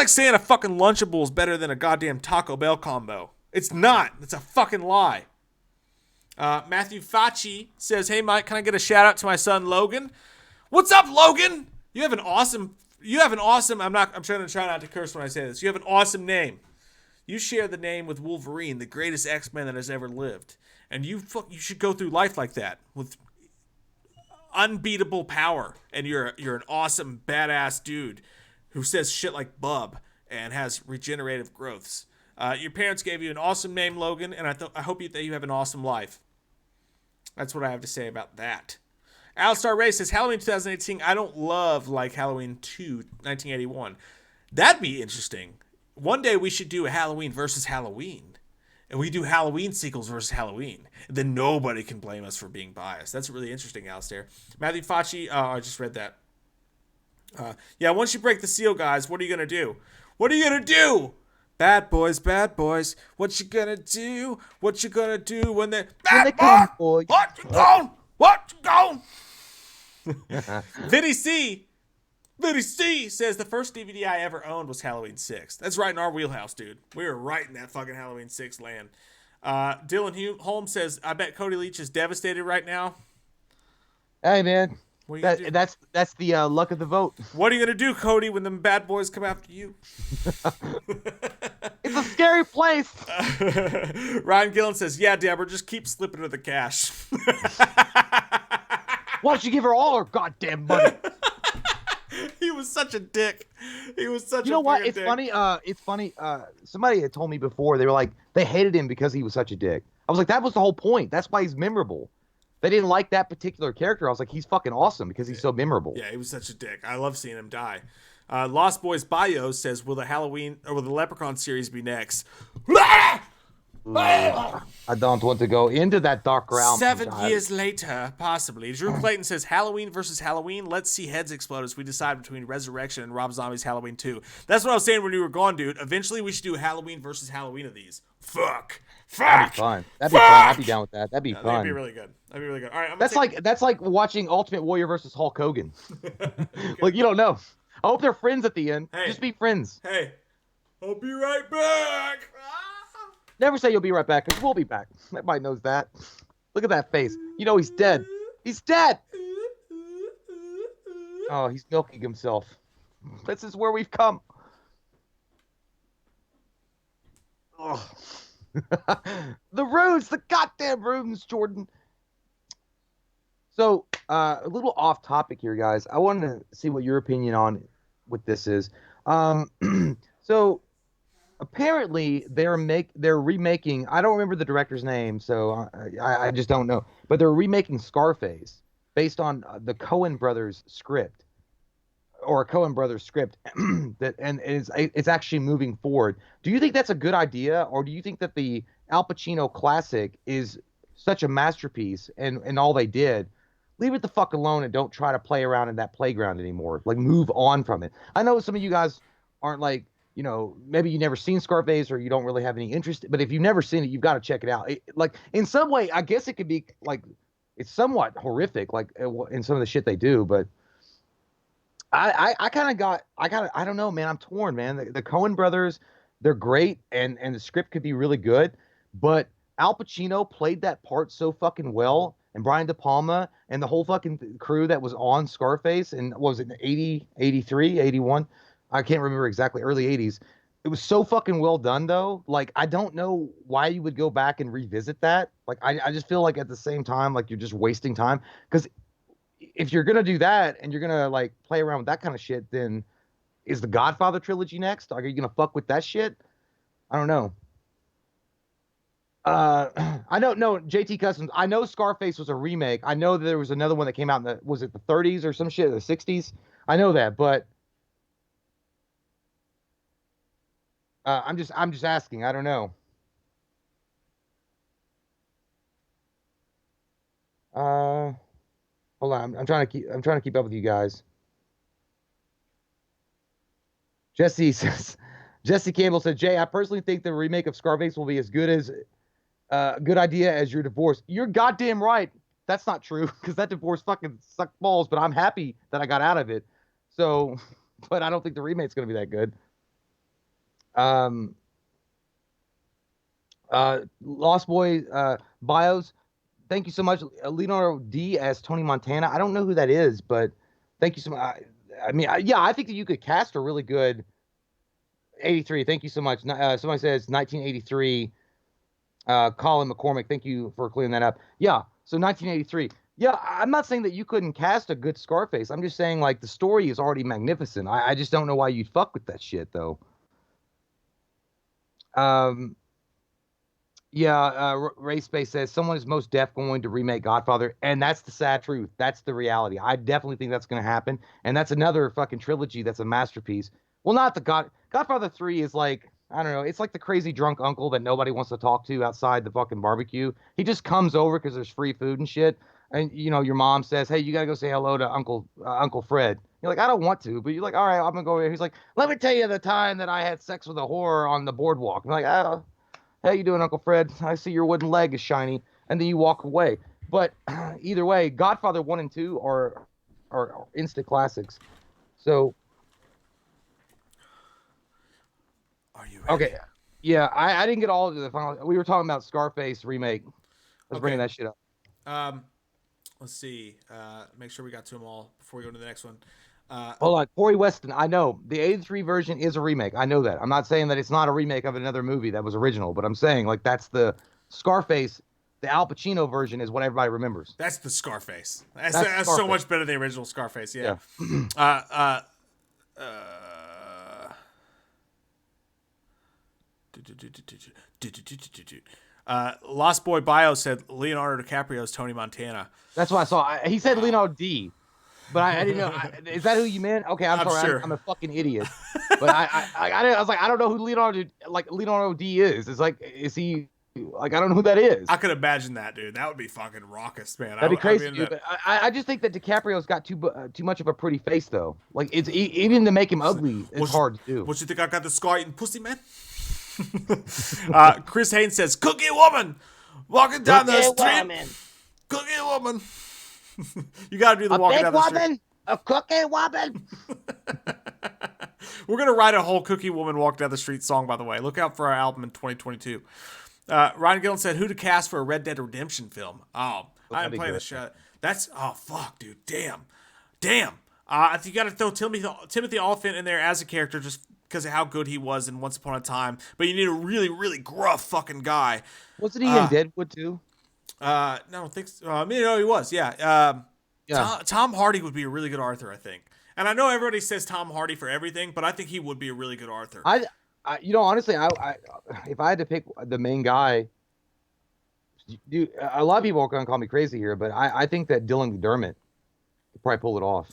[SPEAKER 2] saying a fucking Lunchable is better than a goddamn Taco Bell combo. It's not. It's a fucking lie. Matthew Facci says, "Hey Mike, can I get a shout out to my son Logan? What's up, Logan? You have an awesome. I'm trying not to curse when I say this. You have an awesome name. You share the name with Wolverine, the greatest X-Men that has ever lived." And you should go through life like that with unbeatable power. And you're an awesome, badass dude who says shit like bub and has regenerative growths. Your parents gave you an awesome name, Logan, and I hope that you have an awesome life. That's what I have to say about that. Alistar Ray says, Halloween 2018, I don't love like Halloween 2, 1981. That'd be interesting. One day we should do a Halloween versus Halloween. And we do Halloween sequels versus Halloween. Then nobody can blame us for being biased. That's really interesting, Alistair. Matthew Facci, I just read that. Yeah, once you break the seal, guys, what are you going to do? What are you going to do? Bad boys, what you going to do? What you going to do when they... Bad
[SPEAKER 1] come,
[SPEAKER 2] boy!
[SPEAKER 1] boy.
[SPEAKER 2] What you going? What you going? Vinny C says the first DVD I ever owned was Halloween 6. That's right in our wheelhouse, dude. We were right in that fucking Halloween 6 land. Dylan Holmes says, I bet Cody Leach is devastated right now.
[SPEAKER 1] Hey, man.
[SPEAKER 2] What are you
[SPEAKER 1] That's the luck of the vote.
[SPEAKER 2] What are you going to do, Cody, when them bad boys come after you?
[SPEAKER 1] It's a scary place.
[SPEAKER 2] Ryan Gillen says, yeah, Deborah, just keep slipping her the cash.
[SPEAKER 1] Why don't you give her all her goddamn money?
[SPEAKER 2] He was such a dick. He was such a dick.
[SPEAKER 1] You know what? It's funny. It's funny. Somebody had told me before, they were like, they hated him because he was such a dick. I was like, that was the whole point. That's why he's memorable. They didn't like that particular character. I was like, he's fucking awesome because he's so memorable.
[SPEAKER 2] Yeah, he was such a dick. I love seeing him die. Lost Boys Bio says, will the Leprechaun series be next?
[SPEAKER 1] I don't want to go into that dark realm.
[SPEAKER 2] 7 years later, possibly. Drew Clayton says, Halloween versus Halloween. Let's see heads explode as we decide between Resurrection and Rob Zombie's Halloween 2. That's what I was saying when you were gone, dude. Eventually, we should do Halloween versus Halloween of these. Fuck.
[SPEAKER 1] That'd be fun. I'd be down with that. That'd be fun.
[SPEAKER 2] That'd be really good. All right,
[SPEAKER 1] that's like watching Ultimate Warrior versus Hulk Hogan. Like, you don't know. I hope they're friends at the end. Hey. Just be friends.
[SPEAKER 2] Hey, I'll be right back.
[SPEAKER 1] Never say you'll be right back, because we'll be back. Everybody knows that. Look at that face. You know he's dead. He's dead! Oh, he's milking himself. This is where we've come. Oh. The runes, the goddamn runes, Jordan. So, a little off topic here, guys. I wanted to see what your opinion on what this is. Um, so apparently they're remaking. I don't remember the director's name, so I just don't know. But they're remaking Scarface based on the Coen brothers script or a Coen brothers script that and it's actually moving forward. Do you think that's a good idea, or do you think that the Al Pacino classic is such a masterpiece and all they did? Leave it the fuck alone and don't try to play around in that playground anymore. Like move on from it. I know some of you guys aren't like, maybe you never seen Scarface or you don't really have any interest, but if you've never seen it, you've got to check it out. Like in some way, I guess it could be like it's somewhat horrific, like in some of the shit they do, but I don't know, man. I'm torn, man. The Coen brothers, they're great, and the script could be really good, but Al Pacino played that part so fucking well, and Brian De Palma and the whole fucking crew that was on Scarface, and what was it 80, 83, 81? I can't remember exactly, early 80s. It was so fucking well done, though. Like, I don't know why you would go back and revisit that. Like, I just feel like at the same time, like you're just wasting time. Because if you're gonna do that and you're gonna like play around with that kind of shit, then is the Godfather trilogy next? Are you gonna fuck with that shit? I don't know. I don't know JT Customs. I know Scarface was a remake. I know that there was another one that came out in was it the 30s or some shit, the 60s? I know that, but I'm just asking. I don't know. Uh, Hold on. I'm trying to keep up with you guys. Jesse says Jesse Campbell said, Jay, I personally think the remake of Scarface will be as good as good idea as your divorce. You're goddamn right. That's not true because that divorce fucking sucked balls, but I'm happy that I got out of it. So, but I don't think the remake's gonna be that good. Um, Lost Boy bios. Thank you so much, Leonardo D as Tony Montana. I don't know who that is, but thank you so much. I mean, yeah, I think that you could cast a really good 83. Thank you so much. Somebody says 1983. Colin McCormick. Thank you for clearing that up. Yeah, so 1983. Yeah, I'm not saying that you couldn't cast a good Scarface. I'm just saying like the story is already magnificent. I just don't know why you'd fuck with that shit though. Um, Yeah, Ray Space says someone is most def going to remake Godfather, and that's the sad truth. That's the reality. I definitely think that's going to happen, and that's another fucking trilogy that's a masterpiece. Well, not the Godfather 3 is like I don't know. It's like the crazy drunk uncle that nobody wants to talk to outside the fucking barbecue. He just comes over because there's free food and shit, and your mom says, "Hey, you gotta go say hello to Uncle Fred." You're like, "I don't want to," but you're like, "All right, I'm gonna go over here." He's like, "Let me tell you the time that I had sex with a whore on the boardwalk." I'm like, "Oh." How you doing, Uncle Fred? I see your wooden leg is shiny, and then you walk away. But either way, Godfather 1 and 2 are instant classics. So
[SPEAKER 2] Are you ready?
[SPEAKER 1] okay, yeah, I didn't get all of the final. We were talking about Scarface remake. I was bringing that shit up.
[SPEAKER 2] Um, let's see. Make sure we got to them all before we go to the next one.
[SPEAKER 1] Hold on, Corey Weston. I know the '83 version is a remake. I know that. I'm not saying that it's not a remake of another movie that was original, but I'm saying like that's the Scarface. The Al Pacino version is what everybody remembers.
[SPEAKER 2] That's the Scarface.
[SPEAKER 1] That's
[SPEAKER 2] That's so
[SPEAKER 1] Scarface.
[SPEAKER 2] much better than the original Scarface. Yeah.
[SPEAKER 1] Yeah.
[SPEAKER 2] Uh, uh, Lost Boy Bio said Leonardo DiCaprio's Tony Montana.
[SPEAKER 1] That's what I saw. He said Leonardo D, but I didn't know. Is that who you meant? Okay, I'm sorry.
[SPEAKER 2] sure.
[SPEAKER 1] I'm a fucking idiot. But I was like, I don't know who Leonardo D is. It's like, is he like I don't know who that is.
[SPEAKER 2] I could imagine that, dude. That would be fucking raucous, man.
[SPEAKER 1] That'd be crazy, dude. But I just think that DiCaprio's got too much of a pretty face, though. Like it's even to make him ugly, it's hard to do.
[SPEAKER 2] What you think I got the scar eating pussy, man? Chris Haynes says, "Cookie woman walking down the street.
[SPEAKER 1] Woman.
[SPEAKER 2] Cookie woman." You gotta do the walking down the street.
[SPEAKER 1] A cookie woman.
[SPEAKER 2] We're gonna write a whole Cookie Woman Walk Down the Street song, by the way. Look out for our album in 2022. Ryan Gillen said, "Who to cast for a Red Dead Redemption film?" Oh, I didn't play the shit. That's fuck, dude. Damn. I think you got to throw Timothy Olyphant in there as a character, just because of how good he was in Once Upon a Time. But you need a really, really gruff fucking guy.
[SPEAKER 1] Wasn't he in Deadwood too?
[SPEAKER 2] No, I don't think so. I mean, no, he was. Yeah.
[SPEAKER 1] Yeah.
[SPEAKER 2] Tom Hardy would be a really good Arthur, I think. And I know everybody says Tom Hardy for everything, but I think he would be a really good Arthur.
[SPEAKER 1] Honestly, if I had to pick the main guy, dude, a lot of people are gonna call me crazy here, but I think that Dylan McDermott could probably pull it off.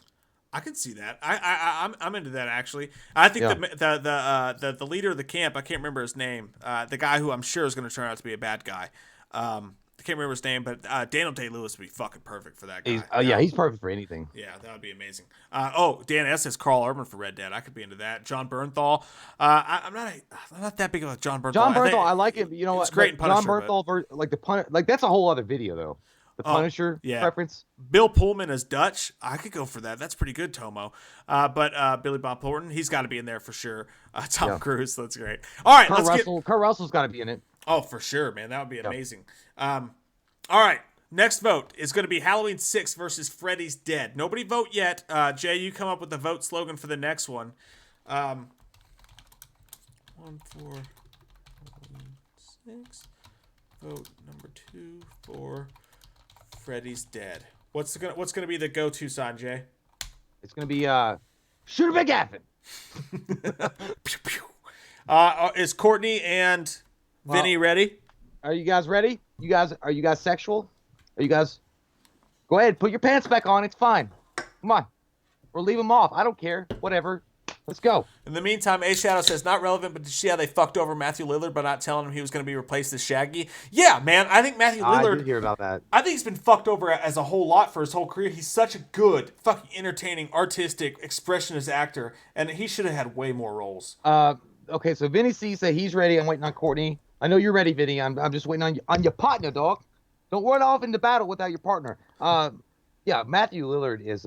[SPEAKER 2] I can see that. I'm into that actually. I think the leader of the camp, I can't remember his name. The guy who I'm sure is going to turn out to be a bad guy. I can't remember his name, but Daniel Day-Lewis would be fucking perfect for that guy.
[SPEAKER 1] He's perfect for anything.
[SPEAKER 2] Yeah, that would be amazing. Dan S says Carl Urban for Red Dead. I could be into that. John Bernthal. I'm not that big of a John Bernthal.
[SPEAKER 1] John Bernthal, I like it. You know what?
[SPEAKER 2] It's great in Punisher.
[SPEAKER 1] John Bernthal, like that's a whole other video though. The Punisher preference.
[SPEAKER 2] Bill Pullman as Dutch. I could go for that. That's pretty good, Tomo. But Billy Bob Thornton, he's got to be in there for sure. Tom Cruise, that's great. All right,
[SPEAKER 1] Kurt Russell's got to be in it.
[SPEAKER 2] Oh, for sure, man. That would be amazing. All right, next vote is going to be Halloween 6 versus Freddy's Dead. Nobody vote yet. Jay, you come up with the vote slogan for the next one. 1 for Halloween 6. Vote number 2 for Freddy's Dead. What's gonna be the go-to sign, Jay?
[SPEAKER 1] It's gonna be shoot a big gaffin.
[SPEAKER 2] Pew, pew. Is Courtney and Vinny ready?
[SPEAKER 1] Are you guys ready? Are you guys sexual? Are you guys? Go ahead, put your pants back on. It's fine. Come on, or leave them off. I don't care. Whatever. Let's go.
[SPEAKER 2] In the meantime, A Shadow says not relevant, but did you see how they fucked over Matthew Lillard by not telling him he was going to be replaced as Shaggy? Yeah, man. I think Matthew Lillard.
[SPEAKER 1] I did hear about that.
[SPEAKER 2] I think he's been fucked over as a whole lot for his whole career. He's such a good, fucking entertaining, artistic, expressionist actor, and he should have had way more roles.
[SPEAKER 1] Okay, so Vinny C said he's ready. I'm waiting on Courtney. I know you're ready, Vinny. I'm just waiting on your partner, dog. Don't run off into battle without your partner. Yeah, Matthew Lillard is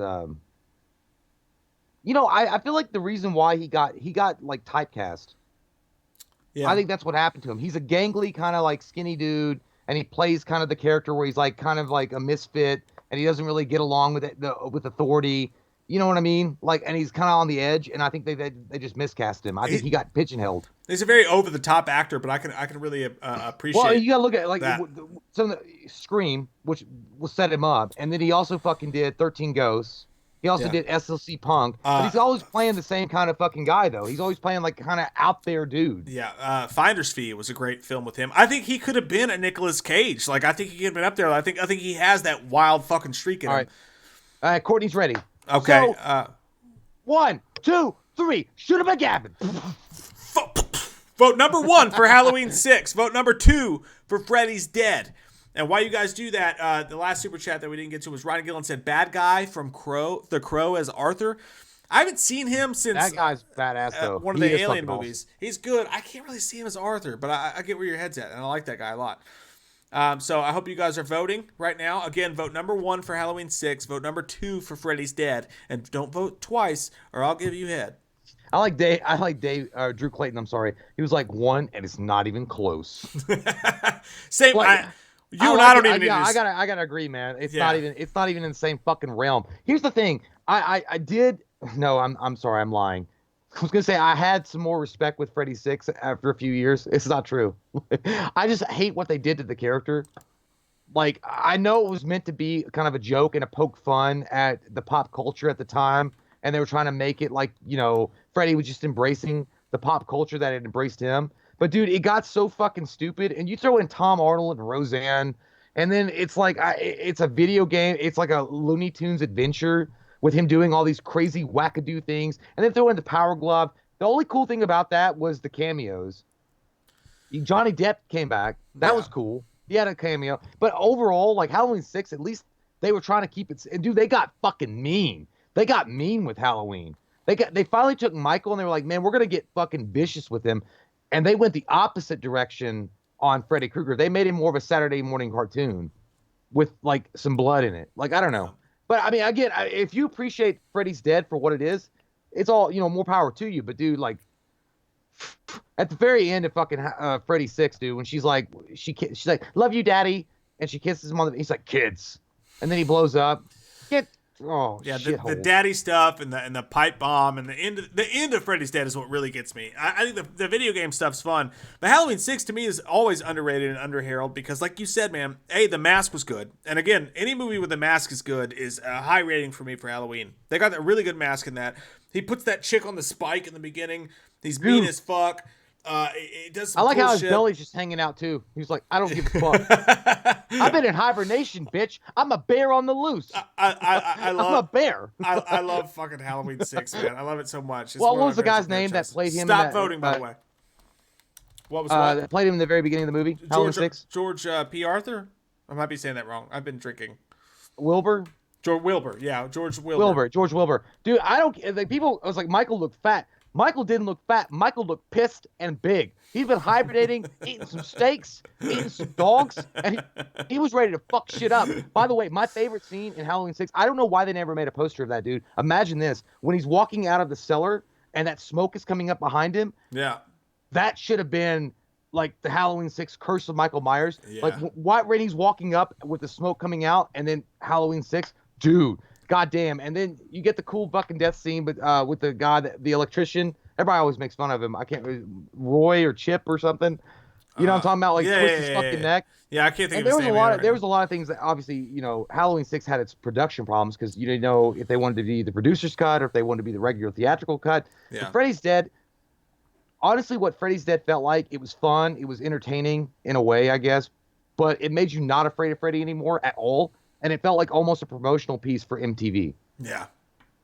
[SPEAKER 1] I feel like the reason why he got like typecast. Yeah. I think that's what happened to him. He's a gangly kind of like skinny dude, and he plays kind of the character where he's like kind of like a misfit, and he doesn't really get along with authority. You know what I mean? Like, and he's kind of on the edge, and I think they just miscast him. I think he got pigeonholed.
[SPEAKER 2] He's a very over the top actor, but I can really appreciate.
[SPEAKER 1] Well, you gotta look at like some of the Scream, which will set him up, and then he also fucking did 13 Ghosts. He also did SLC Punk, but he's always playing the same kind of fucking guy, though. He's always playing like kind of out there dude.
[SPEAKER 2] Yeah, Finder's Fee was a great film with him. I think he could have been a Nicolas Cage. Like, I think he could have been up there. I think he has that wild fucking streak in him.
[SPEAKER 1] All right, Courtney's ready.
[SPEAKER 2] Okay.
[SPEAKER 1] So, 1, 2, 3, shoot him at Gavin.
[SPEAKER 2] Vote number 1 for Halloween 6. Vote number 2 for Freddy's Dead. And while you guys do that, the last super chat that we didn't get to was Ryan Gillen said, bad guy from The Crow as Arthur. I haven't seen him since
[SPEAKER 1] that guy's badass though.
[SPEAKER 2] One of the Alien movies. Awesome. He's good. I can't really see him as Arthur, but I get where your head's at, and I like that guy a lot. So I hope you guys are voting right now. Again, vote number 1 for Halloween 6. Vote number 2 for Freddy's Dead, and don't vote twice, or I'll give you head.
[SPEAKER 1] I like Dave. Drew Clayton. I'm sorry. He was like 1, and it's not even close.
[SPEAKER 2] Same.
[SPEAKER 1] Like,
[SPEAKER 2] I don't even.
[SPEAKER 1] I gotta agree, man. It's not even in the same fucking realm. Here's the thing. I did. No, I'm sorry. I'm lying. I was gonna say I had some more respect with Freddy 6 after a few years. It's not true. I just hate what they did to the character. Like, I know it was meant to be kind of a joke and a poke fun at the pop culture at the time, and they were trying to make it like, Freddy was just embracing the pop culture that had embraced him. But dude, it got so fucking stupid, and you throw in Tom Arnold and Roseanne, and then it's like it's a video game. It's like a Looney Tunes adventure with him doing all these crazy wackadoo things, and then throw in the Power Glove. The only cool thing about that was the cameos. Johnny Depp came back. That was cool. He had a cameo. But overall, like Halloween 6, at least they were trying to keep it. And dude, they got fucking mean. They got mean with Halloween. They finally took Michael, and they were like, man, we're gonna get fucking vicious with him. And they went the opposite direction on Freddy Krueger. They made him more of a Saturday morning cartoon with like some blood in it. Like, I don't know. But I mean, again, if you appreciate Freddy's Dead for what it is, it's all, more power to you. But dude, like at the very end of fucking Freddy 6, dude, when she's like, she's like, love you, daddy. And she kisses him on the, he's like, kids. And then he blows up. Oh,
[SPEAKER 2] Yeah,
[SPEAKER 1] shit
[SPEAKER 2] the daddy stuff and the pipe bomb and the end of Freddy's Dead is what really gets me. I think the video game stuff's fun, but Halloween 6 to me is always underrated and underheralded because, like you said, man, the mask was good, and again, any movie with a mask is good is a high rating for me for Halloween. They got that really good mask in that. He puts that chick on the spike in the beginning. He's mean as fuck. It does some
[SPEAKER 1] I like
[SPEAKER 2] cool
[SPEAKER 1] how his
[SPEAKER 2] shit.
[SPEAKER 1] belly's just hanging out too. He's like, I don't give a fuck. I've been in hibernation, bitch. I'm a bear on the loose. I'm a bear.
[SPEAKER 2] I love fucking Halloween 6, man. I love it so much.
[SPEAKER 1] What was the guy's name that played him?
[SPEAKER 2] Stop voting, by the way. What was what?
[SPEAKER 1] That played him in the very beginning of the movie? Halloween 6?
[SPEAKER 2] George P. Arthur? I might be saying that wrong. I've been drinking.
[SPEAKER 1] Wilbur?
[SPEAKER 2] George Wilbur. Yeah, George Wilbur.
[SPEAKER 1] George Wilbur. Dude, I don't... Like, people... I was like, Michael looked fat. Michael didn't look fat. Michael looked pissed and big. He's been hibernating, eating some steaks, eating some dogs, and he was ready to fuck shit up. By the way, my favorite scene in Halloween 6, I don't know why they never made a poster of that, dude. Imagine this. When he's walking out of the cellar and that smoke is coming up behind him.
[SPEAKER 2] Yeah. That
[SPEAKER 1] should have been like the Halloween 6 Curse of Michael Myers.
[SPEAKER 2] Yeah.
[SPEAKER 1] Like, when he's walking up with the smoke coming out and then Halloween 6, dude. Goddamn. And then you get the cool fucking death scene, but with the guy, the electrician. Everybody always makes fun of him. I can't, Roy or Chip or something. You know what I'm talking about? Like, twist his fucking neck.
[SPEAKER 2] Yeah, I can't think
[SPEAKER 1] and
[SPEAKER 2] of his name.
[SPEAKER 1] There was a lot of things that obviously, you know, Halloween 6 had its production problems because you didn't know if they wanted to be the producer's cut or if they wanted to be the regular theatrical cut.
[SPEAKER 2] Yeah.
[SPEAKER 1] But Freddy's Dead, honestly, what Freddy's Dead felt like, it was fun. It was entertaining in a way, I guess. But it made you not afraid of Freddy anymore at all. And it felt like almost a promotional piece for MTV.
[SPEAKER 2] Yeah.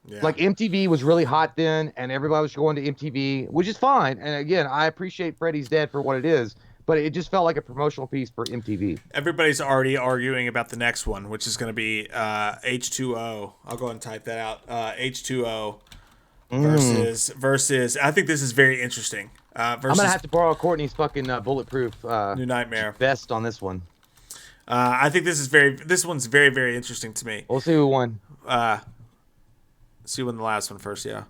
[SPEAKER 2] Yeah.
[SPEAKER 1] Like MTV was really hot then, and everybody was going to MTV, which is fine. And again, I appreciate Freddy's Dead for what it is, but it just felt like a promotional piece for MTV.
[SPEAKER 2] Everybody's already arguing about the next one, which is going to be H2O. I'll go ahead and type that out. H2O versus. I think this is very interesting.
[SPEAKER 1] I'm gonna have to borrow Courtney's fucking bulletproof
[SPEAKER 2] New Nightmare
[SPEAKER 1] vest on this one.
[SPEAKER 2] I think this one's very, very interesting to me.
[SPEAKER 1] We'll see who won.
[SPEAKER 2] See when the last one first, yeah.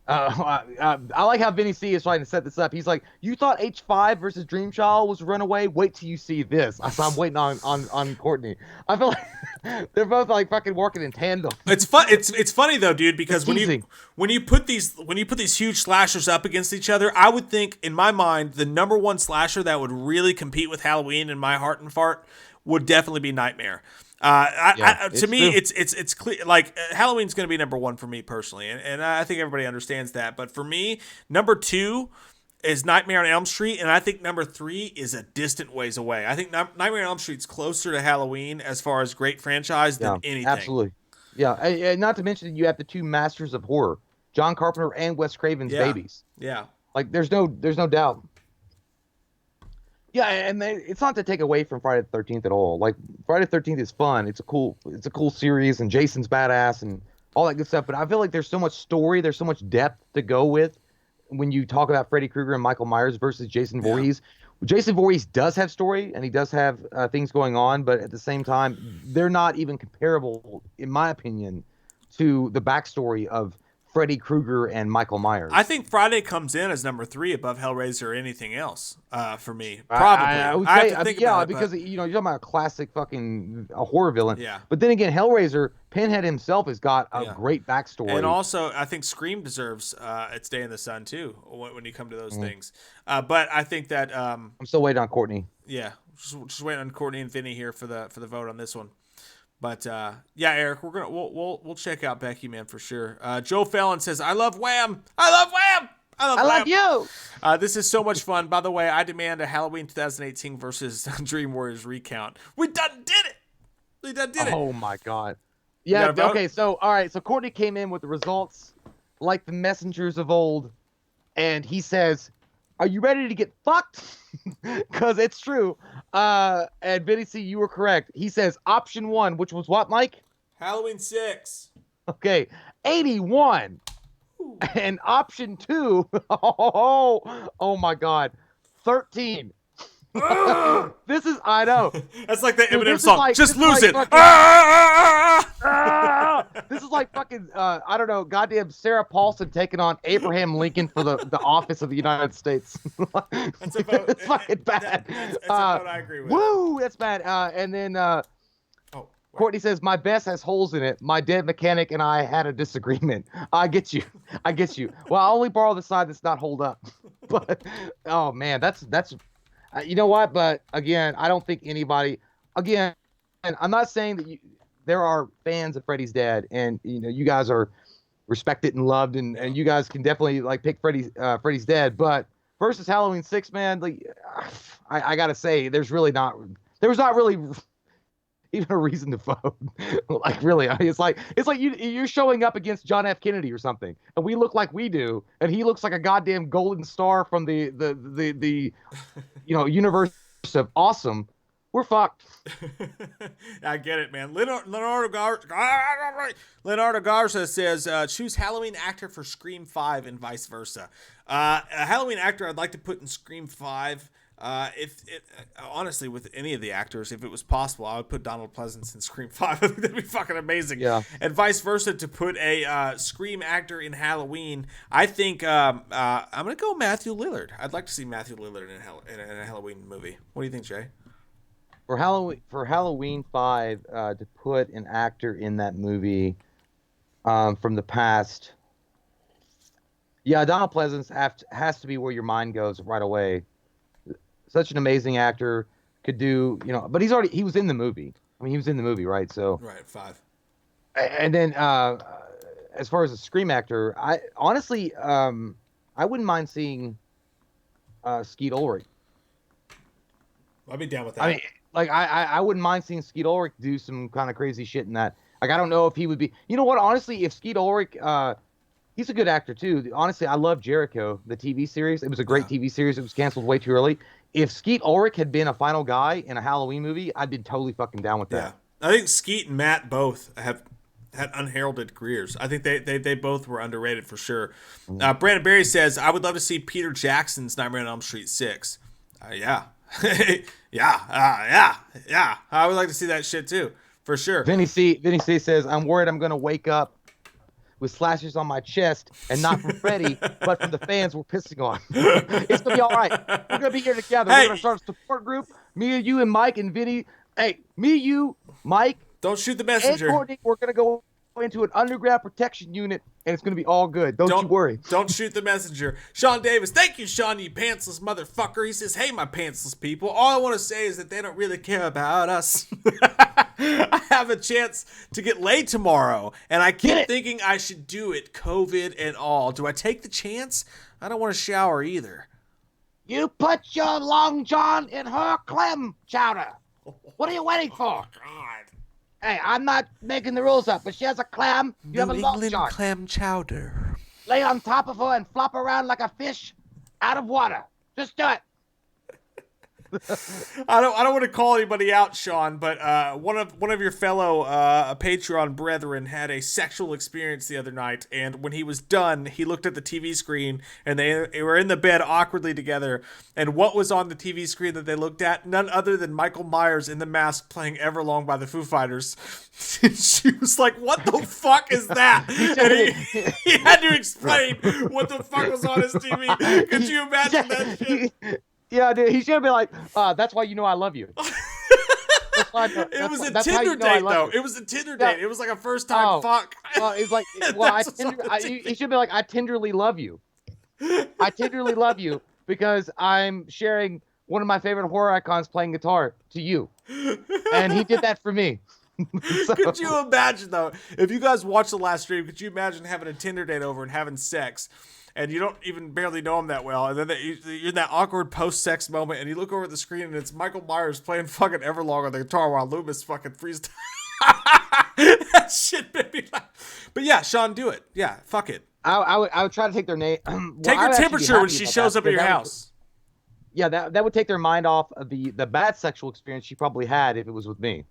[SPEAKER 1] I like how Vinny C is trying to set this up. He's like, you thought H5 versus Dream Child was Runaway? Wait till you see this. I'm waiting on Courtney. I feel like they're both like fucking working in tandem.
[SPEAKER 2] It's fun. It's funny though, dude, because when you put these huge slashers up against each other, I would think in my mind the number one slasher that would really compete with Halloween in my heart and fart would definitely be Nightmare. To me, it's clear. Like Halloween's going to be number one for me personally, and I think everybody understands that. But for me, number two is Nightmare on Elm Street, and I think number three is a distant ways away. I think Nightmare on Elm Street's closer to Halloween as far as great franchise than anything.
[SPEAKER 1] Absolutely, yeah. And not to mention you have the two masters of horror, John Carpenter and Wes Craven's babies.
[SPEAKER 2] Yeah,
[SPEAKER 1] like there's no doubt. Yeah, and it's not to take away from Friday the 13th at all. Like Friday the 13th is fun. It's a cool series, and Jason's badass and all that good stuff. But I feel like there's so much story, there's so much depth to go with when you talk about Freddy Krueger and Michael Myers versus Jason Voorhees. Jason Voorhees does have story, and he does have things going on, but at the same time, they're not even comparable, in my opinion, to the backstory of Freddy Krueger and Michael Myers.
[SPEAKER 2] I think Friday comes in as number 3 above Hellraiser or anything else for me. Probably.
[SPEAKER 1] I would say,
[SPEAKER 2] have to think about it,
[SPEAKER 1] because you're talking about a classic fucking horror villain.
[SPEAKER 2] Yeah.
[SPEAKER 1] But then again, Hellraiser, Pinhead himself has got a great backstory.
[SPEAKER 2] And also, I think Scream deserves its day in the sun too when you come to those things. But I think that
[SPEAKER 1] I'm still waiting on Courtney.
[SPEAKER 2] Yeah, just waiting on Courtney and Vinny here for the vote on this one. But yeah, Eric, we'll check out Becky, man, for sure. Joe Fallon says, "I love Wham! I love Wham!
[SPEAKER 1] I love you!"
[SPEAKER 2] This is so much fun. By the way, I demand a Halloween 2018 versus Dream Warriors recount. We done did it. We done did it.
[SPEAKER 1] Oh my god. Yeah. Okay. So all right. So Courtney came in with the results, like the messengers of old, and he says, "Are you ready to get fucked?" Because it's true. And Vinny C, you were correct. He says option 1, which was what, Mike?
[SPEAKER 2] Halloween 6.
[SPEAKER 1] Okay, 81. Ooh. And option 2, oh my God, 13. This is, I know.
[SPEAKER 2] That's like the Eminem song. Like, just lose it.
[SPEAKER 1] Fucking, this is like fucking, I don't know, goddamn Sarah Paulson taking on Abraham Lincoln for the office of the United States.
[SPEAKER 2] That's a vote.
[SPEAKER 1] It's fucking bad.
[SPEAKER 2] That's a vote I agree with.
[SPEAKER 1] Woo, that's bad. And then, Courtney says, my vest has holes in it. My dead mechanic and I had a disagreement. I get you. I get you. Well, I only borrow the side that's not holed up. But, oh, man, that's you know what? But, again, I don't think anybody, again, and I'm not saying that there are fans of Freddy's Dead, and, you know, you guys are respected and loved, and you guys can definitely, like, pick Freddy's Dead. But versus Halloween 6, man, like, I got to say, there was not really even a reason to vote. Like, really, it's like you're showing up against John F. Kennedy or something, and we look like we do, and he looks like a goddamn golden star from the you know, universe of awesome. We're fucked.
[SPEAKER 2] I get it, man. Leonardo Garza says, choose Halloween actor for Scream 5 and vice versa. A Halloween actor I'd like to put in Scream 5. Honestly, with any of the actors, if it was possible, I would put Donald Pleasance in Scream 5. I think that'd be fucking amazing. Yeah. And vice versa, to put a Scream actor in Halloween, I think I'm gonna go Matthew Lillard. I'd like to see Matthew Lillard in a Halloween movie. What do you think, Jay?
[SPEAKER 1] For Halloween 5, to put an actor in that movie from the past, yeah, Donald Pleasance has to be where your mind goes right away. Such an amazing actor, could do, you know, but he was in the movie. I mean, he was in the movie, right? So
[SPEAKER 2] right, 5.
[SPEAKER 1] And then as far as a Scream actor, I honestly I wouldn't mind seeing Skeet Ulrich.
[SPEAKER 2] I'd be down with that.
[SPEAKER 1] I mean, like, I wouldn't mind seeing Skeet Ulrich do some kind of crazy shit in that. Like, I don't know if he would be. You know what? Honestly, if Skeet Ulrich, he's a good actor too. Honestly, I love Jericho, the TV series. It was a great TV series. It was canceled way too early. If Skeet Ulrich had been a final guy in a Halloween movie, I'd been totally fucking down with that.
[SPEAKER 2] Yeah, I think Skeet and Matt both have had unheralded careers. I think they both were underrated for sure. Brandon Berry says, I would love to see Peter Jackson's Nightmare on Elm Street 6. Yeah. yeah. I would like to see that shit too, for sure.
[SPEAKER 1] Vinny C says, I'm worried I'm going to wake up with slashes on my chest, and not from Freddy, but from the fans we're pissing on. It's going to be all right. We're going to be here together. We're going to start a support group. Me and you and Mike and Vinny. Hey, me, you, Mike.
[SPEAKER 2] Don't shoot the messenger.
[SPEAKER 1] And Courtney, we're going to go into an underground protection unit, and it's going to be all good. Don't you worry.
[SPEAKER 2] Don't shoot the messenger. Sean Davis, thank you, Sean, you pantsless motherfucker. He says, hey, my pantsless people. All I want to say is that they don't really care about us. I have a chance to get laid tomorrow, and I keep thinking I should do it, COVID and all. Do I take the chance? I don't want to shower either.
[SPEAKER 1] You put your long john in her clam chowder. What are you waiting for?
[SPEAKER 2] God.
[SPEAKER 1] Hey, I'm not making the rules up, but she has a clam. You have a long john.
[SPEAKER 2] Clam chowder.
[SPEAKER 1] Lay on top of her and flop around like a fish out of water. Just do it.
[SPEAKER 2] I don't want to call anybody out, Sean, but one of your fellow Patreon brethren had a sexual experience the other night, and when he was done, he looked at the TV screen, and they were in the bed awkwardly together, and what was on the TV screen that they looked at? None other than Michael Myers in The Mask playing Everlong by the Foo Fighters. She was like, what the fuck is that? And he had to explain what the fuck was on his TV. Could you imagine that shit?
[SPEAKER 1] Yeah, dude, he should have been like, that's why you know I love you.
[SPEAKER 2] It was a Tinder date, though. It was a Tinder date. It was like a first-time fuck.
[SPEAKER 1] Well, it's like, he should be like, I tenderly love you. I tenderly love you because I'm sharing one of my favorite horror icons playing guitar to you. And he did that for me.
[SPEAKER 2] So. Could you imagine, though, if you guys watched the last stream, could you imagine having a Tinder date over and having sex? And you don't even barely know him that well. And then you're in that awkward post-sex moment, and you look over at the screen, and it's Michael Myers playing fucking Everlong on the guitar while Loomis fucking freezes. That shit made me laugh. But yeah, Sean, do it. Yeah, fuck it.
[SPEAKER 1] I would try to take their name.
[SPEAKER 2] Take her temperature when she shows up at your house.
[SPEAKER 1] That would take their mind off of the bad sexual experience she probably had if it was with me.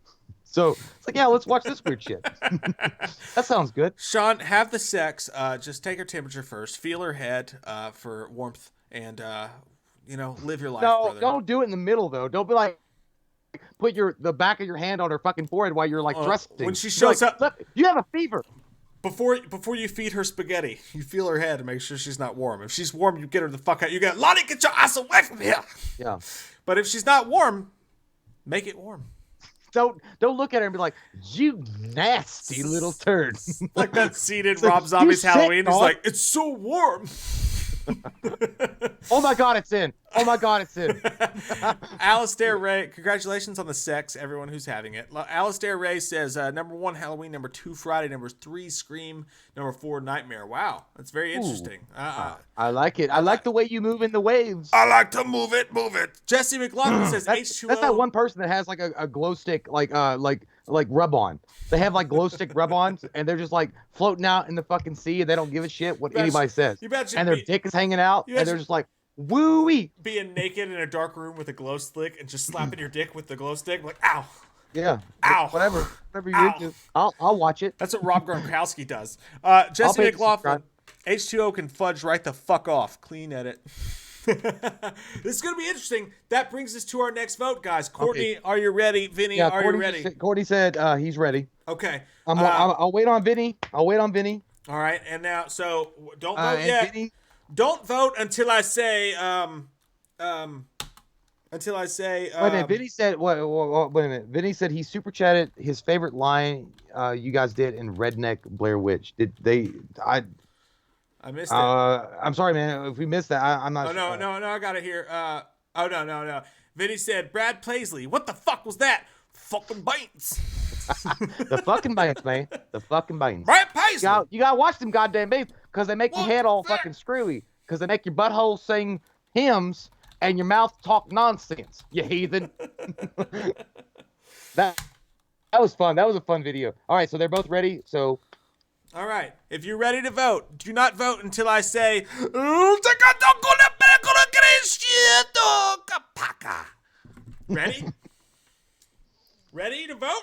[SPEAKER 1] So it's like, yeah, let's watch this weird shit. That sounds good.
[SPEAKER 2] Sean, have the sex. Just take her temperature first. Feel her head for warmth, and live your life. No, brother.
[SPEAKER 1] Don't do it in the middle though. Don't be like, put the back of your hand on her fucking forehead while you're like thrusting.
[SPEAKER 2] When she shows up,
[SPEAKER 1] you have a fever.
[SPEAKER 2] Before you feed her spaghetti, you feel her head and make sure she's not warm. If she's warm, you get her the fuck out. You get Lonnie, get your ass away from here.
[SPEAKER 1] Yeah.
[SPEAKER 2] But if she's not warm, make it warm.
[SPEAKER 1] don't look at her and be like, you nasty little turd.
[SPEAKER 2] Like that scene in
[SPEAKER 1] So,
[SPEAKER 2] Rob
[SPEAKER 1] "You
[SPEAKER 2] Zombie's
[SPEAKER 1] sick,
[SPEAKER 2] Halloween. He's
[SPEAKER 1] dog."
[SPEAKER 2] like, it's so warm.
[SPEAKER 1] Oh my God, it's in. Oh my God, it's in.
[SPEAKER 2] Alistair Ray, congratulations on the sex, everyone who's having it. Alistair Ray says, number 1, Halloween, number 2, Friday, number 3, Scream, number 4, Nightmare. Wow, that's very interesting.
[SPEAKER 1] I like it. I like the way you move in the waves.
[SPEAKER 2] I like to move it. Jesse McLaughlin says
[SPEAKER 1] That's
[SPEAKER 2] H2O.
[SPEAKER 1] that one person that has like a glow stick, like rub on. They have like glow stick rub ons, and they're just like floating out in the fucking sea, and they don't give a shit what anybody says. And their dick is hanging out, and they're just like, woo-wee.
[SPEAKER 2] Being naked in a dark room with a glow stick and just slapping your dick with the glow stick, like, ow.
[SPEAKER 1] Yeah.
[SPEAKER 2] Ow.
[SPEAKER 1] Whatever you do, I'll watch it.
[SPEAKER 2] That's what Rob Gronkowski does. Jesse McLaughlin, H2O can fudge right the fuck off. Clean edit. This is going to be interesting. That brings us to our next vote, guys. Courtney, are you ready? Vinny, are you ready?
[SPEAKER 1] Courtney said he's ready.
[SPEAKER 2] Okay.
[SPEAKER 1] I'll wait on Vinny. All
[SPEAKER 2] right, and now, so don't vote yet.
[SPEAKER 1] Vinny,
[SPEAKER 2] don't vote until I say,
[SPEAKER 1] wait a minute. Vinny said, wait a minute. Vinny said he super chatted his favorite line you guys did in Redneck Blair Witch. Did they?
[SPEAKER 2] I missed it.
[SPEAKER 1] I'm sorry, man. If we missed that, I'm not sure.
[SPEAKER 2] No, I got it here. No. Vinny said, Brad Paisley, what the fuck was that? Fucking bites.
[SPEAKER 1] The fucking bites, man. The fucking bites.
[SPEAKER 2] Brad Paisley.
[SPEAKER 1] You gotta watch them goddamn babies, because they make your head all fucking screwy. Because they make your butthole sing hymns and your mouth talk nonsense, you heathen. That was fun. That was a fun video. All right, so they're both ready. So,
[SPEAKER 2] all right, if you're ready to vote, do not vote until I say, ready? Ready to vote?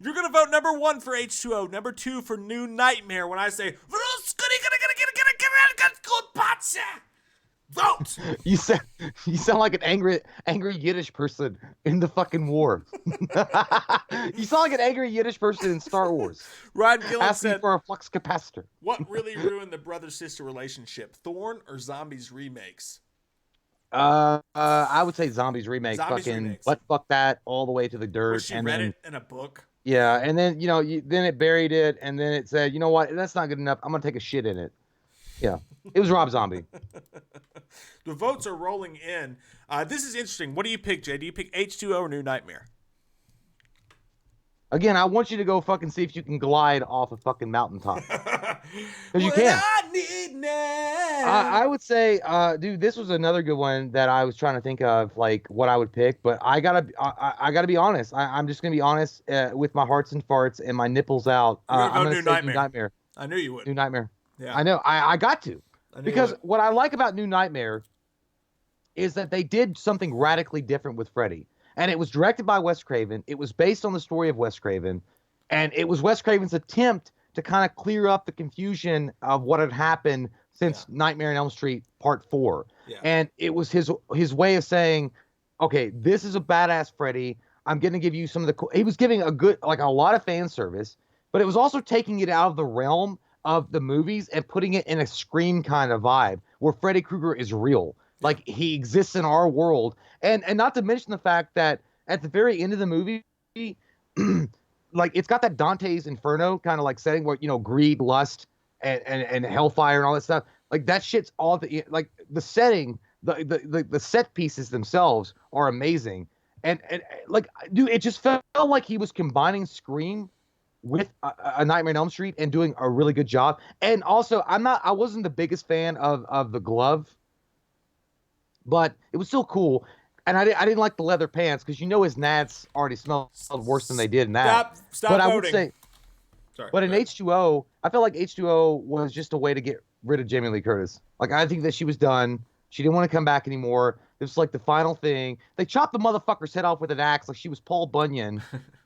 [SPEAKER 2] You're going to vote number 1 for H2O, number 2 for New Nightmare when I say, vote!
[SPEAKER 1] You sound like an angry Yiddish person in the fucking war. You sound like an angry Yiddish person in Star Wars.
[SPEAKER 2] Ryan Gillen
[SPEAKER 1] asking
[SPEAKER 2] said,
[SPEAKER 1] for a flux capacitor.
[SPEAKER 2] What really ruined the brother-sister relationship? Thorn or Zombies remakes?
[SPEAKER 1] I would say Zombies remakes.
[SPEAKER 2] Zombies
[SPEAKER 1] fucking
[SPEAKER 2] remakes.
[SPEAKER 1] But fuck that all the way to the dirt.
[SPEAKER 2] Where she read it in a book.
[SPEAKER 1] Yeah, and then then it buried it, and then it said, you know what? That's not good enough. I'm gonna take a shit in it. Yeah, it was Rob Zombie.
[SPEAKER 2] The votes are rolling in. This is interesting. What do you pick, Jay? Do you pick H2O or New Nightmare?
[SPEAKER 1] Again, I want you to go fucking see if you can glide off a fucking mountaintop. Because you can. I would say, dude, this was another good one that I was trying to think of, like what I would pick. But I gotta be honest. I'm just gonna be honest with my hearts and farts and my nipples out. I'm gonna say New Nightmare.
[SPEAKER 2] I knew you would.
[SPEAKER 1] New Nightmare.
[SPEAKER 2] Yeah.
[SPEAKER 1] I know. I got to. Because what I like about New Nightmare is that they did something radically different with Freddy. And it was directed by Wes Craven. It was based on the story of Wes Craven. And it was Wes Craven's attempt to kind of clear up the confusion of what had happened since Nightmare on Elm Street Part 4. Yeah. And it was his way of saying, okay, this is a badass Freddy. I'm going to give you some of the... He was giving a lot of fan service, but it was also taking it out of the realm of the movies and putting it in a Scream kind of vibe where Freddy Krueger is real. Like, he exists in our world. And not to mention the fact that at the very end of the movie, like, it's got that Dante's Inferno kind of like setting where, greed, lust, and hellfire and all that stuff. Like, that shit's all the setting, the set pieces themselves are amazing. And like, dude, it just felt like he was combining Scream with a Nightmare on Elm Street and doing a really good job. And also, I wasn't the biggest fan of the glove, but it was still cool. And I didn't like the leather pants because his nads already smelled worse than they did in that.
[SPEAKER 2] Stop
[SPEAKER 1] but
[SPEAKER 2] voting.
[SPEAKER 1] I would say, but in H2O, I felt like H2O was just a way to get rid of Jamie Lee Curtis. Like, I think that she was done. She didn't want to come back anymore. It was like the final thing. They chopped the motherfucker's head off with an axe like she was Paul Bunyan.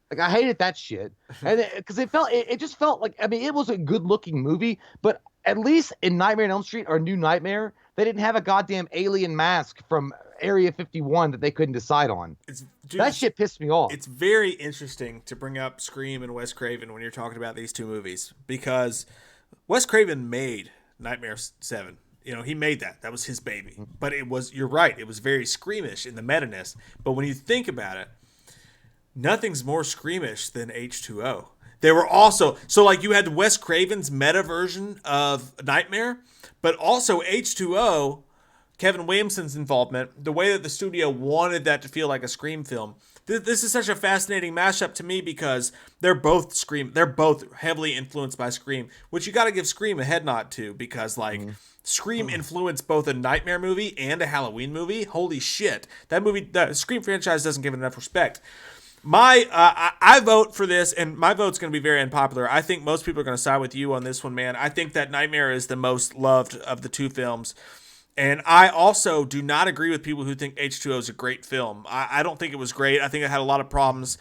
[SPEAKER 1] Like, I hated that shit. And because it just felt like, I mean, it was a good looking movie, but at least in Nightmare on Elm Street or New Nightmare, they didn't have a goddamn alien mask from Area 51 that they couldn't decide on. That shit pissed me off.
[SPEAKER 2] It's very interesting to bring up Scream and Wes Craven when you're talking about these two movies, because Wes Craven made Nightmare 7. He made that. That was his baby. But you're right, it was very Screamish in the meta-ness. But when you think about it, nothing's more squeamish than H2O. They were also, so like you had Wes Craven's meta version of Nightmare, but also H2O, Kevin Williamson's involvement, the way that the studio wanted that to feel like a Scream film. This is such a fascinating mashup to me because they're both Scream. They're both heavily influenced by Scream, which you got to give Scream a head nod to because like Scream influenced both a Nightmare movie and a Halloween movie. Holy shit, that movie, the Scream franchise doesn't give it enough respect. I vote for this, and my vote's going to be very unpopular. I think most people are going to side with you on this one, man. I think that Nightmare is the most loved of the two films. And I also do not agree with people who think H2O is a great film. I don't think it was great. I think it had a lot of problems.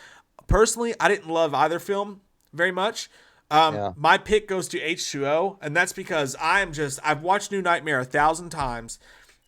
[SPEAKER 2] Personally, I didn't love either film very much. My pick goes to H2O, and that's because I've watched New Nightmare 1,000 times,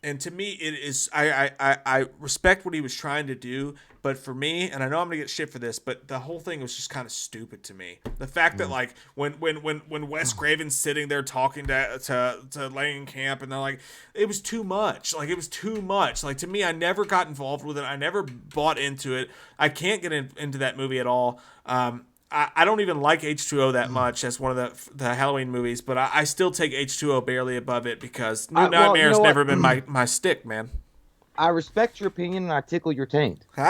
[SPEAKER 2] and to me, it is I respect what he was trying to do, but for me, and I know I'm gonna get shit for this, but the whole thing was just kind of stupid to me. The fact that like when Wes Craven's sitting there talking to Laying Camp, and they're like, it was too much. Like it was too much. Like to me, I never got involved with it. I never bought into it. I can't get into that movie at all. I don't even like H2O that much as one of the Halloween movies, but I still take H2O barely above it because New Nightmare's never been my stick, man.
[SPEAKER 1] I respect your opinion and I tickle your taint.
[SPEAKER 2] With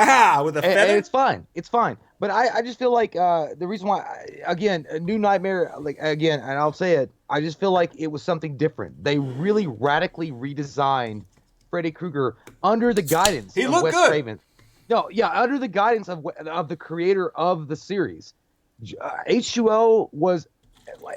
[SPEAKER 2] a feather?
[SPEAKER 1] And it's fine. It's fine. But I just feel like the reason why, again, a New Nightmare, like, again, and I'll say it, I just feel like it was something different. They really radically redesigned Freddy Krueger under the guidance of Wes Craven. No, yeah, under the guidance of the creator of the series. H2O was,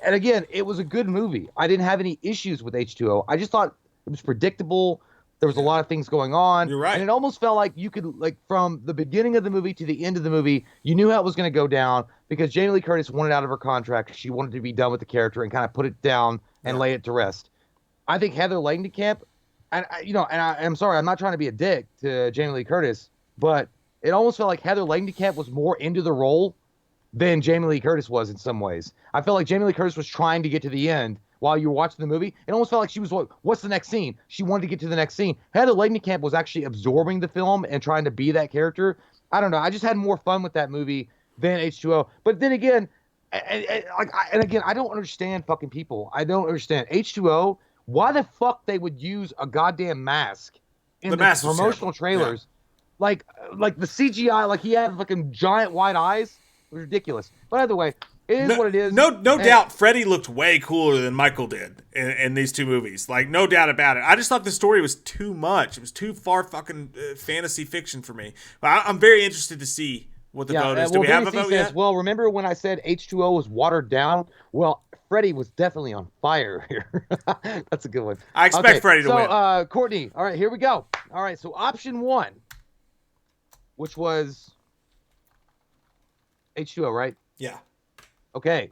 [SPEAKER 1] and again, it was a good movie. I didn't have any issues with H2O. I just thought it was predictable. There was a lot of things going on.
[SPEAKER 2] You're right.
[SPEAKER 1] And it almost felt like you could, like, from the beginning of the movie to the end of the movie, you knew how it was going to go down because Jamie Lee Curtis wanted out of her contract. She wanted to be done with the character and kind of put it down and lay it to rest. I think Heather Langenkamp, I'm sorry, I'm not trying to be a dick to Jamie Lee Curtis, but it almost felt like Heather Langenkamp was more into the role than Jamie Lee Curtis was in some ways. I felt like Jamie Lee Curtis was trying to get to the end while you were watching the movie. It almost felt like she was, what's the next scene? She wanted to get to the next scene. Heather Langenkamp was actually absorbing the film and trying to be that character. I don't know. I just had more fun with that movie than H2O. But then again, again, I don't understand fucking people. I don't understand. H2O, why the fuck they would use a goddamn mask in the promotional trailers. Yeah. Like the CGI, like he had fucking giant white eyes. It was ridiculous. But either way, it is what it is.
[SPEAKER 2] No doubt Freddy looked way cooler than Michael did in these two movies. Like, no doubt about it. I just thought the story was too much. It was too far fucking fantasy fiction for me. But I'm very interested to see what the vote is. Do we have a vote yet?
[SPEAKER 1] Well, remember when I said H2O was watered down? Well, Freddy was definitely on fire here. That's a good one.
[SPEAKER 2] I expect Freddy to win.
[SPEAKER 1] So, Courtney, all right, here we go. All right, so option one, which was H2O, right?
[SPEAKER 2] Yeah.
[SPEAKER 1] Okay,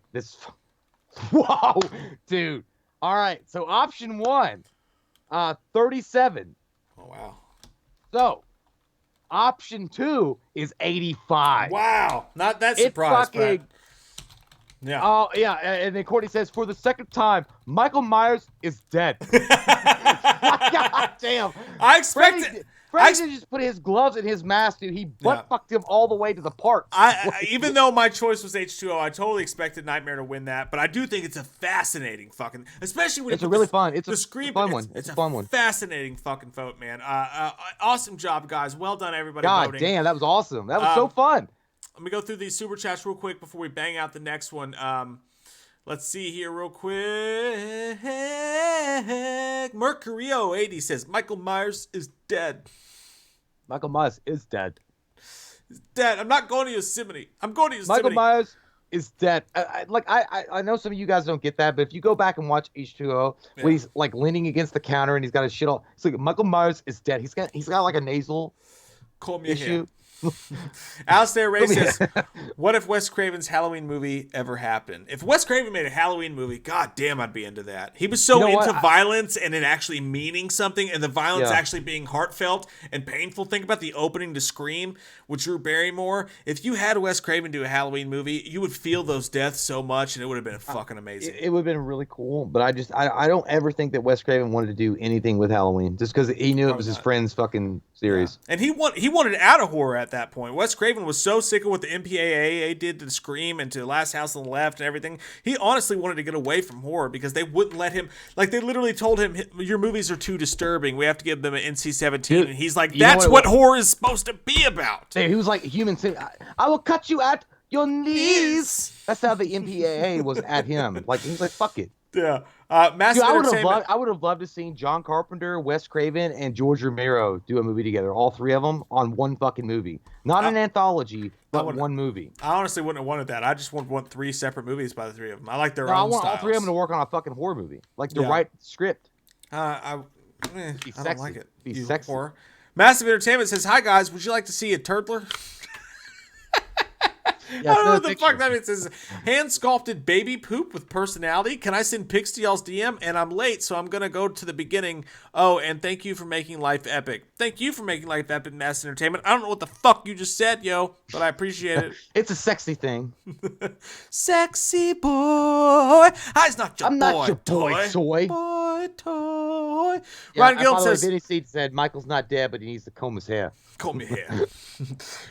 [SPEAKER 1] whoa, dude. All right, so option one, 37.
[SPEAKER 2] Oh, wow.
[SPEAKER 1] So, option two is 85.
[SPEAKER 2] Wow, not that surprised, but yeah.
[SPEAKER 1] Oh, yeah, and then Courtney says, for the second time, Michael Myers is dead. God damn.
[SPEAKER 2] I expected...
[SPEAKER 1] Freddy just put his gloves in his mask, dude. He butt-fucked him all the way to the park.
[SPEAKER 2] Even though my choice was H2O, I totally expected Nightmare to win that. But I do think it's a fascinating fucking... Especially when
[SPEAKER 1] it's a really fun... It's
[SPEAKER 2] a
[SPEAKER 1] fun one. It's a fun one.
[SPEAKER 2] Fascinating fucking vote, man. Awesome job, guys. Well done, everybody voting.
[SPEAKER 1] God damn, that was awesome. That was so fun.
[SPEAKER 2] Let me go through these super chats real quick before we bang out the next one. Let's see here real quick. Mercurio80 says, Michael Myers is dead.
[SPEAKER 1] Michael Myers is dead.
[SPEAKER 2] He's dead. I'm not going to Yosemite. I'm going to Yosemite.
[SPEAKER 1] Michael Myers is dead. I know some of you guys don't get that, but if you go back and watch H2O, when he's like leaning against the counter and he's got his shit all, it's like Michael Myers is dead. He's got like a nasal issue.
[SPEAKER 2] Alistair Ray says, what if Wes Craven's Halloween movie ever happened? If Wes Craven made a Halloween movie, god damn, I'd be into that. He was so into violence and it actually meaning something, and the violence actually being heartfelt and painful. Think about the opening to Scream with Drew Barrymore. If you had Wes Craven do a Halloween movie, you would feel those deaths so much, and it would have been fucking amazing.
[SPEAKER 1] It would have been really cool, but I don't ever think that Wes Craven wanted to do anything with Halloween just because he knew it was his friend's fucking series.
[SPEAKER 2] And he wanted out of horror at that point. Wes Craven was so sick of what the MPAA did to Scream and to Last House on the Left and everything. He honestly wanted to get away from horror because they wouldn't let him. Like, they literally told him, your movies are too disturbing. We have to give them an NC-17.
[SPEAKER 1] Dude,
[SPEAKER 2] and he's like, that's what horror is supposed to be about.
[SPEAKER 1] Dude, he was like human. I will cut you at your knees. That's how the MPAA was at him. Like, he's like, fuck it.
[SPEAKER 2] Yeah.
[SPEAKER 1] Dude, I would have loved to seen John Carpenter, Wes Craven, and George Romero do a movie together. All three of them on one fucking movie. Not an anthology, but one movie.
[SPEAKER 2] I honestly wouldn't have wanted that. I just would want 3 separate movies by the 3 of them. I like their own
[SPEAKER 1] I want
[SPEAKER 2] styles.
[SPEAKER 1] all 3 of them to work on a fucking horror movie. Like, the right script.
[SPEAKER 2] I don't like it.
[SPEAKER 1] Be sexy.
[SPEAKER 2] Horror. Massive Entertainment says, hi guys, would you like to see a turtler?
[SPEAKER 1] Yeah,
[SPEAKER 2] I don't know what the fuck that means. It says, hand sculpted baby poop with personality. Can I send pics to y'all's DM? And I'm late, so I'm going to go to the beginning. Oh, and thank you for making life epic. Thank you for making life epic, Massive Entertainment. I don't know what the fuck you just said, yo, but I appreciate it.
[SPEAKER 1] It's a sexy thing.
[SPEAKER 2] Sexy boy. It's not your
[SPEAKER 1] I'm
[SPEAKER 2] boy.
[SPEAKER 1] not your boy toy.
[SPEAKER 2] Boy toy.
[SPEAKER 1] Yeah,
[SPEAKER 2] Ron Gillen says,
[SPEAKER 1] Vinny Seed said Michael's not dead, but he needs to comb his hair.
[SPEAKER 2] comb your hair.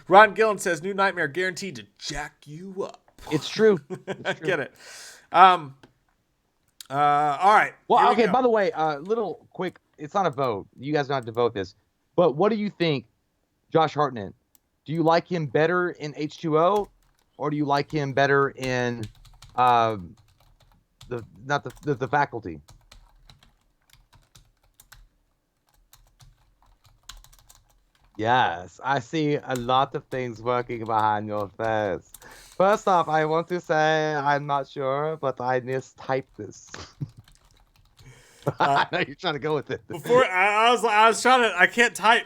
[SPEAKER 2] Ron Gillen says, new Nightmare guaranteed to jack you up.
[SPEAKER 1] It's true.
[SPEAKER 2] I get it. All right.
[SPEAKER 1] Well, okay, by the way, little quick, it's not a vote. You guys don't have to vote this. But what do you think, Josh Hartnett? Do you like him better in H2O, or do you like him better in the Faculty? Yes, I see a lot of things working behind your face. First off, I want to say I'm not sure, but I mistyped this. I know you're trying to go with it.
[SPEAKER 2] Before I was trying to, I can't type.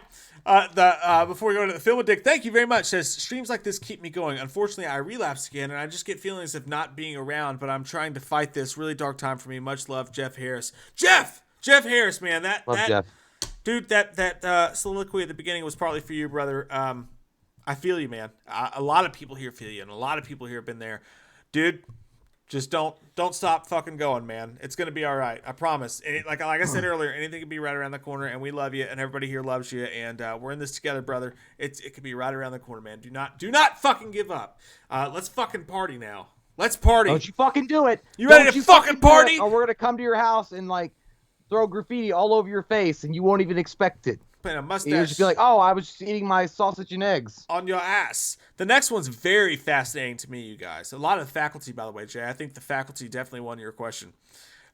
[SPEAKER 2] Before we go to the film with Dick, thank you very much. Says streams like this keep me going. Unfortunately, I relapsed again, and I just get feelings of not being around. But I'm trying to fight this really dark time for me. Much love, Jeff Harris. Jeff Harris, man.
[SPEAKER 1] Jeff.
[SPEAKER 2] Dude, that soliloquy at the beginning was partly for you, brother. I feel you, man. A lot of people here feel you, and a lot of people here have been there. Dude, just don't stop fucking going, man. It's gonna be all right. I promise. Like I said earlier, anything can be right around the corner, and we love you, and everybody here loves you, and we're in this together, brother. It could be right around the corner, man. Do not fucking give up. Let's fucking party now. Let's party.
[SPEAKER 1] Don't you fucking do it.
[SPEAKER 2] You ready to fucking party?
[SPEAKER 1] Or we're gonna come to your house and like throw graffiti all over your face, and you won't even expect it.
[SPEAKER 2] Put a mustache.
[SPEAKER 1] You'll just be like, oh, I was just eating my sausage and eggs.
[SPEAKER 2] On your ass. The next one's very fascinating to me, you guys. A lot of the Faculty, by the way, Jay. I think the Faculty definitely won your question.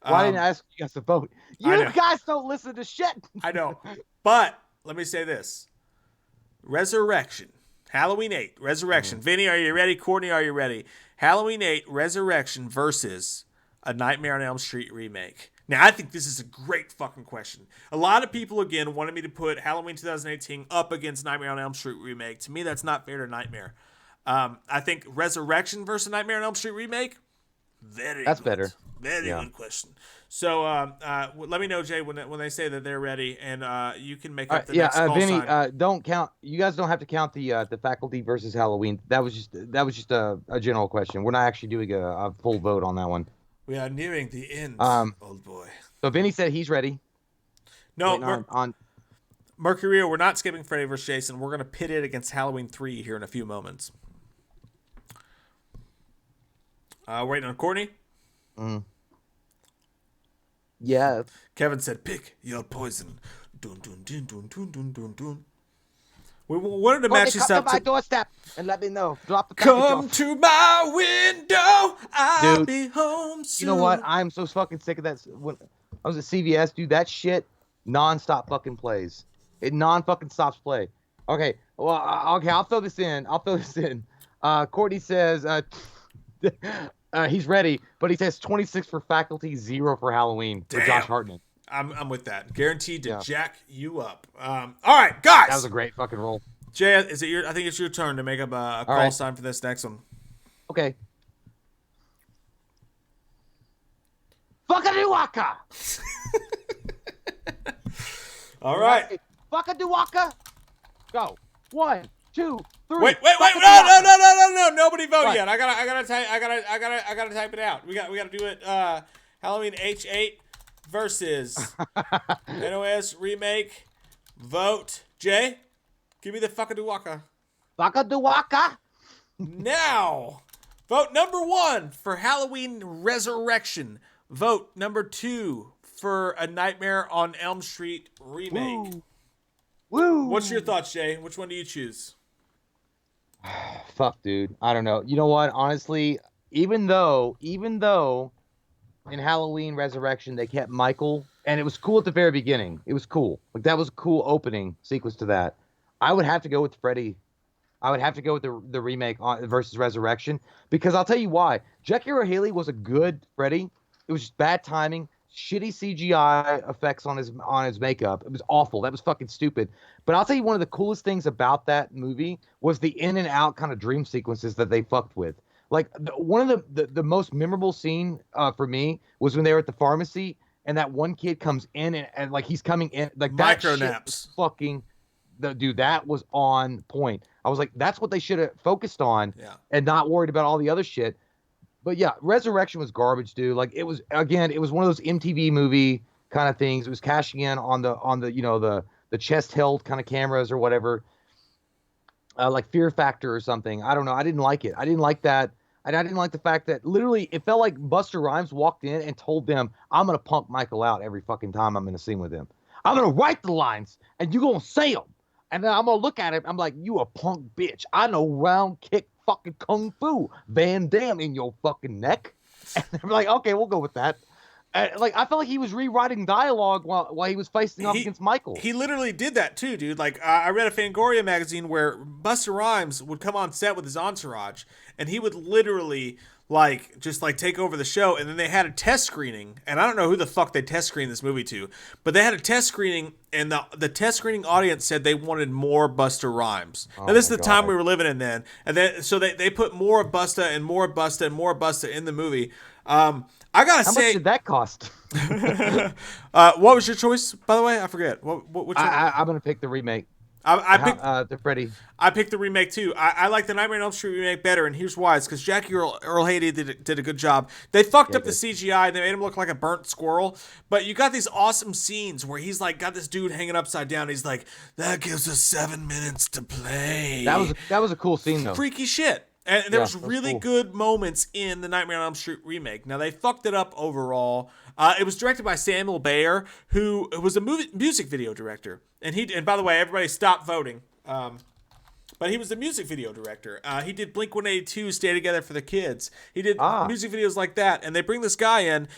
[SPEAKER 1] Why didn't I ask you guys to vote? You guys don't listen to shit.
[SPEAKER 2] I know. But let me say this. Resurrection. Halloween 8. Resurrection. Vinny, are you ready? Courtney, are you ready? Halloween 8. Resurrection versus a Nightmare on Elm Street remake. Now, I think this is a great fucking question. A lot of people, again, wanted me to put Halloween 2018 up against Nightmare on Elm Street remake. To me, that's not fair to Nightmare. I think Resurrection versus Nightmare on Elm Street remake, that's
[SPEAKER 1] better.
[SPEAKER 2] Very good question. So let me know, Jay, when they say that they're ready, and you can make up the next call
[SPEAKER 1] Vinny,
[SPEAKER 2] sign.
[SPEAKER 1] don't count. You guys don't have to count the Faculty versus Halloween. That was just a general question. We're not actually doing a full vote on that one.
[SPEAKER 2] We are nearing the end, old boy.
[SPEAKER 1] So Vinny said he's ready.
[SPEAKER 2] No, Mercury, we're not skipping Freddy vs. Jason. We're going to pit it against Halloween 3 here in a few moments. Waiting on Courtney?
[SPEAKER 1] Yeah.
[SPEAKER 2] Kevin said, pick your poison. Dun, dun, dun, dun, dun, dun, dun, dun. We wanted to match this up.
[SPEAKER 1] Come to my doorstep and let me know. Drop the
[SPEAKER 2] Come
[SPEAKER 1] off.
[SPEAKER 2] to my window. I'll be home soon.
[SPEAKER 1] You know what? I'm so fucking sick of that. When I was at CVS, dude, that shit non-stop fucking plays. It non-fucking stops play. Okay. Well, okay. I'll throw this in. Courtney says he's ready, but he says 26 for Faculty, 0 for Halloween for Josh Hartnett.
[SPEAKER 2] I'm with that. Guaranteed to jack you up. All right, guys.
[SPEAKER 1] That was a great fucking roll.
[SPEAKER 2] Jay, I think it's your turn to make up a call sign for this next one.
[SPEAKER 1] Okay. Fuckadoowaka.
[SPEAKER 2] All right.
[SPEAKER 1] Fuckadoowaka. Go. 1, 2, 3.
[SPEAKER 2] Wait. No. Nobody vote yet. I gotta type it out. We gotta do it. Halloween H8 versus NOS remake. Vote. Jay, give me the fuckadoowaka.
[SPEAKER 1] Waka do waka.
[SPEAKER 2] Now, vote number 1 for Halloween Resurrection. Vote number 2 for A Nightmare on Elm Street remake.
[SPEAKER 1] Woo.
[SPEAKER 2] What's your thoughts, Jay? Which one do you choose?
[SPEAKER 1] Fuck, dude. I don't know. You know what? Honestly, even though in Halloween Resurrection they kept Michael, and it was cool at the very beginning. It was cool. Like that was a cool opening sequence to that. I would have to go with Freddy. I would have to go with the remake versus Resurrection, because I'll tell you why. Jackie Earle Haley was a good Freddy. It was just bad timing, shitty CGI effects on his makeup. It was awful. That was fucking stupid. But I'll tell you, one of the coolest things about that movie was the in and out kind of dream sequences that they fucked with. Like one of the most memorable scene for me was when they were at the pharmacy and that one kid comes in and like he's coming in like that
[SPEAKER 2] Micro
[SPEAKER 1] shit
[SPEAKER 2] naps.
[SPEAKER 1] was fucking dude, that was on point. I was like, that's what they should have focused on and not worried about all the other shit. But yeah, Resurrection was garbage, dude. Like it was one of those MTV movie kind of things. It was cashing in on the you know the chest held kind of cameras or whatever. Like Fear Factor or something. I don't know. I didn't like it. I didn't like that. And I didn't like the fact that literally it felt like Busta Rhymes walked in and told them, I'm going to punk Michael out every fucking time I'm in a scene with him. I'm going to write the lines and you're going to say them. And then I'm going to look at him. I'm like, you a punk bitch. I know round kick fucking kung fu. Van Damme in your fucking neck. And they're like, okay, we'll go with that. Like I felt like he was rewriting dialogue while he was facing off against Michael.
[SPEAKER 2] He literally did that too, dude. Like I read a Fangoria magazine where Busta Rhymes would come on set with his entourage, and he would literally just take over the show. And then they had a test screening, and I don't know who the fuck they test screened this movie to, but they had a test screening, and the test screening audience said they wanted more Busta Rhymes. Now this is the time we were living in then, and then so they put more Busta and more Busta and more Busta in the movie. I gotta say,
[SPEAKER 1] how much did that cost?
[SPEAKER 2] What was your choice, by the way? I forget. Which
[SPEAKER 1] I'm gonna pick the remake.
[SPEAKER 2] I picked
[SPEAKER 1] the Freddy.
[SPEAKER 2] I picked the remake too. I like the Nightmare on Elm Street remake better, and here's why. It's because Jackie Earle Haley did a good job. They fucked up the CGI. They made him look like a burnt squirrel. But you got these awesome scenes where he's like got this dude hanging upside down. He's like, that gives us 7 minutes to play.
[SPEAKER 1] That was a cool scene though.
[SPEAKER 2] Freaky shit. And there was really good moments in the Nightmare on Elm Street remake. Now, they fucked it up overall. It was directed by Samuel Bayer, who was a music video director. And by the way, everybody stop voting. But he was the music video director. He did Blink-182, Stay Together for the Kids. He did music videos like that. And they bring this guy in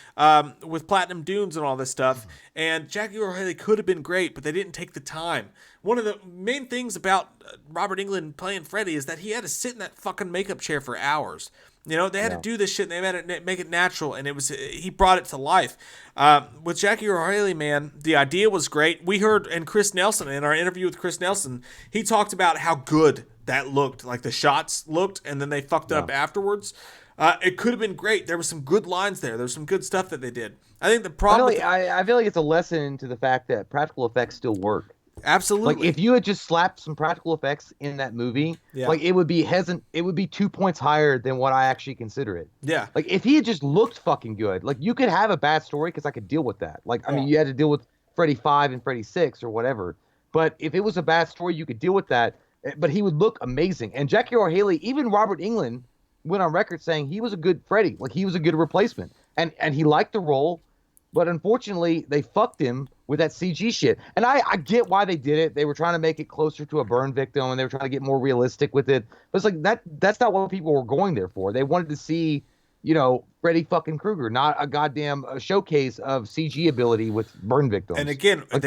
[SPEAKER 2] with Platinum Dunes and all this stuff. And Jackie Earle Haley could have been great, but they didn't take the time. One of the main things about Robert Englund playing Freddy is that he had to sit in that fucking makeup chair for hours. You know, they had to do this shit, and they had to make it natural, and he brought it to life. With Jackie Earle Haley, man, the idea was great. We heard in our interview with Chris Nelson, he talked about how good that looked, like the shots looked, and then they fucked it up afterwards. It could have been great. There was some good lines there. There was some good stuff that they did. I think the problem...
[SPEAKER 1] I feel like it's a lesson to the fact that practical effects still work.
[SPEAKER 2] Absolutely.
[SPEAKER 1] Like if you had just slapped some practical effects in that movie, like it would be 2 points higher than what I actually consider it.
[SPEAKER 2] Yeah.
[SPEAKER 1] Like if he had just looked fucking good, like you could have a bad story because I could deal with that. Like I mean, you had to deal with Freddy 5 and Freddy 6 or whatever. But if it was a bad story, you could deal with that. But he would look amazing. And Jackie Earle Haley, even Robert Englund went on record saying he was a good Freddy, like he was a good replacement, and he liked the role. But unfortunately, they fucked him with that CG shit. And I get why they did it. They were trying to make it closer to a burn victim, and they were trying to get more realistic with it. But it's like that's not what people were going there for. They wanted to see, you know, Freddy fucking Krueger, not a goddamn showcase of CG ability with burn victims.
[SPEAKER 2] And again,
[SPEAKER 1] like,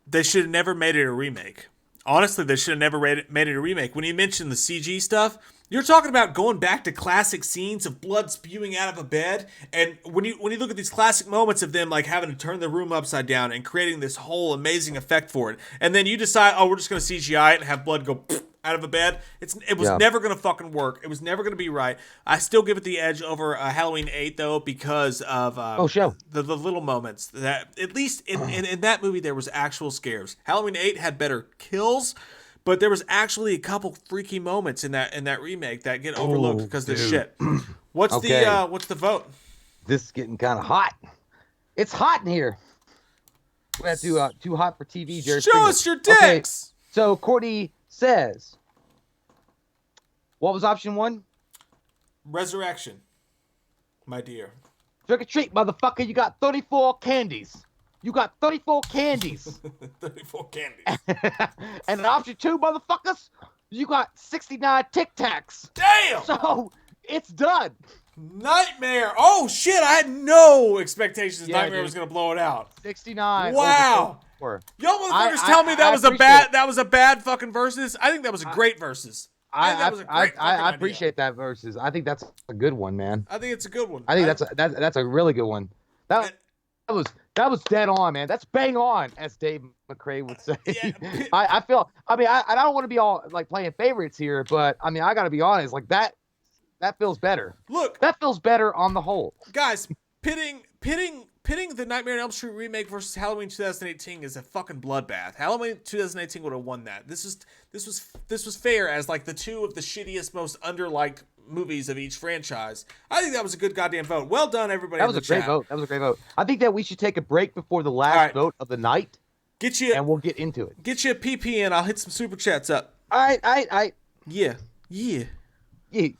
[SPEAKER 2] they should have never made it a remake. Honestly, they should have never made it a remake. When you mentioned the CG stuff, you're talking about going back to classic scenes of blood spewing out of a bed, and when you look at these classic moments of them like having to turn the room upside down and creating this whole amazing effect for it, and then you decide, oh, we're just going to CGI it and have blood go out of a bed. It was never going to fucking work. It was never going to be right. I still give it the edge over Halloween 8 though because of the little moments that at least in that movie there was actual scares. Halloween 8 had better kills. But there was actually a couple freaky moments in that remake that get overlooked because of this shit. What's the vote?
[SPEAKER 1] This is getting kind of hot. It's hot in here. We have to too hot for TV, Jerry.
[SPEAKER 2] Show us your dicks.
[SPEAKER 1] Okay, so Courtney says What was option 1?
[SPEAKER 2] Resurrection, my dear.
[SPEAKER 1] Trick or treat, motherfucker. You got 34 candies. You got 34 candies.
[SPEAKER 2] 34 candies.
[SPEAKER 1] And option 2, motherfuckers, you got 69 Tic Tacs.
[SPEAKER 2] Damn!
[SPEAKER 1] So it's done.
[SPEAKER 2] Nightmare. Oh, shit. I had no expectations Nightmare
[SPEAKER 1] dude.
[SPEAKER 2] was going to blow it out.
[SPEAKER 1] 69.
[SPEAKER 2] Wow.
[SPEAKER 1] Y'all
[SPEAKER 2] motherfuckers tell me that was a bad fucking versus. I think that was a great versus.
[SPEAKER 1] I appreciate that versus. I think that's a good one, man.
[SPEAKER 2] I think it's a good one.
[SPEAKER 1] I think that's a really good one. That was dead on, man. That's bang on, as Dave McCrae would say.
[SPEAKER 2] Yeah.
[SPEAKER 1] I don't want to be all like playing favorites here, but I mean, I got to be honest, like that feels better.
[SPEAKER 2] Look,
[SPEAKER 1] that feels better on the whole.
[SPEAKER 2] Guys, pitting the Nightmare on Elm Street remake versus Halloween 2018 is a fucking bloodbath. Halloween 2018 would have won that. This was fair as like the two of the shittiest, most underliked movies of each franchise. I think that was a good goddamn vote. Well done, everybody.
[SPEAKER 1] That was a great vote. That was a great vote. I think that we should take a break before the last vote of the night. And we'll get into it.
[SPEAKER 2] Get you a PP in. I'll hit some super chats up.
[SPEAKER 1] All right.
[SPEAKER 2] Yeah.
[SPEAKER 1] Yeah.
[SPEAKER 2] You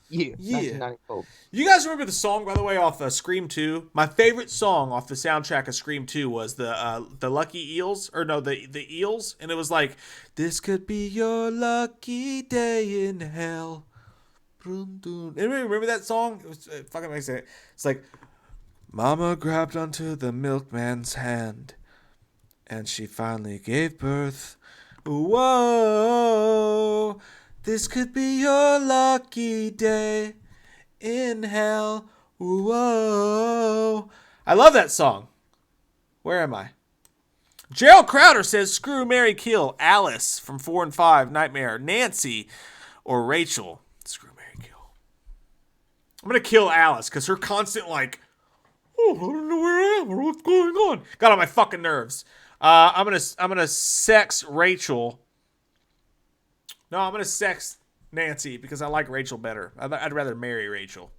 [SPEAKER 2] guys remember the song, by the way, off Scream 2? My favorite song off the soundtrack of Scream 2 was the Lucky Eels, or no, the Eels, and it was like, "This could be your lucky day in hell." Anybody remember that song? It was fucking amazing. It's like, "Mama grabbed onto the milkman's hand, and she finally gave birth. Whoa, this could be your lucky day in hell. Whoa." I love that song. Where am I? Gerald Crowder says, "Screw, marry, kill Alice from 4 and 5, Nightmare, Nancy, or Rachel." Screw, marry, kill. I'm going to kill Alice because her constant like, "Oh, I don't know where I am or what's going on," got on my fucking nerves. I'm gonna sex Rachel. No, I'm gonna sex Nancy because I like Rachel better. I'd rather marry Rachel.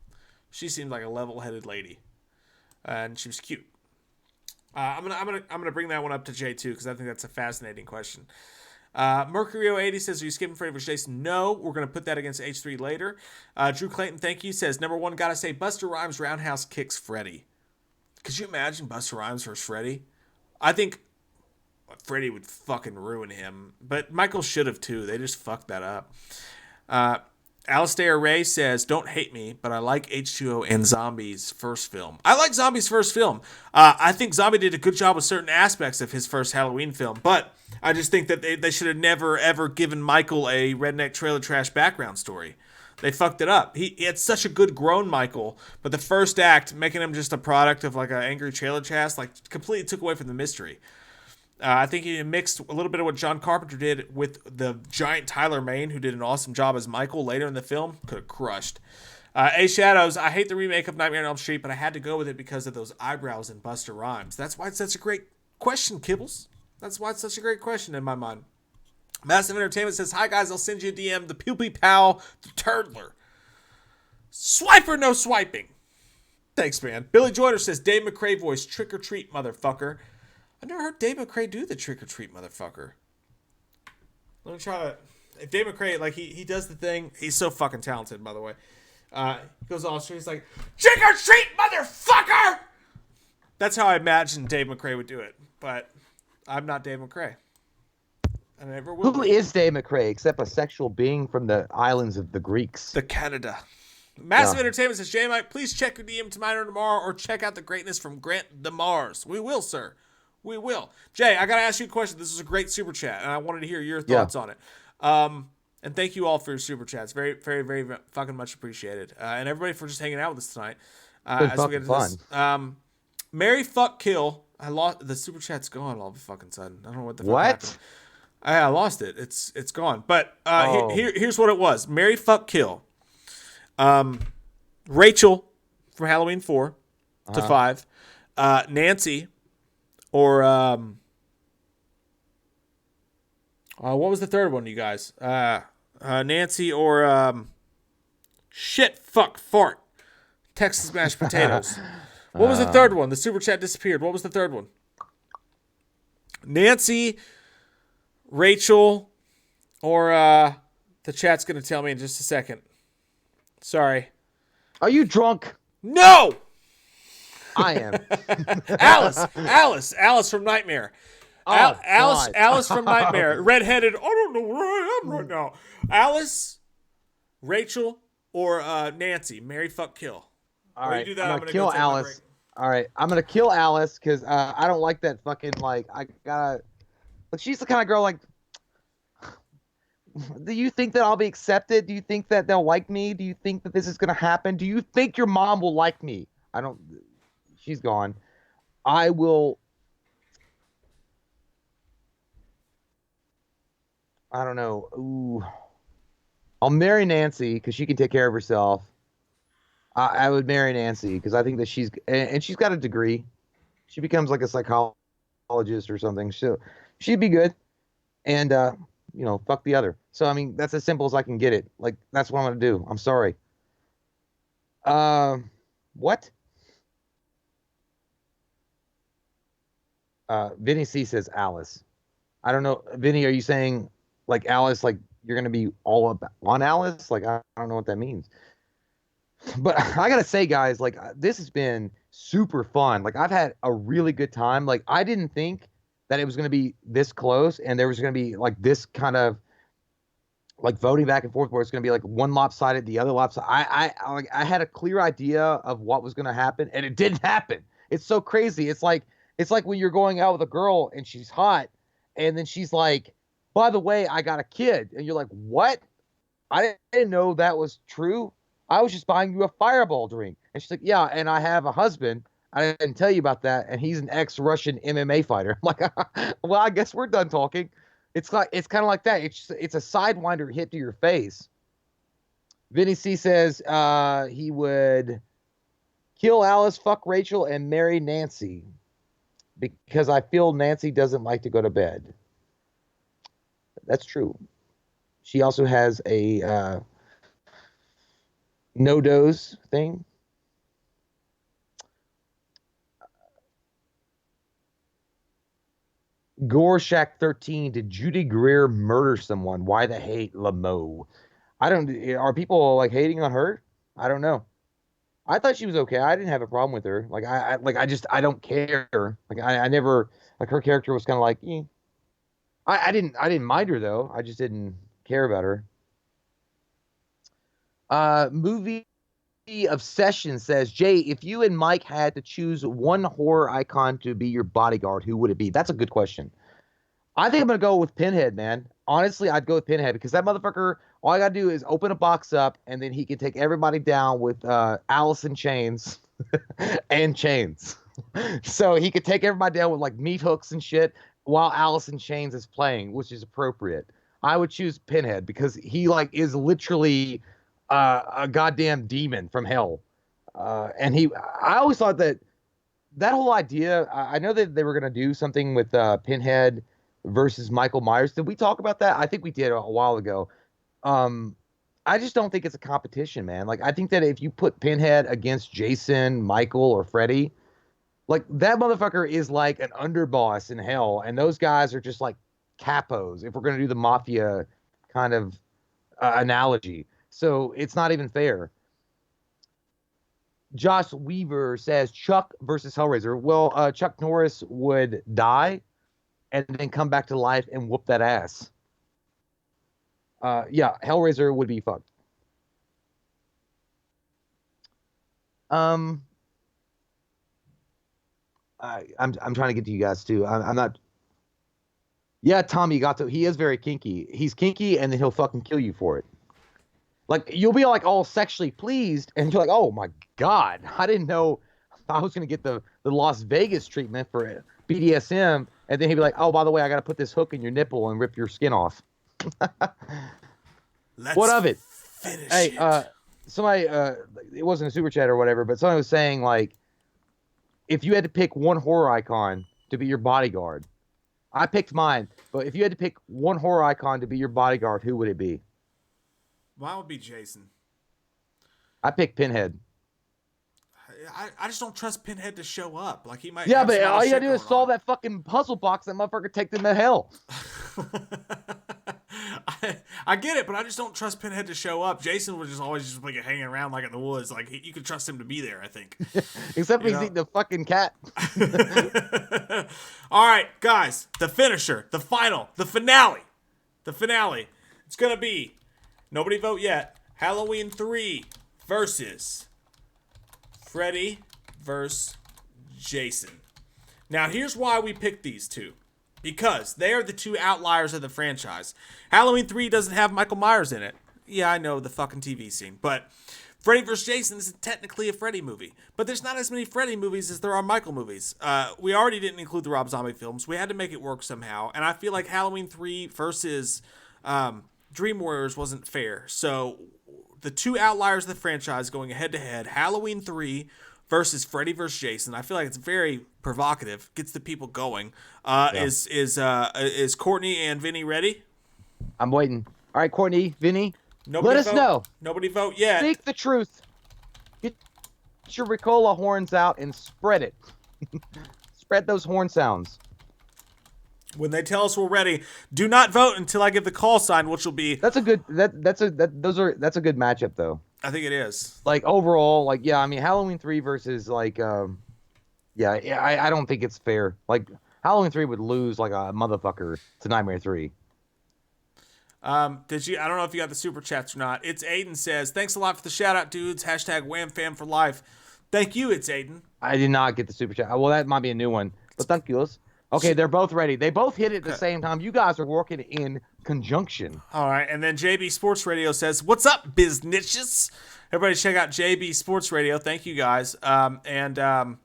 [SPEAKER 2] She seemed like a level-headed lady, and she was cute. I'm gonna bring that one up to Jay too because I think that's a fascinating question. Mercurio80 says, "Are you skipping Freddy vs. Jason?" No, we're gonna put that against H3 later. Drew Clayton, thank you, says, "Number 1, gotta say Busta Rhymes roundhouse kicks Freddy." Could you imagine Busta Rhymes versus Freddy? I think Freddy would fucking ruin him, but Michael should have too. They just fucked that up. Alistair Ray says, "Don't hate me, but I like H2O and Zombie's first film." I like Zombie's first film. I think Zombie did a good job with certain aspects of his first Halloween film, but I just think that they should have never, ever given Michael a redneck trailer trash background story. They fucked it up. He had such a good grown Michael, but the first act, making him just a product of like an angry trailer trash, like completely took away from the mystery. I think he mixed a little bit of what John Carpenter did with the giant Tyler Mane, who did an awesome job as Michael later in the film. Could have crushed. A Shadows, I hate the remake of Nightmare on Elm Street, but I had to go with it because of those eyebrows and Busta Rhymes. That's why it's such a great question, Kibbles. That's why it's such a great question in my mind. Massive Entertainment says, "Hi guys, I'll send you a DM. The Poopy Pal, the Turdler. Swipe or no swiping?" Thanks, man. Billy Joyner says, "Dave McCrae voice, trick or treat, motherfucker." I've never heard Dave McCrae do the trick or treat, motherfucker. Let me try that. If Dave McCrae, like, he does the thing, he's so fucking talented, by the way. He goes on street, he's like, "Trick or treat, motherfucker!" That's how I imagine Dave McCrae would do it, but I'm not Dave McCrae. I never will.
[SPEAKER 1] Who is Dave McCrae except a sexual being from the islands of the Greeks?
[SPEAKER 2] The Canada. Massive Entertainment says, "Jay Mike, please check your DM tonight or tomorrow, or check out the greatness from Grant DeMars." We will, sir. We will. Jay, I got to ask you a question. This is a great super chat, and I wanted to hear your thoughts on it. And thank you all for your super chats. Very, very, very fucking much appreciated. And everybody for just hanging out with us tonight. As we get into this. Marry, fuck, kill. I lost the super chat's gone all of a fucking sudden. I don't know what the fuck happened. I lost it. It's gone. But here's what it was. Marry, fuck, kill. Rachel from Halloween 4 to 5. Nancy. Or, what was the third one, you guys? Nancy or, shit, fuck, fart. Texas mashed potatoes. What was the third one? The super chat disappeared. What was the third one? Nancy, Rachel, or, the chat's going to tell me in just a second. Sorry.
[SPEAKER 1] Are you drunk?
[SPEAKER 2] No!
[SPEAKER 1] I am.
[SPEAKER 2] Alice from Nightmare.
[SPEAKER 1] Oh, God.
[SPEAKER 2] Alice from Nightmare. Redheaded. I don't know where I am right now. Alice, Rachel, or Nancy. Marry, fuck, kill.
[SPEAKER 1] All
[SPEAKER 2] Or
[SPEAKER 1] right,
[SPEAKER 2] you do that,
[SPEAKER 1] I'm
[SPEAKER 2] I'm
[SPEAKER 1] gonna
[SPEAKER 2] gonna
[SPEAKER 1] kill
[SPEAKER 2] go take my break.
[SPEAKER 1] Alice. All right, I'm gonna kill Alice because I don't like that fucking like I gotta. Like she's the kind of girl like. Do you think that I'll be accepted? Do you think that they'll like me? Do you think that this is gonna happen? Do you think your mom will like me? I don't. She's gone. I will. I don't know. Ooh. I'll marry Nancy because she can take care of herself. I would marry Nancy because I think that and she's got a degree. She becomes like a psychologist or something. She'd be good. And fuck the other. So I mean, that's as simple as I can get it. Like that's what I'm gonna do. I'm sorry. What? Vinny C says Alice. I don't know, Vinny. Are you saying like Alice? Like you're gonna be all up on Alice? Like I don't know what that means. But I gotta say, guys, like this has been super fun. Like I've had a really good time. Like I didn't think that it was gonna be this close, and there was gonna be like this kind of like voting back and forth where it's gonna be like one lopsided, the other lopsided. I had a clear idea of what was gonna happen, and it didn't happen. It's so crazy. It's like when you're going out with a girl and she's hot, and then she's like, "By the way, I got a kid," and you're like, "What? I didn't know that was true. I was just buying you a Fireball drink." And she's like, "Yeah, and I have a husband. I didn't tell you about that, and he's an ex-Russian MMA fighter." I'm like, "Well, I guess we're done talking." It's kind of like that. It's a sidewinder hit to your face. Vinny C says he would kill Alice, fuck Rachel, and marry Nancy because I feel Nancy doesn't like to go to bed. That's true. She also has a no dose thing. Gorshack 13, did Judy Greer murder someone? Why the hate, Lamo? I don't. Are people like hating on her? I don't know. I thought she was okay. I didn't have a problem with her. Like I don't care. Like I never like her character was kind of like. Eh. I didn't mind her though. I just didn't care about her. Movie Obsession says, Jay, if you and Mike had to choose one horror icon to be your bodyguard, who would it be? That's a good question. I think I'm gonna go with Pinhead, man. Honestly, I'd go with Pinhead because that motherfucker, all I gotta do is open a box up and then he can take everybody down with Alice in Chains and chains. So he could take everybody down with like meat hooks and shit while Alice in Chains is playing, which is appropriate. I would choose Pinhead because he like is literally a goddamn demon from hell. I always thought that whole idea, I know that they were going to do something with Pinhead versus Michael Myers. Did we talk about that? I think we did a while ago. I just don't think it's a competition, man. Like, I think that if you put Pinhead against Jason, Michael, or Freddy, like, that motherfucker is like an underboss in hell. And those guys are just like capos, if we're going to do the mafia kind of analogy. So it's not even fair. Josh Weaver says Chuck versus Hellraiser. Well, Chuck Norris would die and then come back to life and whoop that ass. Yeah, Hellraiser would be fucked. I'm trying to get to you guys too. I'm not. Yeah, Tommy got to. He is very kinky. He's kinky, and then he'll fucking kill you for it. Like you'll be like all sexually pleased, and you're like, oh my god, I didn't know I was gonna get the Las Vegas treatment for BDSM, and then he'd be like, oh, by the way, I gotta put this hook in your nipple and rip your skin off. What of it? Hey, somebody, it wasn't a super chat or whatever, but somebody was saying like, if you had to pick one horror icon to be your bodyguard, I picked mine, but if you had to pick one horror icon to be your bodyguard, who would it be?
[SPEAKER 2] Mine would be Jason.
[SPEAKER 1] I picked Pinhead.
[SPEAKER 2] I just don't trust Pinhead to show up. Like he might.
[SPEAKER 1] Yeah, but all you gotta do is solve that fucking puzzle box. That motherfucker take them to hell.
[SPEAKER 2] I get it, but I just don't trust Pinhead to show up. Jason was just always just like hanging around like in the woods. Like you could trust him to be there, I think.
[SPEAKER 1] Except he's eating a fucking cat.
[SPEAKER 2] All right, guys, the finisher, the final, the finale. The finale. It's going to be, nobody vote yet, Halloween 3 versus Freddy versus Jason. Now, here's why we picked these two. Because they are the two outliers of the franchise. Halloween 3 doesn't have Michael Myers in it. Yeah, I know, the fucking TV scene. But Freddy vs. Jason is technically a Freddy movie. But there's not as many Freddy movies as there are Michael movies. We already didn't include the Rob Zombie films. We had to make it work somehow. And I feel like Halloween 3 versus Dream Warriors wasn't fair. So the two outliers of the franchise going head-to-head, Halloween 3 versus Freddy vs. Jason. I feel like it's very provocative. Gets the people going. Is Courtney and Vinny ready?
[SPEAKER 1] I'm waiting. All right, Courtney, Vinny,
[SPEAKER 2] Nobody
[SPEAKER 1] let us know.
[SPEAKER 2] Nobody vote yet.
[SPEAKER 1] Speak the truth. Get your Ricola horns out and spread it. Spread those horn sounds.
[SPEAKER 2] When they tell us we're ready, do not vote until I give the call sign, which will be.
[SPEAKER 1] That's a good. That's a good matchup though.
[SPEAKER 2] I think it is.
[SPEAKER 1] Like overall, like yeah, I mean Halloween 3 versus like I don't think it's fair. Like Halloween 3 would lose like a motherfucker to Nightmare 3.
[SPEAKER 2] Did you? I don't know if you got the super chats or not. It's Aiden says, "Thanks a lot for the shout out, dudes. Hashtag Wham Fam for life." Thank you. It's Aiden.
[SPEAKER 1] I did not get the super chat. Well, that might be a new one. But thank you. Okay, they're both ready. They both hit it at the same time. You guys are working in conjunction.
[SPEAKER 2] All right, and then JB Sports Radio says, "What's up, biznitches?" Everybody, check out JB Sports Radio. Thank you guys. Massive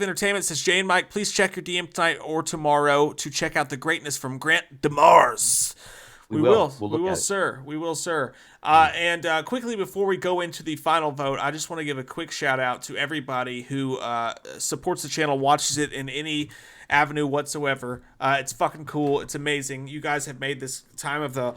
[SPEAKER 2] Entertainment says, "Jane, Mike, please check your DM tonight or tomorrow to check out the greatness from Grant DeMars." We will, sir. We will, sir. And quickly before we go into the final vote, I just want to give a quick shout out to everybody who supports the channel, watches it in any avenue whatsoever. It's fucking cool. It's amazing. You guys have made this time of the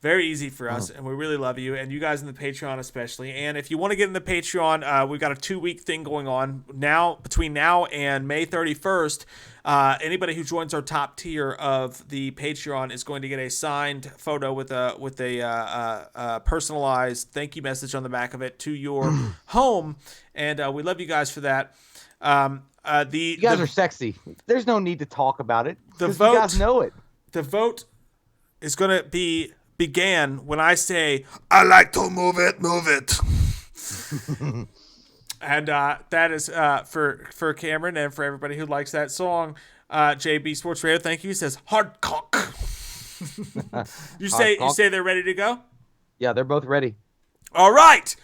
[SPEAKER 2] very easy for us, and we really love you, and you guys in the Patreon especially. And if you want to get in the Patreon, we've got a 2-week thing going on now between now and May 31st. Anybody who joins our top tier of the Patreon is going to get a signed photo with a personalized thank you message on the back of it to your home, and we love you guys for that. You
[SPEAKER 1] guys are sexy. There's no need to talk about it.
[SPEAKER 2] The vote,
[SPEAKER 1] you guys know it.
[SPEAKER 2] The vote is going to began when I say, "I like to move it." And that is for Cameron and for everybody who likes that song. JB Sports Radio, thank you. He says, "Hard cock." You say they're ready to go?
[SPEAKER 1] Yeah, they're both ready.
[SPEAKER 2] All right.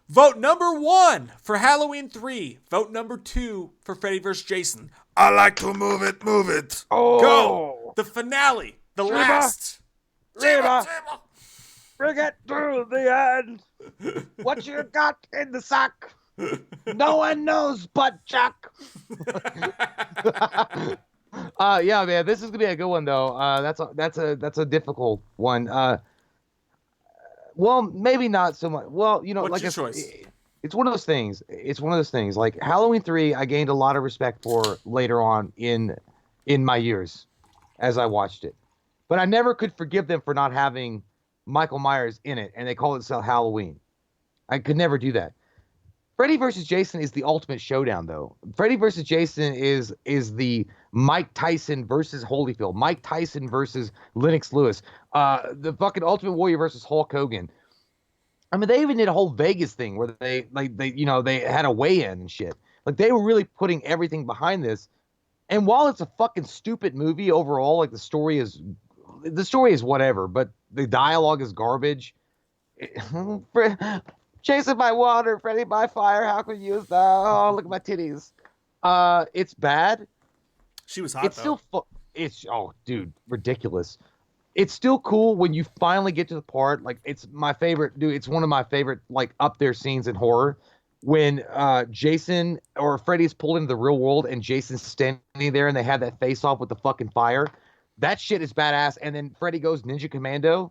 [SPEAKER 2] Vote number 1 for Halloween 3. Vote number 2 for Freddy vs. Jason. I like to move it.
[SPEAKER 1] Oh.
[SPEAKER 2] Go. The finale. The last.
[SPEAKER 1] Reba. Bring it to the end. What you got in the sack? No one knows but Chuck. Yeah, man, this is gonna be a good one though. That's a difficult one. Well, maybe not so much. Well, you know,
[SPEAKER 2] what's
[SPEAKER 1] like
[SPEAKER 2] your choice?
[SPEAKER 1] It's one of those things. It's one of those things. Like Halloween 3, I gained a lot of respect for later on in my years as I watched it, but I never could forgive them for not having Michael Myers in it, and they call it Halloween. I could never do that. Freddy versus Jason is the ultimate showdown, though. Freddy versus Jason is the Mike Tyson versus Holyfield, Mike Tyson versus Lennox Lewis, the fucking Ultimate Warrior versus Hulk Hogan. I mean, they even did a whole Vegas thing where they had a weigh-in and shit. Like they were really putting everything behind this. And while it's a fucking stupid movie overall, like the story is whatever, but the dialogue is garbage. Jason by water, Freddy by fire. How could you use that? Oh, look at my titties. It's bad.
[SPEAKER 2] She was hot.
[SPEAKER 1] It's though. Dude, ridiculous. It's still cool when you finally get to the part. Like, it's my favorite, dude. It's one of my favorite, like, up there scenes in horror when Jason or Freddy's pulled into the real world and Jason's standing there and they have that face off with the fucking fire. That shit is badass. And then Freddy goes Ninja Commando.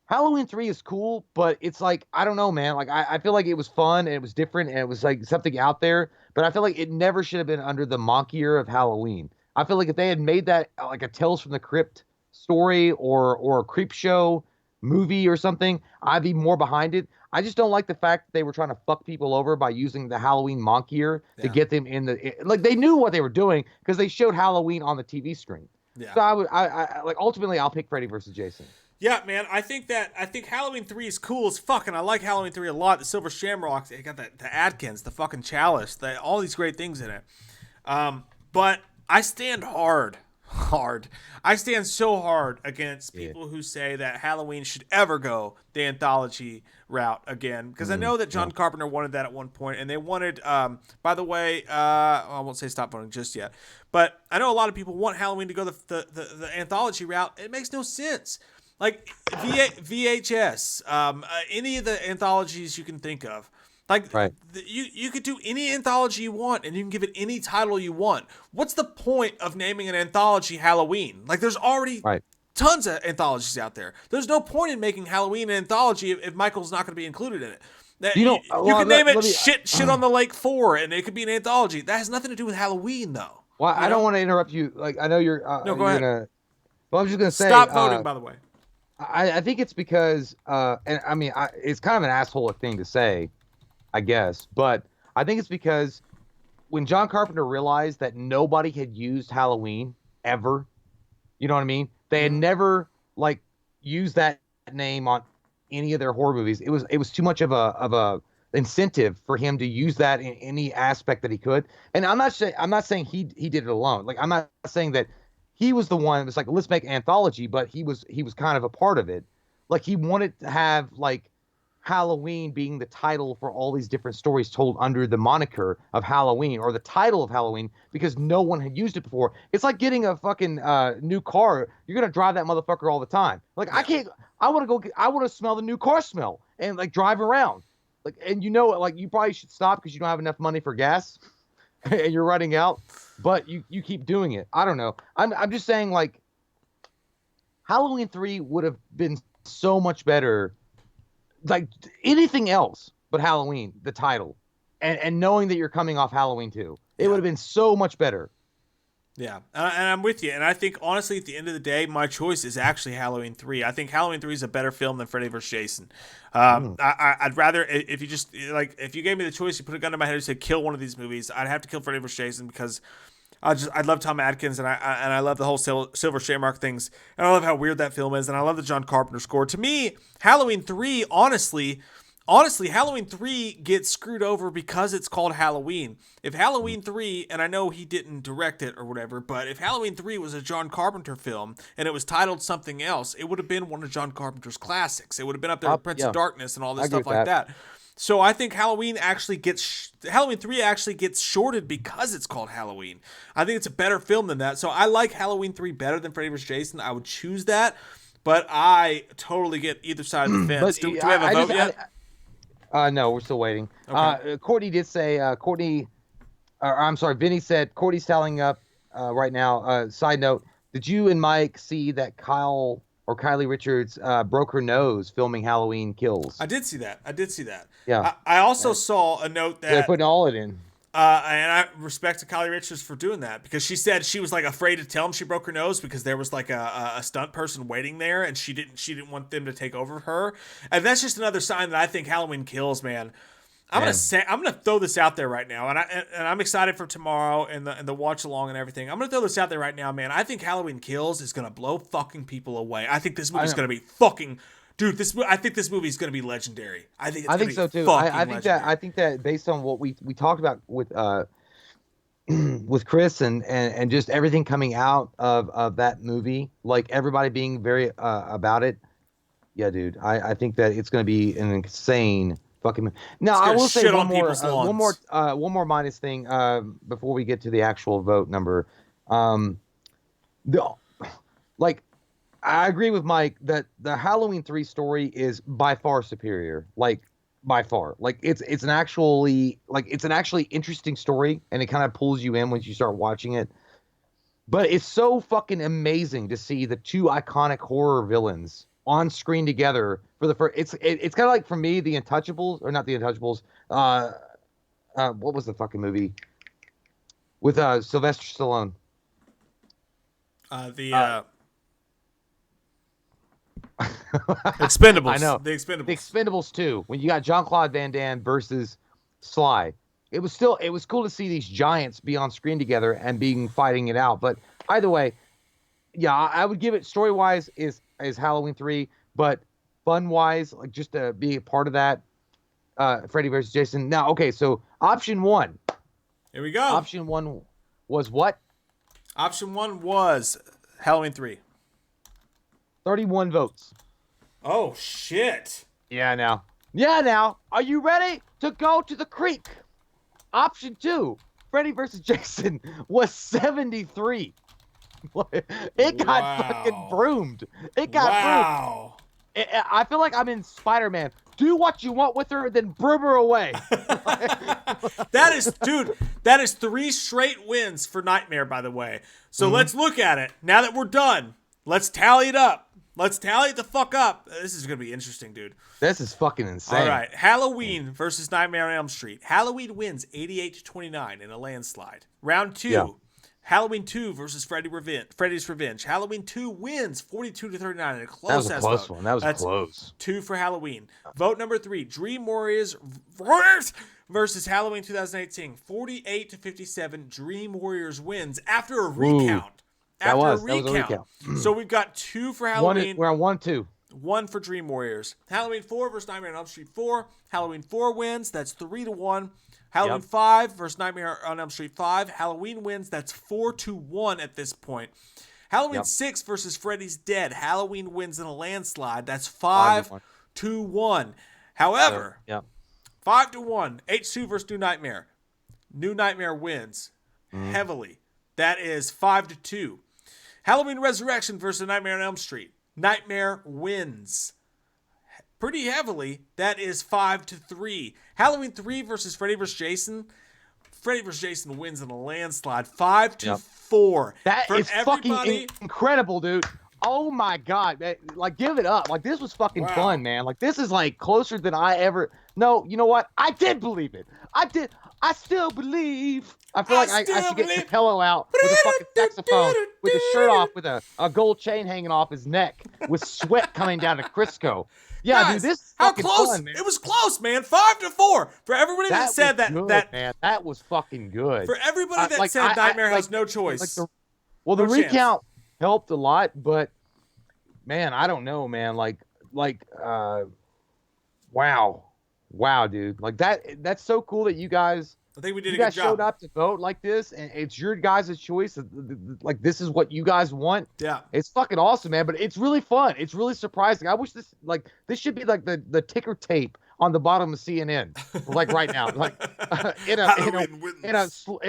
[SPEAKER 1] Halloween 3 is cool, but it's like, I don't know, man. Like, I feel like it was fun and it was different and it was like something out there, but I feel like it never should have been under the monk year of Halloween. I feel like if they had made that like a Tales from the Crypt story or a Creep Show movie or something, I'd be more behind it. I just don't like the fact that they were trying to fuck people over by using the Halloween monk year to
[SPEAKER 2] Yeah.
[SPEAKER 1] get them in like they knew what they were doing because they showed Halloween on the TV screen.
[SPEAKER 2] Yeah.
[SPEAKER 1] So I like ultimately I'll pick Freddy versus Jason.
[SPEAKER 2] Yeah, man. I think Halloween 3 is cool as fuck, and I like Halloween 3 a lot. The Silver Shamrocks, it got the Adkins, the fucking Chalice, all these great things in it. But I stand hard. I stand so hard against people who say that Halloween should ever go the anthology route again, because I know that John Carpenter wanted that at one point, and they wanted. By the way, I won't say stop voting just yet, but I know a lot of people want Halloween to go the anthology route. It makes no sense. Like VHS, any of the anthologies you can think of. Like
[SPEAKER 1] Right.
[SPEAKER 2] You could do any anthology you want, and you can give it any title you want. What's the point of naming an anthology Halloween? Like there's already tons of anthologies out there. There's no point in making Halloween an anthology if Michael's not going to be included in it. You can name it shit on the Lake 4, and it could be an anthology. That has nothing to do with Halloween, though.
[SPEAKER 1] Well, I don't want to interrupt you. Like I know you're.
[SPEAKER 2] No, go ahead.
[SPEAKER 1] Well, I'm just gonna say.
[SPEAKER 2] Stop voting, by the way.
[SPEAKER 1] I think it's because, and I mean, it's kind of an asshole thing to say, I guess, but I think it's because when John Carpenter realized that nobody had used Halloween ever, you know what I mean? They had never like used that name on any of their horror movies. It was too much of a incentive for him to use that in any aspect that he could. And I'm not saying he did it alone. Like I'm not saying that he was the one that was like, let's make an anthology, but he was kind of a part of it. Like he wanted to have like Halloween being the title for all these different stories told under the moniker of Halloween or the title of Halloween because no one had used it before. It's like getting a fucking new car. You're going to drive that motherfucker all the time. Like I want to smell the new car smell and like drive around. Like, and like you probably should stop because you don't have enough money for gas and you're running out, but you keep doing it. I don't know. I'm just saying like Halloween 3 would have been so much better. Like anything else but Halloween, the title, and knowing that you're coming off Halloween 2, it would have been so much better.
[SPEAKER 2] Yeah, and I'm with you. And I think, honestly, at the end of the day, my choice is actually Halloween 3. I think Halloween 3 is a better film than Freddy vs. Jason. I'd rather, if you just, like, if you gave me the choice, you put a gun to my head and said, kill one of these movies, I'd have to kill Freddy vs. Jason because I love Tom Atkins and I love the whole Silver Shamrock things. And I love how weird that film is. And I love the John Carpenter score. To me, Halloween 3, honestly, Halloween 3 gets screwed over because it's called Halloween. If Halloween 3, and I know he didn't direct it or whatever, but if Halloween 3 was a John Carpenter film and it was titled something else, it would have been one of John Carpenter's classics. It would have been up there with Prince of Darkness and all this stuff like that. So I think Halloween 3 actually gets shorted because it's called Halloween. I think it's a better film than that. So I like Halloween 3 better than Freddy vs. Jason. I would choose that, but I totally get either side of the fence. Do we have a vote yet?
[SPEAKER 1] No, we're still waiting.
[SPEAKER 2] Okay.
[SPEAKER 1] Courtney did say, I'm sorry, Vinny said, Courtney's tallying up right now. Side note, did you and Mike see that Kylie Richards broke her nose filming Halloween Kills?
[SPEAKER 2] I did see that.
[SPEAKER 1] Yeah.
[SPEAKER 2] I also saw a note that...
[SPEAKER 1] They're putting all it in.
[SPEAKER 2] And I respect to Kylie Richards for doing that because she said she was like afraid to tell him she broke her nose because there was like a stunt person waiting there and she didn't want them to take over her. And that's just another sign that I think Halloween Kills, man. I'm gonna throw this out there right now, and I'm excited for tomorrow and the watch along and everything. I'm gonna throw this out there right now, man. I think Halloween Kills is gonna blow fucking people away. I think this movie's gonna be fucking. Dude, I think this movie is going to be legendary. I think so too. I think that based on what we talked about with with Chris and just everything coming out of that movie, like everybody being very about it. Yeah, dude. I think that it's going to be an insane fucking movie. Now, I will say one more minus thing before we get to the actual vote number. I agree with Mike that the Halloween 3 story is by far superior. Like by far. Like it's an actually interesting story and it kind of pulls you in once you start watching it. But it's so fucking amazing to see the two iconic horror villains on screen together for the first. It's kind of like for me the Untouchables or not the Untouchables. What was the fucking movie with Sylvester Stallone? The Expendables.
[SPEAKER 1] I know.
[SPEAKER 2] The Expendables.
[SPEAKER 1] The Expendables 2, when you got Jean-Claude Van Damme versus Sly. It was cool to see these giants be on screen together and fighting it out. But either way, yeah, I would give it story-wise is Halloween 3, but fun-wise, like just to be a part of that, Freddy versus Jason. Now, okay, so option 1.
[SPEAKER 2] Here we go.
[SPEAKER 1] Option 1 was what?
[SPEAKER 2] Option 1 was Halloween 3.
[SPEAKER 1] 31 votes.
[SPEAKER 2] Oh, shit.
[SPEAKER 1] Yeah, now. Are you ready to go to the creek? Option 2, Freddy versus Jason, was 73. It got fucking broomed. It got broomed. I feel like I'm in Spider-Man. Do what you want with her, then broom her away.
[SPEAKER 2] That is 3 straight wins for Nightmare, by the way. So let's look at it. Now that we're done, let's tally it up. Let's tally it the fuck up. This is going to be interesting, dude.
[SPEAKER 1] This is fucking insane.
[SPEAKER 2] All right. Halloween versus Nightmare on Elm Street. Halloween wins 88-29 in a landslide. Round 2. Yeah. Halloween 2 versus Freddy's Revenge. Halloween 2 wins 42-39 in a close
[SPEAKER 1] That was a close one. That was close.
[SPEAKER 2] 2 for Halloween. Vote number 3. Dream Warriors versus Halloween 2018. 48-57. Dream Warriors wins after a recount.
[SPEAKER 1] That was a recount.
[SPEAKER 2] So we've got 2 for Halloween.
[SPEAKER 1] We're on 1-2.
[SPEAKER 2] 1 for Dream Warriors. Halloween 4 versus Nightmare on Elm Street 4. Halloween 4 wins. That's 3-1. Halloween 5 versus Nightmare on Elm Street 5. Halloween wins. That's 4-1 at this point. Halloween 6 versus Freddy's Dead. Halloween wins in a landslide. That's 5-1. However, 5-1. H2 versus New Nightmare. New Nightmare wins heavily. That is 5-2. Halloween Resurrection versus Nightmare on Elm Street. Nightmare wins pretty heavily. That is 5-3. Halloween 3 versus Freddy vs. Jason. Freddy vs. Jason wins in a landslide. 5-4.
[SPEAKER 1] That is fucking incredible, dude. Oh my god. Like, give it up. Like, this was fucking fun, man. Like, this is like closer than I ever. No, you know what? I did believe it. I still believe. I feel like I should get Capello out with a fucking saxophone, with his shirt off, with a gold chain hanging off his neck, with sweat coming down to Crisco. Yeah,
[SPEAKER 2] guys,
[SPEAKER 1] dude, this is
[SPEAKER 2] how
[SPEAKER 1] fucking
[SPEAKER 2] close?
[SPEAKER 1] fun, man.
[SPEAKER 2] It was close, man. 5-4 for everybody that said that.
[SPEAKER 1] Man, that was fucking good.
[SPEAKER 2] For everybody that said Nightmare has no choice.
[SPEAKER 1] The recount helped a lot, but man, I don't know, man. Wow, dude. Like that's so cool that you guys.
[SPEAKER 2] I think we did
[SPEAKER 1] you
[SPEAKER 2] a good
[SPEAKER 1] guys
[SPEAKER 2] job.
[SPEAKER 1] Showed up to vote like this, and it's your guys' choice. Like, this is what you guys want.
[SPEAKER 2] Yeah,
[SPEAKER 1] it's fucking awesome, man. But it's really fun. It's really surprising. I wish this should be like the ticker tape on the bottom of CNN, like right now, like in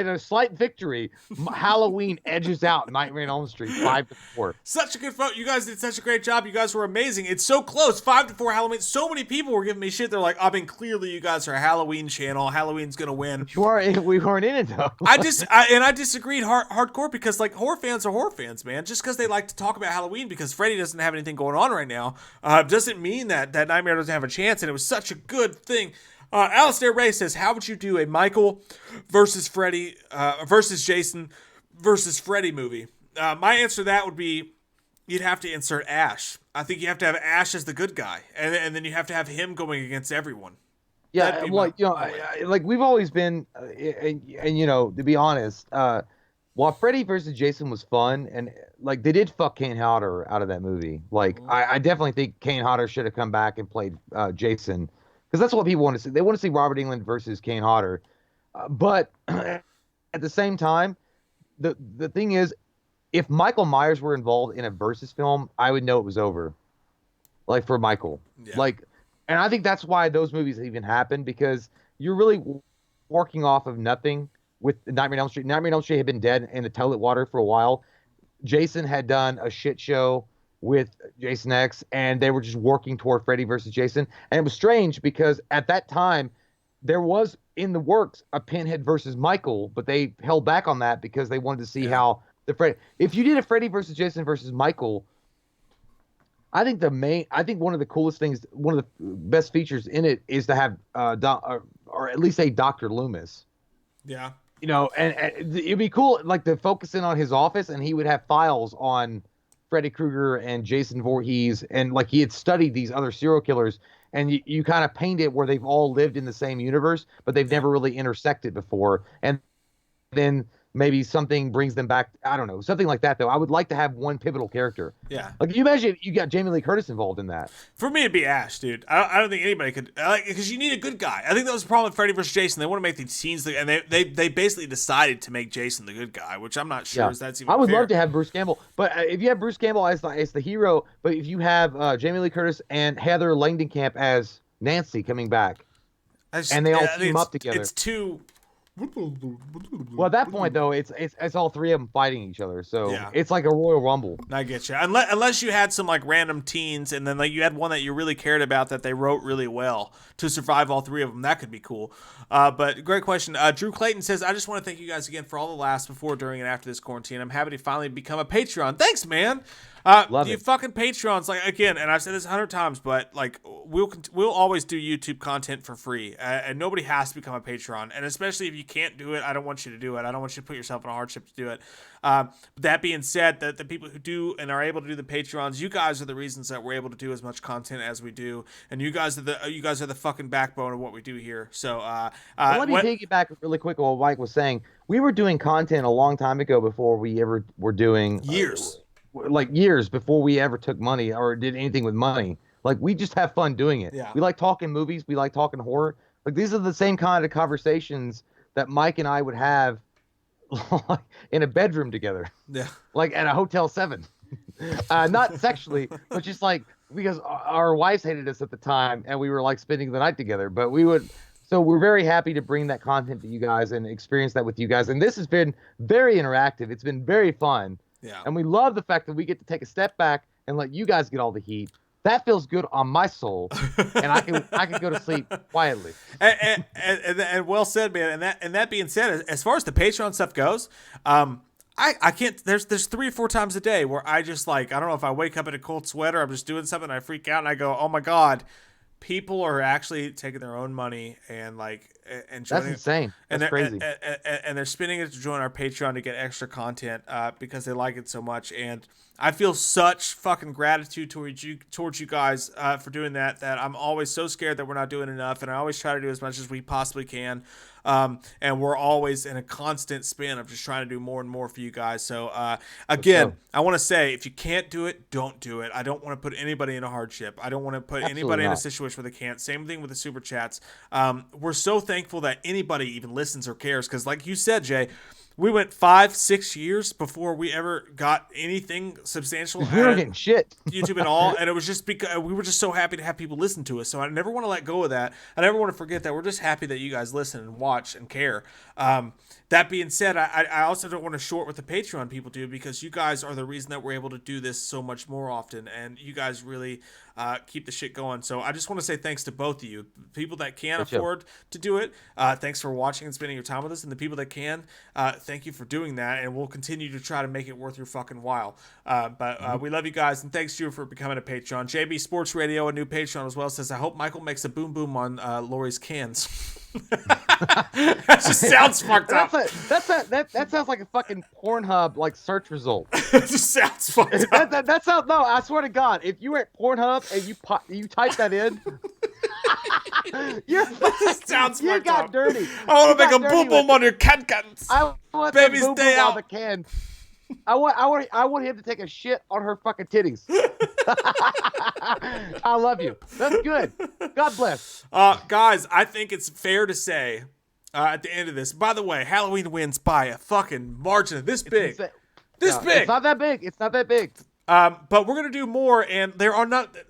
[SPEAKER 1] a slight victory, Halloween edges out Nightmare on Elm Street 5-4.
[SPEAKER 2] Such a good vote. You guys did such a great job. You guys were amazing. It's so close, 5-4 Halloween. So many people were giving me shit. They're like, I mean, clearly you guys are a Halloween channel. Halloween's gonna win.
[SPEAKER 1] We weren't in it though.
[SPEAKER 2] I disagreed hardcore because like horror fans are horror fans, man. Just because they like to talk about Halloween because Freddy doesn't have anything going on right now, doesn't mean that Nightmare doesn't have a chance. And it was such a good thing. Alistair Ray says, how would you do a Michael versus Freddy versus Jason versus Freddy movie? My answer to that would be you'd have to insert Ash. I think you have to have Ash as the good guy, and then you have to have him going against everyone.
[SPEAKER 1] Yeah, well, like we've always been, and you know, to be honest, while Freddy versus Jason was fun, and like they did fuck Kane Hodder out of that movie. Like I definitely think Kane Hodder should have come back and played Jason, because that's what people want to see. They want to see Robert Englund versus Kane Hodder, but at the same time, the thing is, if Michael Myers were involved in a versus film, I would know it was over. Like for Michael, and I think that's why those movies even happen, because you're really working off of nothing. With Nightmare on Elm Street. Nightmare on Elm Street had been dead in the toilet water for a while. Jason had done a shit show with Jason X, and they were just working toward Freddy versus Jason. And it was strange because at that time, there was in the works a Pinhead versus Michael, but they held back on that because they wanted to see how if you did a Freddy versus Jason versus Michael, I think one of the coolest things, one of the best features in it is to have or at least a Dr. Loomis.
[SPEAKER 2] Yeah.
[SPEAKER 1] you know, and it'd be cool, like to focus in on his office, and he would have files on Freddy Krueger and Jason Voorhees, and like he had studied these other serial killers, and you kind of paint it where they've all lived in the same universe, but they've
[SPEAKER 2] Yeah.
[SPEAKER 1] never really intersected before, and then maybe something brings them back. I don't know, something like that though. I would like to have one pivotal character.
[SPEAKER 2] Yeah.
[SPEAKER 1] Like you imagine you got Jamie Lee Curtis involved in that.
[SPEAKER 2] For me, it'd be Ash, dude. I don't think anybody could, because you need a good guy. I think that was the problem with Freddy vs. Jason. They want to make these scenes, and they basically decided to make Jason the good guy, which I'm not sure
[SPEAKER 1] Yeah,
[SPEAKER 2] is that's even
[SPEAKER 1] I would
[SPEAKER 2] fair.
[SPEAKER 1] love to have Bruce Campbell, but if you have Bruce Campbell as the hero, but if you have Jamie Lee Curtis and Heather Langenkamp as Nancy coming back, and they all
[SPEAKER 2] I think
[SPEAKER 1] team up together.
[SPEAKER 2] It's too.
[SPEAKER 1] Well, at that point though, it's all three of them fighting each other, so
[SPEAKER 2] Yeah.
[SPEAKER 1] it's like a Royal Rumble.
[SPEAKER 2] I get you. Unless you had some like random teens, and then like you had one that you really cared about that they wrote really well to survive all three of them. That could be cool. But great question. Drew Clayton says, "I just want to thank you guys again for all the laughs before, during, and after this quarantine. I'm happy to finally become a Patreon. Thanks, man.
[SPEAKER 1] Love
[SPEAKER 2] you
[SPEAKER 1] it.
[SPEAKER 2] fucking Patrons, like again, and I've said this 100 times, but like we'll always do YouTube content for free, and nobody has to become a Patreon. And especially if you can't do it, I don't want you to do it. I don't want you to put yourself in a hardship to do it. That being said, the people who do and are able to do the Patrons, you guys are the reasons that we're able to do as much content as we do, and you guys are the fucking backbone of what we do here. So
[SPEAKER 1] Let me piggyback really quick on what Mike was saying. We were doing content a long time ago before we ever were doing
[SPEAKER 2] years.
[SPEAKER 1] Like years before we ever took money or did anything with money. Like we just have fun doing it.
[SPEAKER 2] Yeah.
[SPEAKER 1] We like talking movies. We like talking horror. Like these are the same kind of conversations that Mike and I would have in a bedroom together.
[SPEAKER 2] Yeah.
[SPEAKER 1] Like at a Hotel 7. Not sexually, but just like because our wives hated us at the time and we were like spending the night together. But we would. So we're very happy to bring that content to you guys and experience that with you guys. And this has been very interactive. It's been very fun.
[SPEAKER 2] Yeah.
[SPEAKER 1] And we love the fact that we get to take a step back and let you guys get all the heat. That feels good on my soul, and I can go to sleep quietly.
[SPEAKER 2] And well said, man. And that being said, as far as the Patreon stuff goes, I can't. There's 3 or 4 times a day where I just like, I don't know if I wake up in a cold sweat or I'm just doing something and I freak out and I go, oh my god, people are actually taking their own money and like and joining.
[SPEAKER 1] That's insane. That's crazy.
[SPEAKER 2] And they're spending it to join our Patreon to get extra content because they like it so much. And I feel such fucking gratitude towards you guys for doing that. That I'm always so scared that we're not doing enough, and I always try to do as much as we possibly can. And we're always in a constant spin of just trying to do more and more for you guys. So again, I want to say, if you can't do it, don't do it. I don't want to put anybody in a hardship. I don't want to put anybody in a situation where they can't. Same thing with the super chats. We're so thankful that anybody even listens or cares, because like you said, Jay, we went 5-6 years before we ever got anything substantial.
[SPEAKER 1] We were getting shit.
[SPEAKER 2] YouTube at all, and it was just because we were just so happy to have people listen to us. So I never want to let go of that. I never want to forget that we're just happy that you guys listen and watch and care. That being said, I also don't want to short what the Patreon people do, because you guys are the reason that we're able to do this so much more often, and you guys really keep the shit going. So I just want to say thanks to both of you. People that can't afford to do it, thanks for watching and spending your time with us. And the people that can, thank you for doing that. And we'll continue to try to make it worth your fucking while. But we love you guys. And thanks to you for becoming a Patreon. JB Sports Radio, a new Patreon as well, says, I hope Michael makes a boom boom on Lori's cans. That just sounds fucked up.
[SPEAKER 1] That sounds like a fucking Pornhub like search result.
[SPEAKER 2] It just sounds fucked up.
[SPEAKER 1] That sounds, no, I swear to God, if you were at Pornhub and you type that in,
[SPEAKER 2] sounds
[SPEAKER 1] you
[SPEAKER 2] fucked
[SPEAKER 1] got
[SPEAKER 2] up.
[SPEAKER 1] dirty.
[SPEAKER 2] I want to make a boom boom on your cans.
[SPEAKER 1] I want
[SPEAKER 2] Baby,
[SPEAKER 1] the boom
[SPEAKER 2] stay
[SPEAKER 1] boom
[SPEAKER 2] out.
[SPEAKER 1] on the can. I want him to take a shit on her fucking titties. I love you. That's good. God bless.
[SPEAKER 2] Guys, I think it's fair to say at the end of this. By the way, Halloween wins by a fucking margin this big. This big.
[SPEAKER 1] It's not that big. It's not that big.
[SPEAKER 2] But we're gonna do more, and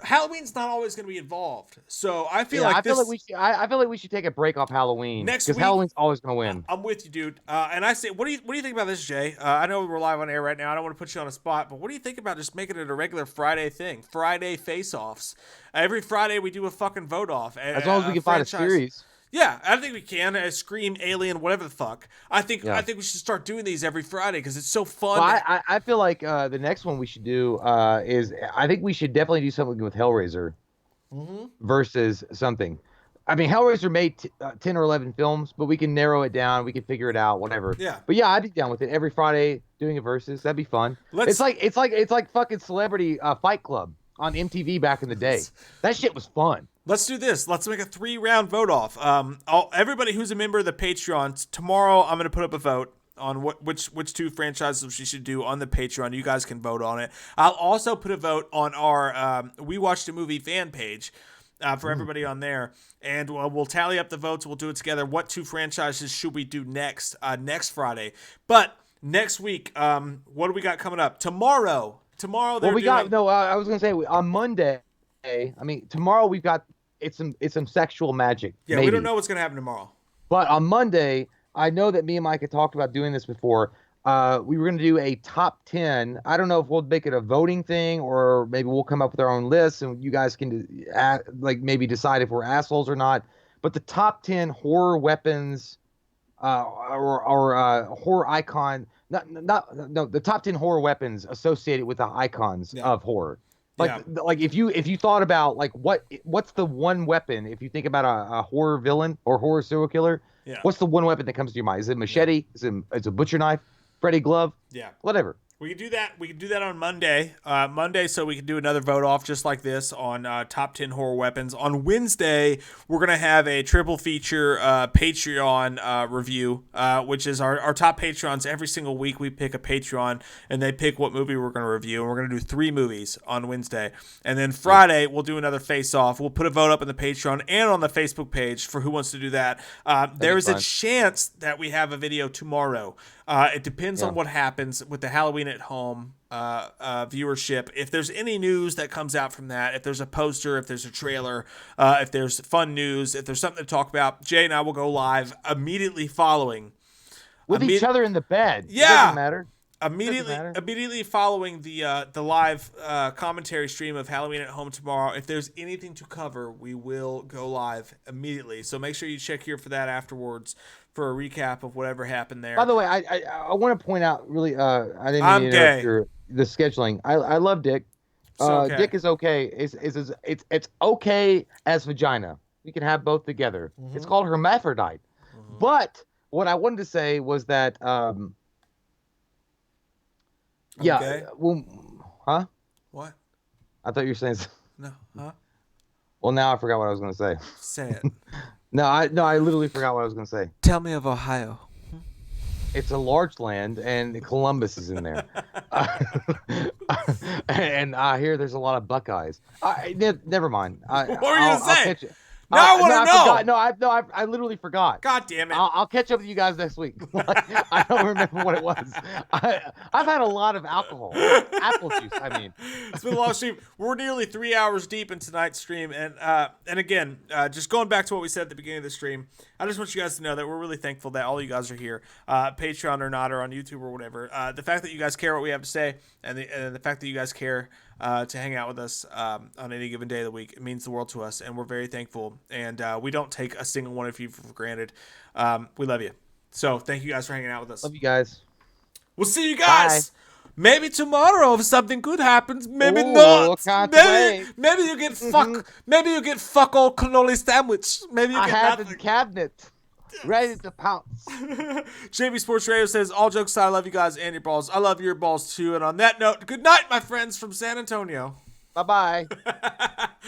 [SPEAKER 2] Halloween's not always gonna be involved. So I feel like
[SPEAKER 1] I feel like we should take a break off Halloween
[SPEAKER 2] next
[SPEAKER 1] because
[SPEAKER 2] week.
[SPEAKER 1] Halloween's always gonna win.
[SPEAKER 2] I'm with you, dude. And I say, what do you think about this, Jay? I know we're live on air right now. I don't want to put you on a spot, but what do you think about just making it a regular Friday thing? Friday face-offs. Every Friday we do a fucking vote off.
[SPEAKER 1] As long as we can find a series.
[SPEAKER 2] Yeah, I think we can. Scream, Alien, whatever the fuck. I think we should start doing these every Friday because it's so fun.
[SPEAKER 1] Well, I feel like the next one we should do is I think we should definitely do something with Hellraiser versus something. I mean, Hellraiser made 10 or 11 films, but we can narrow it down. We can figure it out, whatever.
[SPEAKER 2] Yeah.
[SPEAKER 1] But yeah, I'd be down with it. Every Friday doing a versus. That'd be fun.
[SPEAKER 2] Let's
[SPEAKER 1] It's like fucking Celebrity Fight Club on MTV back in the day. That shit was fun.
[SPEAKER 2] Let's do this. Let's make a 3-round vote off. Everybody who's a member of the Patreon, tomorrow I'm going to put up a vote on which 2 franchises we should do on the Patreon. You guys can vote on it. I'll also put a vote on our We Watched a Movie fan page for everybody on there. And we'll tally up the votes. We'll do it together. What 2 franchises should we do next Friday? But next week, what do we got coming up? Tomorrow, I
[SPEAKER 1] was going to say on Monday, I mean, tomorrow we've got it's some sexual magic.
[SPEAKER 2] Yeah,
[SPEAKER 1] maybe.
[SPEAKER 2] We don't know what's going to happen tomorrow.
[SPEAKER 1] But on Monday, I know that me and Mike had talked about doing this before. We were going to do a top 10. I don't know if we'll make it a voting thing or maybe we'll come up with our own list and you guys can maybe decide if we're assholes or not. But the top 10 horror weapons or horror icon, the top 10 horror weapons associated with the icons of horror. Like if you thought about like what's the one weapon if you think about a horror villain or horror serial killer, what's the one weapon that comes to your mind? Is it machete? Is it a butcher knife? Freddy glove?
[SPEAKER 2] Yeah.
[SPEAKER 1] Whatever.
[SPEAKER 2] We can do that. We can do that on Monday. So we can do another vote off just like this on top 10 horror weapons. On Wednesday, we're gonna have a triple feature Patreon review, which is our top Patrons. Every single week we pick a Patreon and they pick what movie we're gonna review. And we're gonna do 3 movies on Wednesday, and then Friday we'll do another face off. We'll put a vote up in the Patreon and on the Facebook page for who wants to do that. There is a chance that we have a video tomorrow. It depends on what happens with the Halloween at home viewership. If there's any news that comes out from that, if there's a poster, if there's a trailer, if there's fun news, if there's something to talk about, Jay and I will go live immediately following.
[SPEAKER 1] With each other in the bed.
[SPEAKER 2] Yeah.
[SPEAKER 1] It doesn't matter.
[SPEAKER 2] Immediately following the live commentary stream of Halloween at Home tomorrow, if there's anything to cover, we will go live immediately. So make sure you check here for that afterwards for a recap of whatever happened there.
[SPEAKER 1] By the way, I want to point out really I didn't
[SPEAKER 2] I'm
[SPEAKER 1] mean
[SPEAKER 2] gay.
[SPEAKER 1] to the scheduling. I love Dick.
[SPEAKER 2] Okay.
[SPEAKER 1] Dick is okay. It's okay as vagina. We can have both together.
[SPEAKER 2] Mm-hmm.
[SPEAKER 1] It's called hermaphrodite. Mm-hmm. But what I wanted to say was that
[SPEAKER 2] Okay.
[SPEAKER 1] Huh?
[SPEAKER 2] What?
[SPEAKER 1] I thought you were saying.
[SPEAKER 2] No. Huh?
[SPEAKER 1] Well, now I forgot what I was going to say.
[SPEAKER 2] Say it.
[SPEAKER 1] I literally forgot what I was going to say.
[SPEAKER 2] Tell me of Ohio.
[SPEAKER 1] It's a large land, and Columbus is in there. And I hear there's a lot of Buckeyes. Never mind.
[SPEAKER 2] What were you going to say? Now I want to know.
[SPEAKER 1] I literally forgot.
[SPEAKER 2] God damn it.
[SPEAKER 1] I'll catch up with you guys next week. I don't remember what it was. I've had a lot of alcohol. Apple juice, I mean.
[SPEAKER 2] It's been a long stream. We're nearly 3 hours deep in tonight's stream. And again, just going back to what we said at the beginning of the stream, I just want you guys to know that we're really thankful that all you guys are here, Patreon or not, or on YouTube or whatever. The fact that you guys care what we have to say and the fact that you guys care to hang out with us on any given day of the week, it means the world to us, and we're very thankful. And we don't take a single one of you for granted. We love you. So thank you guys for hanging out with us.
[SPEAKER 1] Love you guys. We'll
[SPEAKER 2] see you guys. Bye. Maybe tomorrow if something good happens. Maybe
[SPEAKER 1] not.
[SPEAKER 2] Maybe you get Maybe you get fuck all cannoli sandwich. Maybe you get
[SPEAKER 1] have the cabinet ready to pounce.
[SPEAKER 2] JB Sports Radio says, all jokes aside, I love you guys and your balls. I love your balls too. And on that note, good night, my friends from San Antonio.
[SPEAKER 1] Bye-bye.